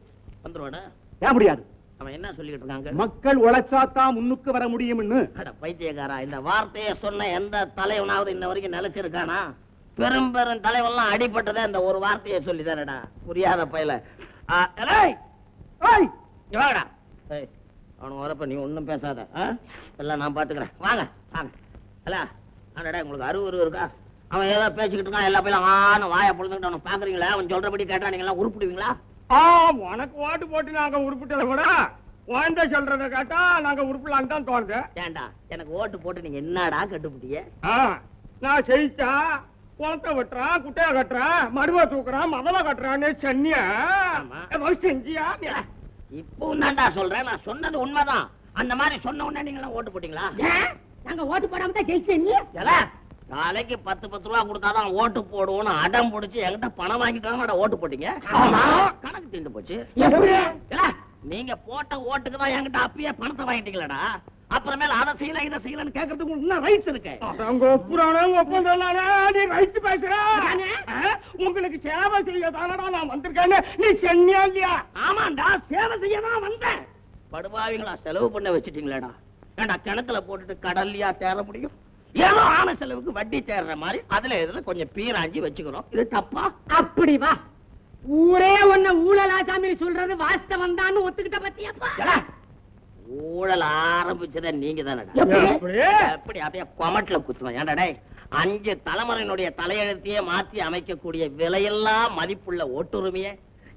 வந்துருவாடா? ஏன் முடியாது? அவன் என்ன சொல்லிட்டு இருக்காங்க? மக்கள் உழைச்சாத்தான் முன்னுக்கு வர முடியும்னு. அட பைத்தியக்காரா, இந்த வார்த்தையை சொன்ன எந்த தலைவனாவது இன்ன வரைக்கும் நிலைச்சிருக்கானா? பெரும் தலைவன்லாம் அடிபட்டதே இந்த ஒரு வார்த்தையை சொல்லிதானடா. புரியாத பயல. அவனுக்கு வரப்ப நீ ஒன்றும் பேசாத, எல்லாம் நான் பாத்துக்கிறேன். வாங்க வாங்க. அல்ல அடடா, உங்களுக்கு அருவரு இருக்கா? அவன் ஏதோ பேசிக்கிட்டு இருக்கான், எல்லா பேரும் ஆன வாயை பொழுதுகிட்டு அவனை பாக்குறீங்களா? அவன் சொல்றபடி கேட்டா நீங்க எல்லாம் உருப்பிடுவீங்களா? உனக்கு ஓட்டு போட்டு நாங்க உருப்பிட்டத கூட குழந்தை சொல்றத கேட்டா நாங்க உருப்பலான்னு தான் தோணுது. ஏண்டா, எனக்கு ஓட்டு போட்டு நீங்க என்னடா கட்டுப்பிட்டிய? நான் ஜெயிச்சா குளத்தை வெட்டுறான், குட்டையை கட்டுறான், மடுவை தூக்குறான், மதலை கட்டுறான்னு சென்னியா செஞ்சியா? இப்போ தான்டா சொல்றேன், நான் சொன்னது உண்மைதான். அந்த மாதிரி சொன்ன உடனே நீங்க ஓட்டு போட்டீங்களா? நாங்க ஓட்டு போடாம தான் ஜெயிச்சேன். நாளைக்கு 10 ரூபா கொடுத்தாதான் ஓட்டு போடுவோம்னு அடம் பிடிச்சி என்கிட்ட பணம் வாங்கிட்டாலும் ஓட்டு போட்டீங்க. கணக்கு தீண்டு போச்சு. நீங்க போட்ட ஓட்டுக்கு தான் என்கிட்ட அப்பயே பணத்தை வாங்கிட்டீங்களா? அப்புறமேல அதை செய்யல இதை செய்யலன்னு கேட்கறதுக்கு இன்னும் ரைட்ஸ் இருக்கு. உங்களுக்கு சேவை செய்ய தானடா நான் வந்திருக்கேன்னு நீ சொன்னியா இல்லையா? ஆமாண்டா, சேவை செய்ய தான் வந்தேன். படுபாவிங்களா செலவு பண்ண வச்சுட்டீங்களேடா. ஏண்டா, கிணத்துல போட்டுட்டு கடல்லையா தேர முடியும்? ஏதோ ஆன செலவுக்கு வட்டி தேர்ற மாதிரி அதுல எதுல கொஞ்சம் பீராஞ்சி வச்சுக்கிறோம். இது தப்பா? அப்படி வா, ஊரே ஒன்ன ஊழலாசாமி சொல்றது வாஸ்தவம் தான் ஒத்துக்கிட்ட பத்தியாப்பா. ஊழல் ஆரம்பிச்சத நீங்க தானடா. எப்படி அப்படியே கொமட்ல குத்துவேன். ஏன்டா, 5 தலைமுறையினுடைய தலையெழுத்தையே மாற்றி அமைக்கக்கூடிய விலையெல்லாம் மதிப்புள்ள ஓட்டுரிமையை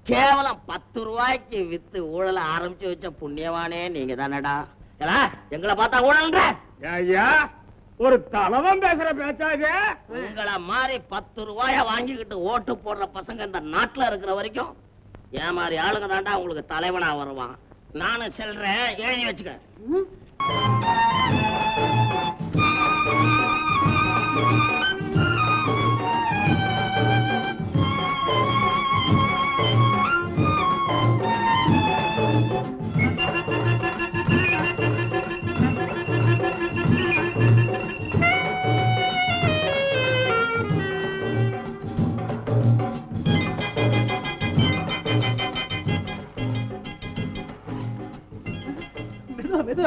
கேவலம் 10 ரூபாய்க்கு வித்து ஊழல ஆரம்பிச்சு வச்ச புண்ணியவானே நீங்க தானடா. எங்களை பார்த்தா ஊழல்ன்ற ஒரு தலைவன் பேசுற பேச்சாக. உங்களை மாதிரி 10 ரூபாய வாங்கிக்கிட்டு ஓட்டு போடுற பசங்க இந்த நாட்டுல இருக்கிற வரைக்கும் ஏன் மாதிரி ஆளுங்க தாண்டா உங்களுக்கு தலைவனா வருவான். நானும் சொல்றேன், எழுதி வச்சுக்க.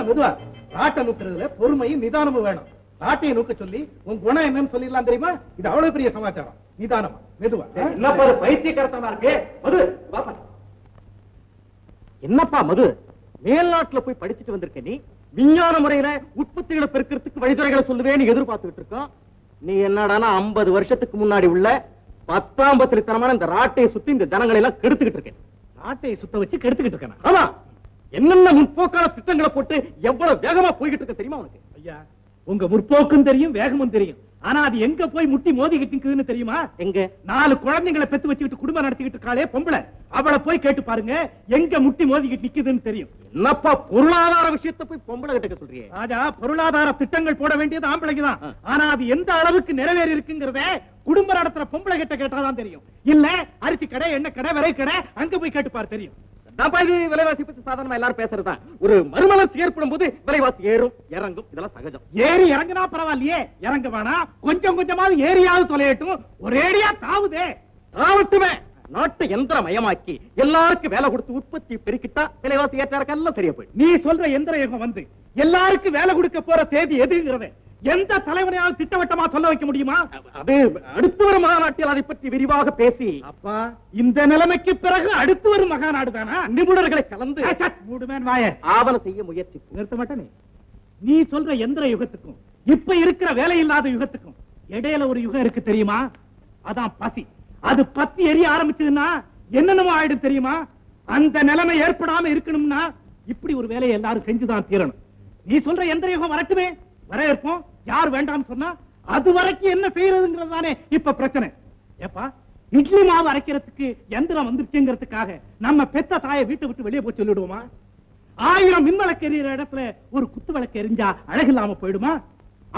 மெதுவா நாட்டை நூக்குறதுல பொறுமையும் நிதானமும் வேணும். நாட்டையை நூக்க சொல்லி உன் குணம் என்னன்னு சொல்லிடலாம் தெரியுமா? இது அவ்வளவு பெரிய சமாச்சாரம். நிதானமா மெதுவா. என்னப்பா பைத்தியக்காரத்தமா இருக்கு மது? என்னப்பா மது, மேல்நாட்டுல போய் படிச்சுட்டு வந்திருக்க நீ, விஞ்ஞான முறையில உற்பத்திகளை பெருக்கிறதுக்கு வழிதுறைகளை சொல்லுவேன்னு எதிர்பார்த்துட்டு இருக்கோம். நீ என்னடானா 50 வருஷத்துக்கு முன்னாடி உள்ள 10ஆம் பத்திரித்தனமான இந்த ராட்டையை சுத்தி இந்த ஜனங்களை எல்லாம் கெடுத்துக்கிட்டு இருக்கேன். நாட்டையை சுத்த வச்சு கெடுத்துக்கிட்டு இருக்கேன். ஆமா, என்னென்ன முற்போக்கான திட்டங்களை போட்டு எவ்வளவு வேகமா போய்கிட்டு இருக்க தெரியுமா உனக்கு? ஐயா, உங்க முற்போக்கும் தெரியும், வேகமும் தெரியும். ஆனா அது எங்க போய் முட்டி மோதிக்கிட்டு இருக்குதுன்னு தெரியுமா? எங்க 4 குழந்தைகளை பெத்து வச்சுக்கிட்டு குடும்பம் நடத்திக்கிட்டு இருக்காளே பொம்பளை, அவளை போய் கேட்டு பாருங்க, எங்க முட்டி மோதிக்கிட்டு நிக்குதுன்னு தெரியும். என்னப்பா பொருளாதார விஷயத்தை போய் பொம்பளை கிட்ட சொல்றீங்க? ராஜா, பொருளாதார திட்டங்கள் போட வேண்டியது ஆம்பளைக்கு தான். ஆனா அது எந்த அளவுக்கு நிறைவேறி இருக்குங்கிறத குடும்ப நடத்துற பொம்பளை கிட்ட கேட்டாதான் தெரியும். இல்ல அரிசி கடை, எண்ணெய் கடை, விரை கடை, அங்க போய் கேட்டுப்பாரு தெரியும். விலைவாசி பத்தி சாதாரணமா எல்லாரும் பேசுறதுதான். ஒரு மறுமலர்ச்சி ஏற்படும் போது விலைவாசி ஏறும் இறங்கும், இதெல்லாம் சகஜம். ஏறி இறங்கினா பரவாயில்லையே, இறங்க வேணா, கொஞ்சம் கொஞ்சமாவது ஏரியாவது தொலையட்டும். ஒரேடியா தாவுதே, தாவட்டுமே. நாட்டை எந்திரமயமாக்கி எல்லாருக்கும் வேலை கொடுத்து உற்பத்தி பெருக்கிட்டா விலைவாசி ஏற்றாருக்கெல்லாம் சரியா போய். நீ சொல்ற எந்திர யுகம் வந்து எல்லாருக்கும் வேலை கொடுக்க போற தேதி எதுங்கிறத எந்த தலைவனையாவது திட்டவட்டமா சொல்ல வைக்க முடியுமா? அது அடுத்து வரும் மாநாட்டில் அதை பற்றி விரிவாக பேசி, அப்பா இந்த நிலைமைக்கு பிறகு அடுத்து வரும் மகாநாடு தானா நிபுணர்களை கலந்து ஆவண செய்ய முயற்சி. நிறுத்த மாட்டேனே, நீ சொல்ற எந்திர யுகத்துக்கும் இப்ப இருக்கிற வேலை இல்லாத யுகத்துக்கும் இடையில ஒரு யுகம் இருக்கு தெரியுமா? அதான் பசி. அது பத்தி எரிய ஆரம்பிச்சதுன்னா என்னென்னமோ ஆயிடும் தெரியுமா? அந்த நிலைமை ஏற்படாம இருக்கணும்னா இப்படி ஒரு வேலையை எல்லாரும் செஞ்சுதான் தீரணும். நீ சொல்ற எந்திர யுகம் வரட்டுமே, வரவேற்போம். யார் வேண்டாம் சொன்னா அது வரைக்கும் என்ன செய்யறதுங்கிறதானே இப்ப பிரச்சனை. ஏப்பா, இட்லி மாவு அரைக்கிறதுக்கு எந்திரம் வந்துருச்சுங்கிறதுக்காக நம்ம பெத்த தாயை வீட்டை விட்டு வெளியே போய் சொல்லிடுவோமா? 1000 மின்விளக்கு எரியிற இடத்துல ஒரு குத்து விளக்கு எரிஞ்சா அழகில்லாம போயிடுமா?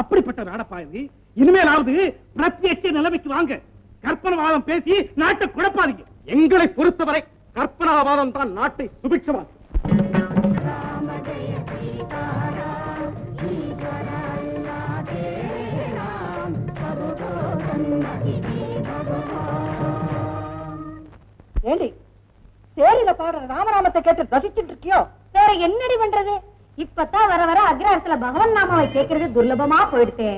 அப்படிப்பட்ட நாடப்பாயது. இனிமேலாவது பிரத்யட்ச நிலைமைக்கு வாங்க. கற்பனவாதம் பேசி நாட்டை குழப்பாதீங்க. எங்களை பொறுத்தவரை கற்பனாவாதம் தான் நாட்டை சுபிட்சமாக்கும். ஏண்டி சேரியில பாடுற ராமநாமத்தை கேட்டு ரசிச்சுட்டு இருக்கியோ? வேற என்னடி பண்றது? இப்பதான் வர வர அக்ரஹாரத்துல பகவன் நாமாவை கேட்கறது துர்லபமா போயிடுச்சு.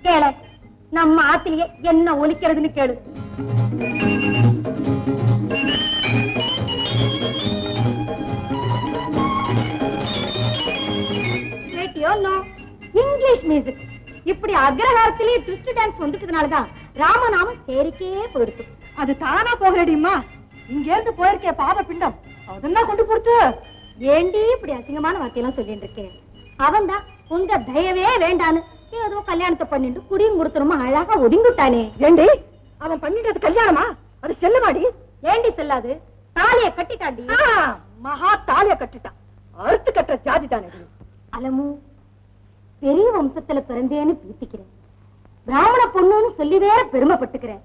கேளு, நம்ம ஆத்திலேயே என்ன ஒலிக்கிறதுன்னு கேளு. English music. இப்படி அக்ரஹாரத்திலேயே ட்விஸ்ட் டான்ஸ் வந்துட்டதுனாலதான் ராமநாமம் தேரிக்கே போயிடுச்சு. அது தானா போகலடிமா, இங்க இருந்து போயிருக்கே பாவ பிண்டம், அதெல்லாம் கொண்டு கொடுத்து. ஏண்டி இப்படி அசிங்கமான வார்த்தையெல்லாம் சொல்லிட்டு இருக்கேன்? அவன் தான் உங்க தயவே வேண்டான்னு ஏதோ கல்யாணத்தை பண்ணிட்டு குடியும் கொடுத்துருமா அழகா ஒதுங்கிட்டானே. ஏண்டி அவன் பண்ணிட்டது கல்யாணமா? அது செல்லுமாடி? ஏண்டி செல்லாது? தாலிய கட்டிட்டாண்டி. மகா தாலிய கட்டிட்டான். அறுத்து கட்டுற ஜாதி தானே. அலமு, பெரிய வம்சத்துல பிறந்தேன்னு பீத்திக்கிறேன், பிராமண பொண்ணுன்னு சொல்லி வேற பெருமைப்பட்டுக்கிறேன்.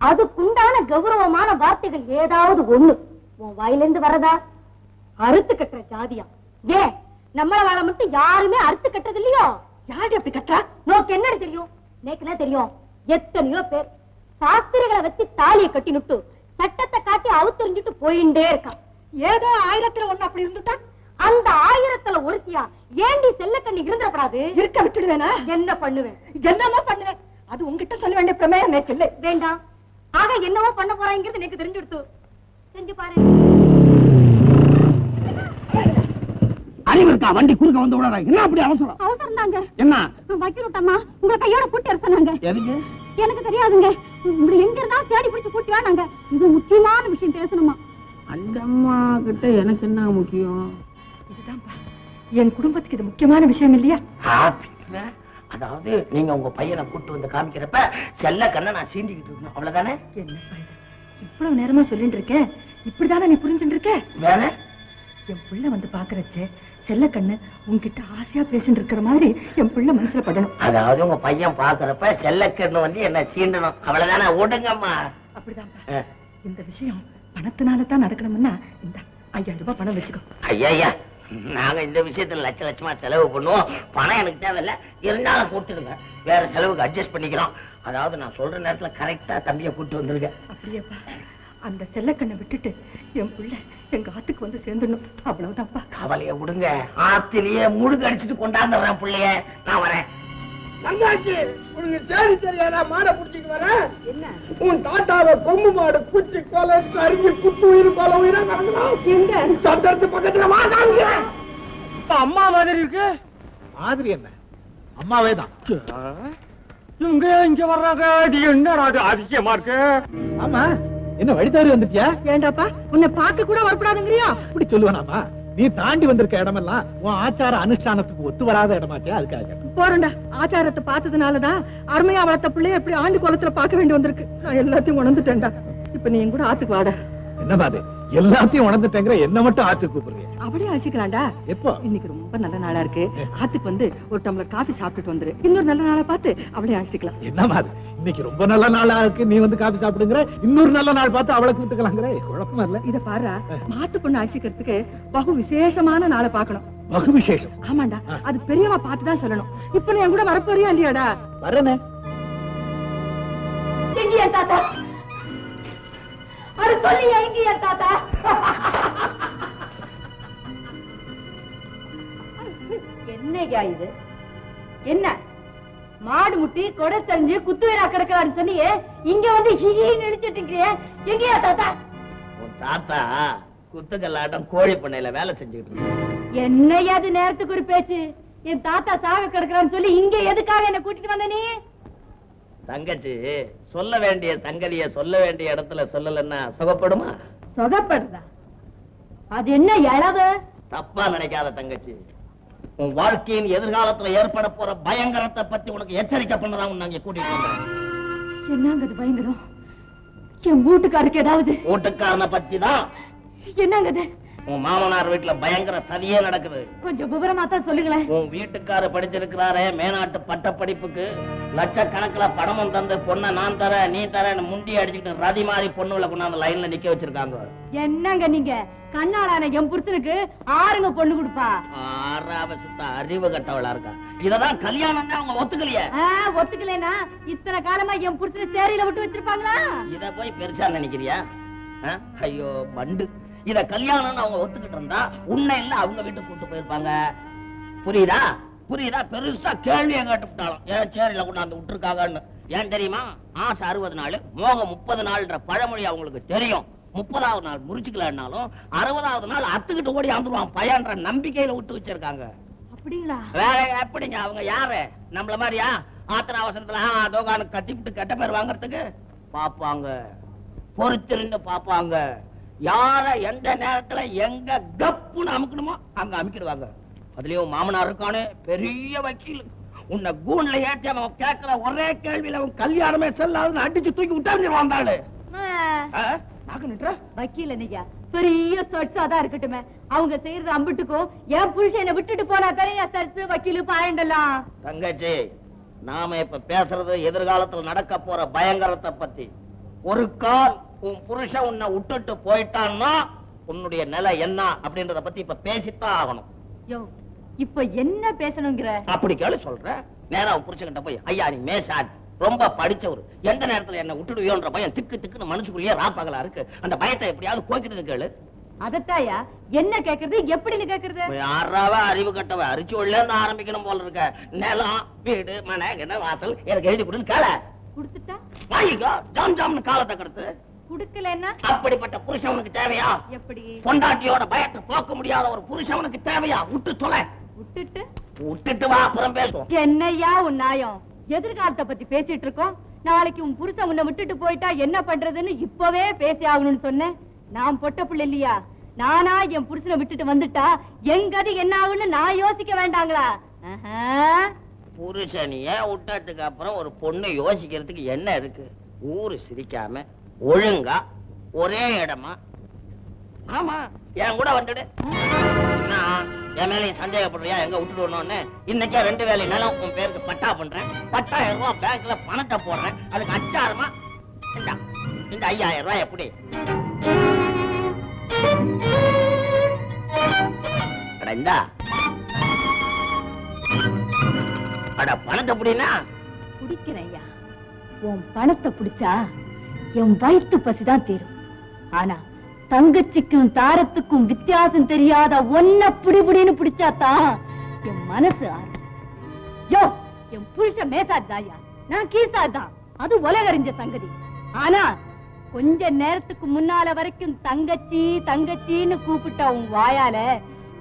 அதுக்குண்டான கௌரவமான வார்த்தைகள் ஏதாவது ஒண்ணு உன் வாயிலிருந்து வரதா? அறுத்து கட்டுற ஜாதியா? ஏன் நம்மள வாழ மட்டும் யாருமே அறுத்து கட்டுறது இல்லையோ? யாரு அப்படி கட்டா? நோக்கு என்ன தெரியும்? நேக்குன்னா தெரியும், எத்தனையோ பேர் சாஸ்திரிகளை வச்சு தாலியை கட்டினுட்டு சட்டத்தை காட்டி அவுத்தறிஞ்சிட்டு போயிட்டே இருக்கான். ஏதோ 1000த்துல ஒண்ணு அப்படி இருந்துட்டா அந்த 1000த்துல ஒருத்தியா ஏண்டி செல்லக்கண்ணி இருந்துடப்படாது? இருக்க விட்டுடுவேனா? என்ன பண்ணுவேன்? என்னமோ பண்ணுவேன். அது உங்ககிட்ட சொல்ல வேண்டிய பிரமேயம் எனக்கு இல்லை. வேண்டாம். ஆக என்னவோ பண்ண போறாங்கிறது எனக்கு தெரிஞ்சுடுத்து. செஞ்சு பாரு. அறிவு இருக்கா? வண்டி குறுக்க வந்து விடாத. என்ன அப்படி அவசரம்? அவசரம் தாங்க. என்ன வைக்கிறோட்டம்மா உங்க கையோட கூட்டி வர சொன்னாங்க. எதுக்கு? எனக்கு தெரியாதுங்க. உங்களை எங்க இருந்தா தேடி பிடிச்சு கூட்டி வாங்க. இது முக்கியமான விஷயம் பேசணுமா? அந்த அம்மா கிட்ட எனக்கு என்ன முக்கியம்? இதுதான்ப்பா என் குடும்பத்துக்கு இது முக்கியமான விஷயம் இல்லையா? அதாவது நீங்க உங்க பையனை கூட்டு வந்து காமிக்கிறப்ப செல்ல கண்ணை நான் சீண்டிக்கிட்டு இருக்கணும், அவ்வளவுதானே? என்னப்பா இது இவ்வளவு நேரமா சொல்லிட்டு இருக்கேன், இப்படிதானே நீ புரிஞ்சுட்டு இருக்க? வேற என் பிள்ளை வந்து பாக்குறச்சே செல்ல கண்ணு உன்கிட்ட ஆசையா பேசிட்டு இருக்கிற மாதிரி என் பிள்ளை மனசுல படணும். அதாவது உங்க பையன் பாக்குறப்ப செல்லக்கண்ணு வந்து என்ன சீண்டணும், அவ்வளவுதானே? ஓடுங்கம்மா. அப்படிதான்ப்பா. இந்த விஷயம் பணத்தினாலதான் நடக்கணும்னா இந்த 5000 ரூபாய் பணம் வச்சுக்கோ. ஐயா, நாங்க இந்த விஷயத்துல லட்ச லட்சமா செலவு பண்ணுவோம். பணம் எனக்கு தேவையில்ல, இருந்தாலும் கூட்டுடுங்க, வேற செலவுக்கு அட்ஜஸ்ட் பண்ணிக்கிறோம். அதாவது நான் சொல்ற நேரத்துல கரெக்டா தம்பியை கூட்டு வந்துருங்க. அப்படியேப்பா, அந்த செல்லக்கண்ணை விட்டுட்டு என் பிள்ளை எங்க ஆத்துக்கு வந்து சேர்ந்துடணும், அவ்வளவுதான்ப்பா. கவலைய விடுங்க, ஆத்திலேயே முழுக்க அடிச்சுட்டு கொண்டாந்துடுறேன் பிள்ளைய. நான் வரேன். தங்காச்சி, உனக்கு சேரி தெரியாதா? மாடை புடிச்சிட்டு வர. என்ன? உன் தாத்தாவை கொம்பு மாடு குச்சி கொலை சரிஞ்சு குத்து உயிர் கொலை உயிரா நடக்கலாம். எங்க? சந்தர்த்து பக்கத்துல வா காமிக்கிறேன். அம்மா மாதிரி இருக்கு. மாதிரி என்ன? அம்மாவே தான். இவங்க இங்க வர்றாங்க. அது என்னடா அது அதிசயமா இருக்கு. ஆமா, என்ன வழி தவறி வந்துட்டியா? ஏண்டாப்பா உன்னை பார்க்க கூட வரப்படாதுங்கிறியா? அப்படி சொல்லுவானாமா? நீ தாண்டி வந்திருக்க இடமெல்லாம் உன் ஆச்சார அனுஷ்டானத்துக்கு ஒத்து வராத இடமாச்சே, அதுக்காக. போறண்டா, ஆச்சாரத்தை பார்த்ததுனாலதான் அருமையா வளர்த்த பிள்ளைய எப்படி ஆண்டு கோலத்துல பார்க்க வேண்டி வந்திருக்கு. நான் எல்லாத்தையும் உணர்ந்துட்டேன்டா. இப்ப நீ என் கூட ஆத்துக்கு வாடா. என்னமா அது எல்லாத்தையும் உணர்ந்துட்டேங்கிற, என்ன மட்டும் ஆத்துக்கு கூப்பிடுறீங்க? அப்படியே அழைச்சிக்கலாம்டா. எப்போ? இன்னைக்கு ரொம்ப நல்ல நாளா இருக்கு, ஆத்துக்கு வந்து ஒரு டம்ளர் காஃபி சாப்பிட்டுட்டு வந்துரு. இன்னொரு நல்ல நாளை பார்த்து அவளே அழைச்சிக்கலாம். என்னமா அது இன்னைக்கு ரொம்ப நல்ல நாளா இருக்கு, நீ வந்து காபி சாப்பிடுங்கிற, இன்னொரு நல்ல நாள் பார்த்து அவளை கூப்பிட்டுக்கலாங்கிற, குழப்பமா இல்ல? இத பாரு, மாட்டு பொண்ணு அழைச்சிக்கிறதுக்கு பகு விசேஷமான நாளை பார்க்கணும். பகு விசேஷம்? ஆமாண்டா, அது பெரியவா பார்த்துதான் சொல்லணும். இப்ப நீ என் கூட வரப்போறியா இல்லையாடா? வரேனே. எங்கயா தாத்தா? அது சொல்லி எங்கயா தாத்தா? என்னையா இது? என்ன மாடு முட்டி கொடை தெரிஞ்சு குத்துவேரா கிடக்கிறான்னு சொன்னியே, இங்க வந்து ஹிஹின்னு நினைச்சிட்டு இருக்கியே, எங்கயா தாத்தா? உன் தாத்தா குத்துக்கல்லாட்டம் கோழி பண்ணையில வேலை செஞ்சுக்கிட்டு இருந்தான். என்னையா அது நேரத்துக்கு ஒரு பேச்சு? என் தாத்தா சாக கிடக்குறான்னு சொல்லி இங்க எதுக்காக என்ன கூட்டிட்டு வந்த நீ? தங்கச்சி, சொல்ல வேண்டிய தங்கலிய சொல்ல வேண்டிய இடத்துல சொல்லலன்னா சுகப்படுமா? சொகப்படுதா? அது என்ன இளவு? தப்பா நினைக்காத தங்கச்சி, உன் வாழ்க்கையின் எதிர்காலத்துல ஏற்பட போற பயங்கரத்தை பத்தி உனக்கு எச்சரிக்கை பண்ணதான் நாங்க கூட்டிட்டு வந்தோம். என்னங்க அது பயங்கரம்? என் வீட்டுக்காருக்கு ஏதாவது? வீட்டுக்காரனை பத்தி தான். என்னங்க அது? உன் மாமனார் வீட்டுல பயங்கர சதியே நடக்குது. கொஞ்சம் விவரமா தான் சொல்லுங்களேன். உன் வீட்டுக்காரு படிச்சிருக்கிறாரே மேனாட்டு பட்ட படிப்புக்கு லட்சக்கணக்குல பணமும் தந்து பொண்ணை நான் தரேன் நீ தரேன்னு முண்டி அடிச்சுக்கிட்டு ரதி மாதிரி பொண்ணுல கொண்டாந்து லைன்ல நிக்க வச்சிருக்காங்க. என்னங்க நீங்க கண்ணாளான என் புருஷனுக்கு ஆறுங்க பொண்ணு கொடுப்பா? ஆறாவ சுத்த அறிவு கட்டவளா இருக்கா. இததான் கல்யாணம் அவங்க ஒத்துக்கலையே. ஒத்துக்கலைன்னா இத்தனை காலமா என் புருஷனை சேரியில விட்டு வச்சிருப்பாங்களா? இத போய் பெருசா நினைக்கிறியா? ஐயோ பண்டு, இத கல்யாணம் அவங்க ஒத்துக்கிட்டு இருந்தா உன்னை இல்ல அவங்க வீட்டுக்கு கூட்டு போயிருப்பாங்க. புரியுதா? புரியுதா? பெருசா கேள்வியை கேட்டுட்டாலும் ஏன் சேரியில கொண்டாந்து விட்டுருக்காங்கன்னு. ஏன் தெரியுமா? ஆசை 60 நாள் மோகம் 30 நாள்ன்ற பழமொழி அவங்களுக்கு தெரியும். 30வது நாள் முறிச்சுக்கலன்னாலும் 60வது நாள் அத்துக்கிட்டு ஓடி வந்துருவான் பையன்ற நம்பிக்கையில விட்டு வச்சிருக்காங்க. அப்படிங்களா? வேற எப்படிங்க? அவங்க யாரு? நம்மள மாதிரியா ஆத்திர அவசரத்துல தோகானு கத்திவிட்டு கெட்ட பேர் வாங்கறதுக்கு பாப்பாங்க, பொறுத்திருந்து பாப்பாங்க. யார எந்த நேரத்துல எங்க கப்புன்னு அமுக்கணுமோ அங்க அமுக்கிடுவாங்க. அதுலயும் மாமனார் இருக்கானே பெரிய வக்கீல், உன்னை கூண்ல ஏற்றி அவன் கேட்கிற ஒரே கேள்வியில அவன் கல்யாணமே செல்லாதுன்னு அடிச்சு தூக்கி விட்டாங்க வந்தாளு. வக்கீல் நீங்க பெரிய சொட்சாதான் இருக்கட்டுமே, அவங்க செய்யறது அம்பிட்டுக்கும் என் புருஷனை விட்டுட்டு போனா பெரிய சர்ச்சு வக்கீலு பாயண்டலாம். தங்கச்சி, நாம இப்ப பேசுறது எதிர்காலத்தில் நடக்க போற பயங்கரத்தை பத்தி. ஒரு கால் உன் புருஷன் உன்னை விட்டுட்டு போயிட்டான்னா உன்னுடைய நிலை என்ன அப்படின்றத பத்தி இப்ப பேசித்தான் ஆகணும். யோ, இப்ப என்ன பேசணுங்கிற? அப்படி கேளு சொல்ற. நேரா உன் புருஷன் கிட்ட போய், ஐயா நீ மேஷாட், ரொம்ப படிச்சவர், எந்த நேரத்துல என்ன விட்டுடுவியோன்ற பயம் திக்கு திக்குன்னு மனசுக்குள்ளேயே ராப்பகலா இருக்கு. அந்த பயத்தை எப்படியாவது போய்கிட்டு கேளு. அதத்தாயா என்ன கேக்குறது, எப்படின்னு கேக்குறது? யாராவ அறிவு கட்டவ அரிச்சு உள்ள இருந்து ஆரம்பிக்கணும் போல இருக்க. நிலம், வீடு, மனை, கிண, வாசல் எனக்கு எழுதி கொடுன்னு கேள. குடுத்துட்டா வாங்கிக்கோ, ஜாம் ஜாம்னு காலத்தை கடத்து. குடுக்கலன்னா அப்படிப்பட்ட புருஷன் உனக்கு தேவையா? எப்படி? பொண்டாட்டியோட பயத்தை போக்க முடியாத ஒரு புருஷன் உனக்கு தேவையா? விட்டு தொலை. விட்டுட்டு வா, அப்புறம் பேசுவோம். என்னையா உன் நியாயம்? எதிர்காலத்தை பத்தி பேசிட்டு இருக்கோம். நாளைக்கு உன் புருஷன் உன்னை விட்டுட்டு போயிட்டா என்ன பண்றதுன்னு இப்பவே பேசி ஆகணும்னு சொன்னேன். நான் பொட்ட பிள்ளை இல்லையா? நானா என் புருஷனை விட்டுட்டு வந்துட்டா எங்கது என்ன ஆகுன்னு நான் யோசிக்க வேண்டாங்களா? புருஷனிய விட்டதுக்கு அப்புறம் ஒரு பொண்ணு யோசிக்கிறதுக்கு என்ன இருக்கு? ஊரு சிரிக்காம ஒழுங்கா ஒரே இடமா, ஆமா என் கூட வந்துடு. நான் என் மேலையும் சந்தேகப்படுறியா? எங்க விட்டுட்டு வரணும்னு இன்னைக்கே 2 வேலை நிலம் உன் பேருக்கு பட்டா பண்றேன். 10,000 ரூபாய் பேங்க்ல பணத்தை போடுறேன். அதுக்கு அச்சாரமா இந்த 5,000 ரூபாய் எப்படி? பணத்தை புடினா குடிக்கிறேன். உன் பணத்தை பிடிச்சா என் வயிற்று பசிதான் தீரும். ஆனா தங்கச்சிக்கும் தாரத்துக்கும் வித்தியாசம் தெரியாத ஒன்ன புடிபுடின்னு பிடிச்சாதான் என் மனசு ஆறும். யோ, என் புருஷ மேசாதாயா, நான் கீசாதான். அது உலகறிஞ்ச சங்கதி. ஆனா கொஞ்ச நேரத்துக்கு முன்னால வரைக்கும் தங்கச்சி தங்கச்சின்னு கூப்பிட்ட உன் வாயால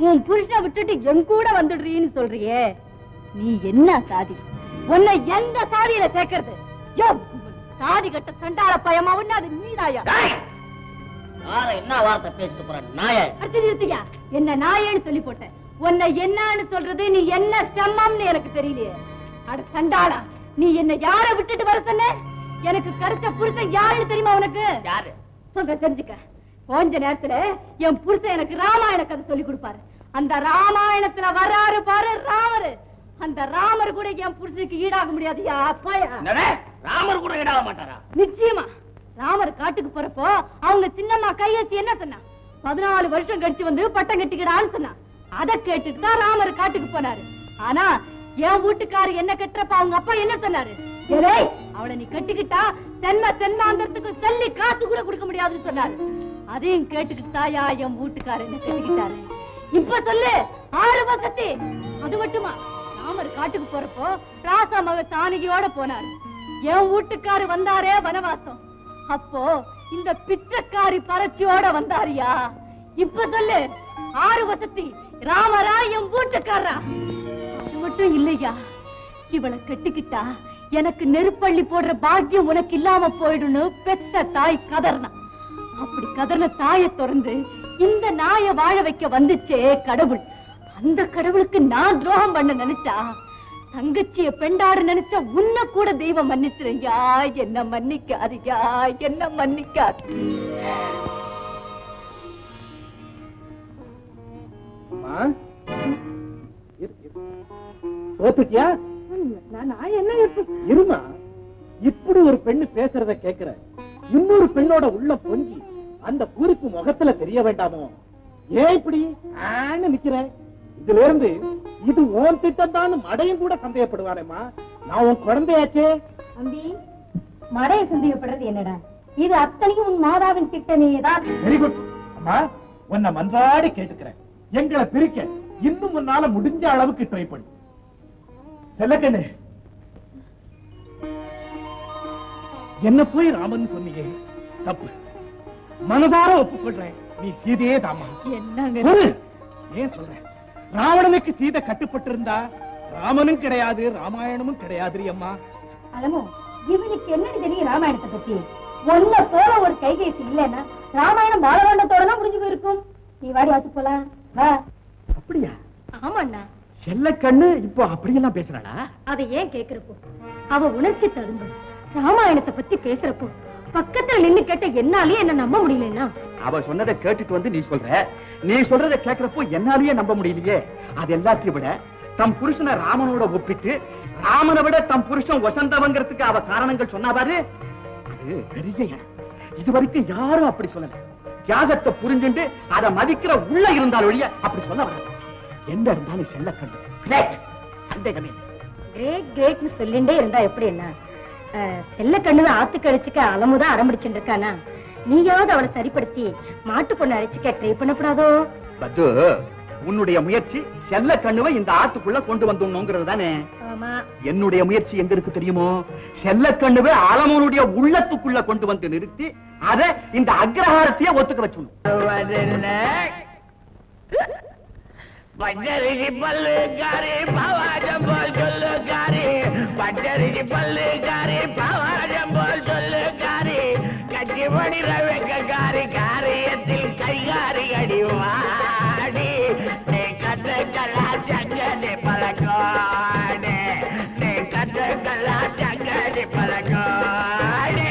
உன் புருஷ விட்டுட்டு என் கூட வந்துடுறீன்னு சொல்றியே, நீ என்ன சாதி? உன்னை எந்த சாதியில சேர்க்கறது? யோ, சாதி கட்ட சண்டாள பயமா ஒண்ணு அது நீதாயா? என்ன வார்த்தை பேசிட்டு போற நாய? அர்த்ததியா என்ன நாயன்னு சொல்லி போட்டேன். உன்னை என்னன்னு சொல்றது, நீ என்ன செம்மம்னு எனக்கு தெரியலையே. அட சண்டாளா, நீ என்ன யார விட்டுட்டு வர சொன்ன? எனக்கு கருத்த புருஷன் யாருன்னு தெரியுமா உனக்கு? யாரு? சொல்ற தெரிஞ்சுக்க. கொஞ்ச நேரத்துல என் புருஷன் எனக்கு ராமாயண கதை சொல்லி கொடுப்பாரு. அந்த ராமாயணத்துல வர்றாரு பாரு ராமரு. அந்த ராமர் கூட என் புருஷனுக்கு ஈடாக முடியாதுயா. ராமர் கூட ஈடாக மாட்டாரா? நிச்சயமா. ராமர் காட்டுக்கு போறப்போ அவங்க சின்னம்மா கையெழுத்து என்ன சொன்னா? 14 வருஷம் கழிச்சு வந்து பட்டம் கட்டிக்கிறான்னு சொன்னா. அதை கேட்டுட்டு தான் ராமர் காட்டுக்கு போனாரு. ஆனா என் வீட்டுக்காரு என்ன கட்டுறப்ப அவங்க அப்பா என்ன சொன்னாரு? அவளை நீ கட்டிக்கிட்டா தென்மாந்திரத்துக்கு சொல்லி காசு கூட கொடுக்க முடியாதுன்னு சொன்னாரு. அதையும் கேட்டுக்கிட்டு தாயா என் வீட்டுக்காரு என்ன கட்டிக்கிட்டாரு. இப்ப சொல்லு, 6 வசதி. அது மட்டுமா, ராமர் காட்டுக்கு போறப்போ ராசாமக தானிகையோட போனாரு. என் வீட்டுக்காரு வந்தாரே வனவாசம், அப்போ இந்த பிச்சைக்காரி பறச்சியோட வந்தாரியா. இப்ப சொல்லு, 6 வசதி ராமரா என் வீட்டுக்காரா? அது மட்டும் இல்லையா, இவளை கட்டிக்கிட்டா எனக்கு நெருப்பள்ளி போடுற பாக்கியம் உனக்கு இல்லாம போயிடுன்னு பெத்த தாய் கதர்னா. அப்படி கதர்ன தாயை தொடர்ந்து இந்த நாய வாழ வைக்க வந்துச்சே கடவுள். அந்த கடவுளுக்கு நான் துரோகம் பண்ண நினைச்சா, தங்கச்சிய பெண்டாடு நினைச்சா உன்ன கூட தெய்வம் மன்னிச்சிருங்கயா. என்ன மன்னிக்காதியா, என்ன மன்னிக்காது. தோத்துட்டியா? நான் என்ன இருமா, இப்படி ஒரு பெண்ணு பேசுறத கேக்குற இன்னொரு பெண்ணோட உள்ள பொங்கி அந்த பூரிப்பு முகத்துல தெரிய வேண்டாமோ? ஏன் இப்படி நிக்கிற? இதுல இருந்து இது உன் திட்டம் தான் மடையும் கூட சந்தேகப்படுவானேமா. நான் உன் குழந்தையாச்சே. அம்பி, மடைய சந்தேகப்படுறது என்னடா? இது அத்தனையும் உன் மாதாவின் திட்டமேதான். வெரி குட் அம்மா, உன்னை மன்றாடி கேட்டுக்கிறேன், எங்களை பிரிக்க இன்னும் உன்னால முடிஞ்ச அளவுக்கு ட்ரை பண்ணு. செல்லக்கண்ணு, என்ன போய் ராமன் சொன்னீங்க, தப்பு. மனதார ஒப்புக்கொள்றேன், நீ சீதையே தாமா. என்னங்க ஏன் சொல்ற? ராவணனுக்கு சீதை கட்டுப்பட்டு இருந்தா ராமனும் கிடையாது ராமாயணமும் கிடையாது அம்மா. அலமோ இவனுக்கு என்ன தெரியும் ராமாயணத்தை பத்தி? ஒன்ன போல ஒரு கைகேசி இல்லன்னா ராமாயணம் பாலகாண்டத்தோட தான் முடிஞ்சு போயிருக்கும். நீ வாடி ஆத்து போலாம் வா. அப்படியா? ஆமாண்ணா. செல்லக்கண்ணு இப்போ அப்படியெல்லாம் பேசுறாளா? அதை ஏன் கேக்குறப்போ அவ உணர்ச்சி தரும்ப ராமாயணத்தை பத்தி பேசுறப்போ பக்கத்துல நின்னு கேட்ட என்னாலே என்ன நம்ப முடியலன்னா? அவ சொன்னதை கேட்டுட்டு வந்து நீ சொல்றதை கேட்கிறப்போ என்னாலேயே நம்ப முடியலையே. அது எல்லாத்தையும் விட தம் புருஷனை ராமனோட ஒப்பிட்டு ராமனை விட தம் புருஷன் வசந்தவங்கிறதுக்கு அவ காரணங்கள் சொன்னா பாரு, அது பெரிய இது வரைக்கும் யாரும் அப்படி சொல்லல. தியாகத்தை புரிஞ்சுண்டு அதை மதிக்கிற உள்ள இருந்தால் ஒழிய அப்படி சொல்ல வர எந்த இருந்தாலும் செல்லக்கண்ணு சந்தேகமே. கிரேட் கிரேட்னு சொல்லிண்டே இருந்தா எப்படி என்ன? செல்ல கண்ணுதான் ஆத்துக்கு அடிச்சுக்க அலமுதான் ஆரம்பிச்சுட்டு இருக்கானா? நீயாவது அவளை சரிப்படுத்தி மாட்டு பொண்ணு அடிச்சுக்க ட்ரை பண்ணப்படாதோ? பத்து, உன்னுடைய முயற்சி செல்ல கண்ணுவை இந்த ஆத்துக்குள்ள கொண்டு வந்துங்கிறது தானே? என்னுடைய முயற்சி எங்க இருக்கு தெரியுமோ? செல்ல கண்ணுவை அலமனுடைய உள்ளத்துக்குள்ள கொண்டு வந்து நிறுத்தி அதை இந்த அக்ரஹாரத்தையே ஒத்துக்க வச்சுணும். பச்சரிசி பல்லுக்காரி பவாஜம் போல் சொல்லுக்காரி, பச்சரிசி பல்லுக்காரி பவாஜம் போல் சொல்லுக்காரி, கட்சி மணி ரவக்காரி காரியத்தில் கைகாரி அடிவாடி, நீ கற்றுக்கலா சங்கடி பழக்காடு, நீ கற்றுக்கலா சங்கடி பழக்காடு.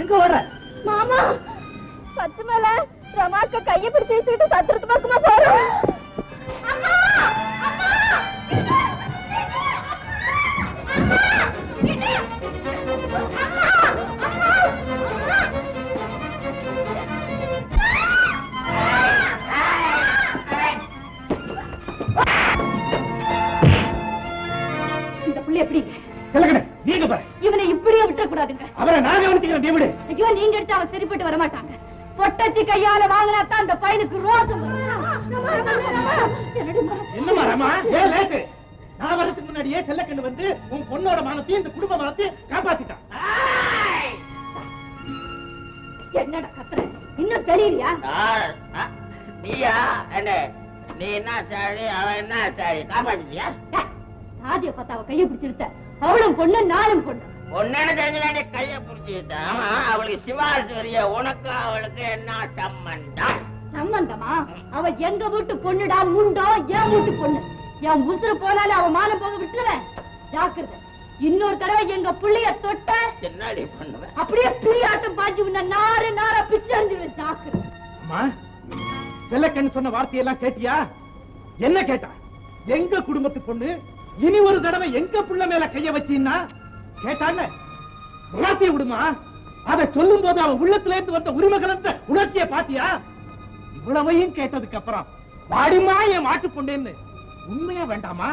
எங்க வர மாமா பத்து மேல ரமாக்க கைய பிடிச்சு இழுத்துட்டு சத்திரத்து பக்கமா போறோம். இந்த புள்ளி எப்படி நீங்க பாரு, இவனை இப்படியே விட்ட கூடாதுங்க. அவரை நான் கவனிச்சுக்கிறேன். நீ விடு. ஐயோ நீங்க எடுத்து அவன் சரிப்பட்டு வர மாட்டாங்க. பொட்டச்சி கையால வாங்கினா தான் அந்த பையனுக்கு ரோசம். என்னமா ரமா, ஏன் லேட்டு? நான் வரதுக்கு முன்னாடியே செல்லக்கண்ணு வந்து உன் பொண்ணோட மானத்தையும் இந்த குடும்ப மானத்தையும் காப்பாத்திட்டான். என்னடா கத்துற? இன்னும் தெரியலையா? நீயா என்ன? நீ என்ன சாடி, அவன் என்ன சாடி? காப்பாத்திட்டியா? சாதிய பார்த்தா அவ கையை பிடிச்சிருத்த. அவளும் பொண்ணு நானும் பொண்ணு. ஒன்னு தெரிஞ்ச கைய பிடிச்சிட்ட. ஆமா, அவளுக்கு சிவாரிசு வரிய. உனக்கு அவளுக்கு என்ன சம்பந்தம்? சம்பந்தமா? அவ எங்க வீட்டு பொண்ணுடா முண்டோ, என் வீட்டு பொண்ணு. என் உசுறு போனாலும் அவ மானம் போக விட்டுருவேன். ஜாக்கிரதை. இன்னொரு தடவை எங்க புள்ளைய தொட்ட என்னடி பண்ணுவேன்? அப்படியே புள்ளியாட்டம் பாஞ்சு உன்ன நார நார பிச்சு அஞ்சுவேன். ஜாக்கிரதை. அம்மா, செல்லக்கண்ணு சொன்ன வார்த்தையெல்லாம் கேட்டியா? என்ன கேட்டா? எங்க குடும்பத்து பொண்ணு இனி ஒரு தடவை எங்க புள்ள மேல கைய வச்சீன்னா கேட்டாங்க. வார்த்தையை விடுமா? அதை சொல்லும் போது அவன் உள்ளத்துல இருந்து வந்த உரிமை கலந்த உணர்ச்சியை பாத்தியா? இவ்வளவையும் கேட்டதுக்கு அப்புறம் வாடிமா என் மாட்டு பொண்ணேன்னு உண்மையா வேண்டாமா?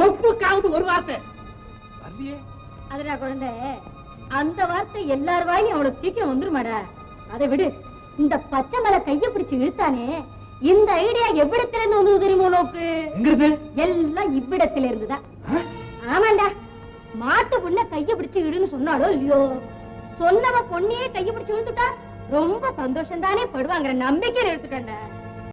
ஒப்புக்காவது ஒரு வார்த்தை வரலையே. அதுடா குழந்தை, அந்த வார்த்தை எல்லார் வாயும் அவ்வளவு சீக்கிரம் வந்துருமாடா. அதை விடு. இந்த பச்சை மலை கைய பிடிச்சு இழுத்தானே, இந்த ஐடியா எவ்விடத்துல இருந்து வந்து தெரியுமோ நோக்கு? எல்லாம் இவ்விடத்தில இருந்துதான். ஆமாண்டா, மாட்டு பொண்ண கைய பிடிச்சு இடுன்னு சொன்னாலோ இல்லையோ, சொன்னவ பொண்ணையே கைய பிடிச்சு இழுத்துட்டா ரொம்ப சந்தோஷம் தானே படுவாங்கிற நம்பிக்கையில எடுத்துட்டேன்.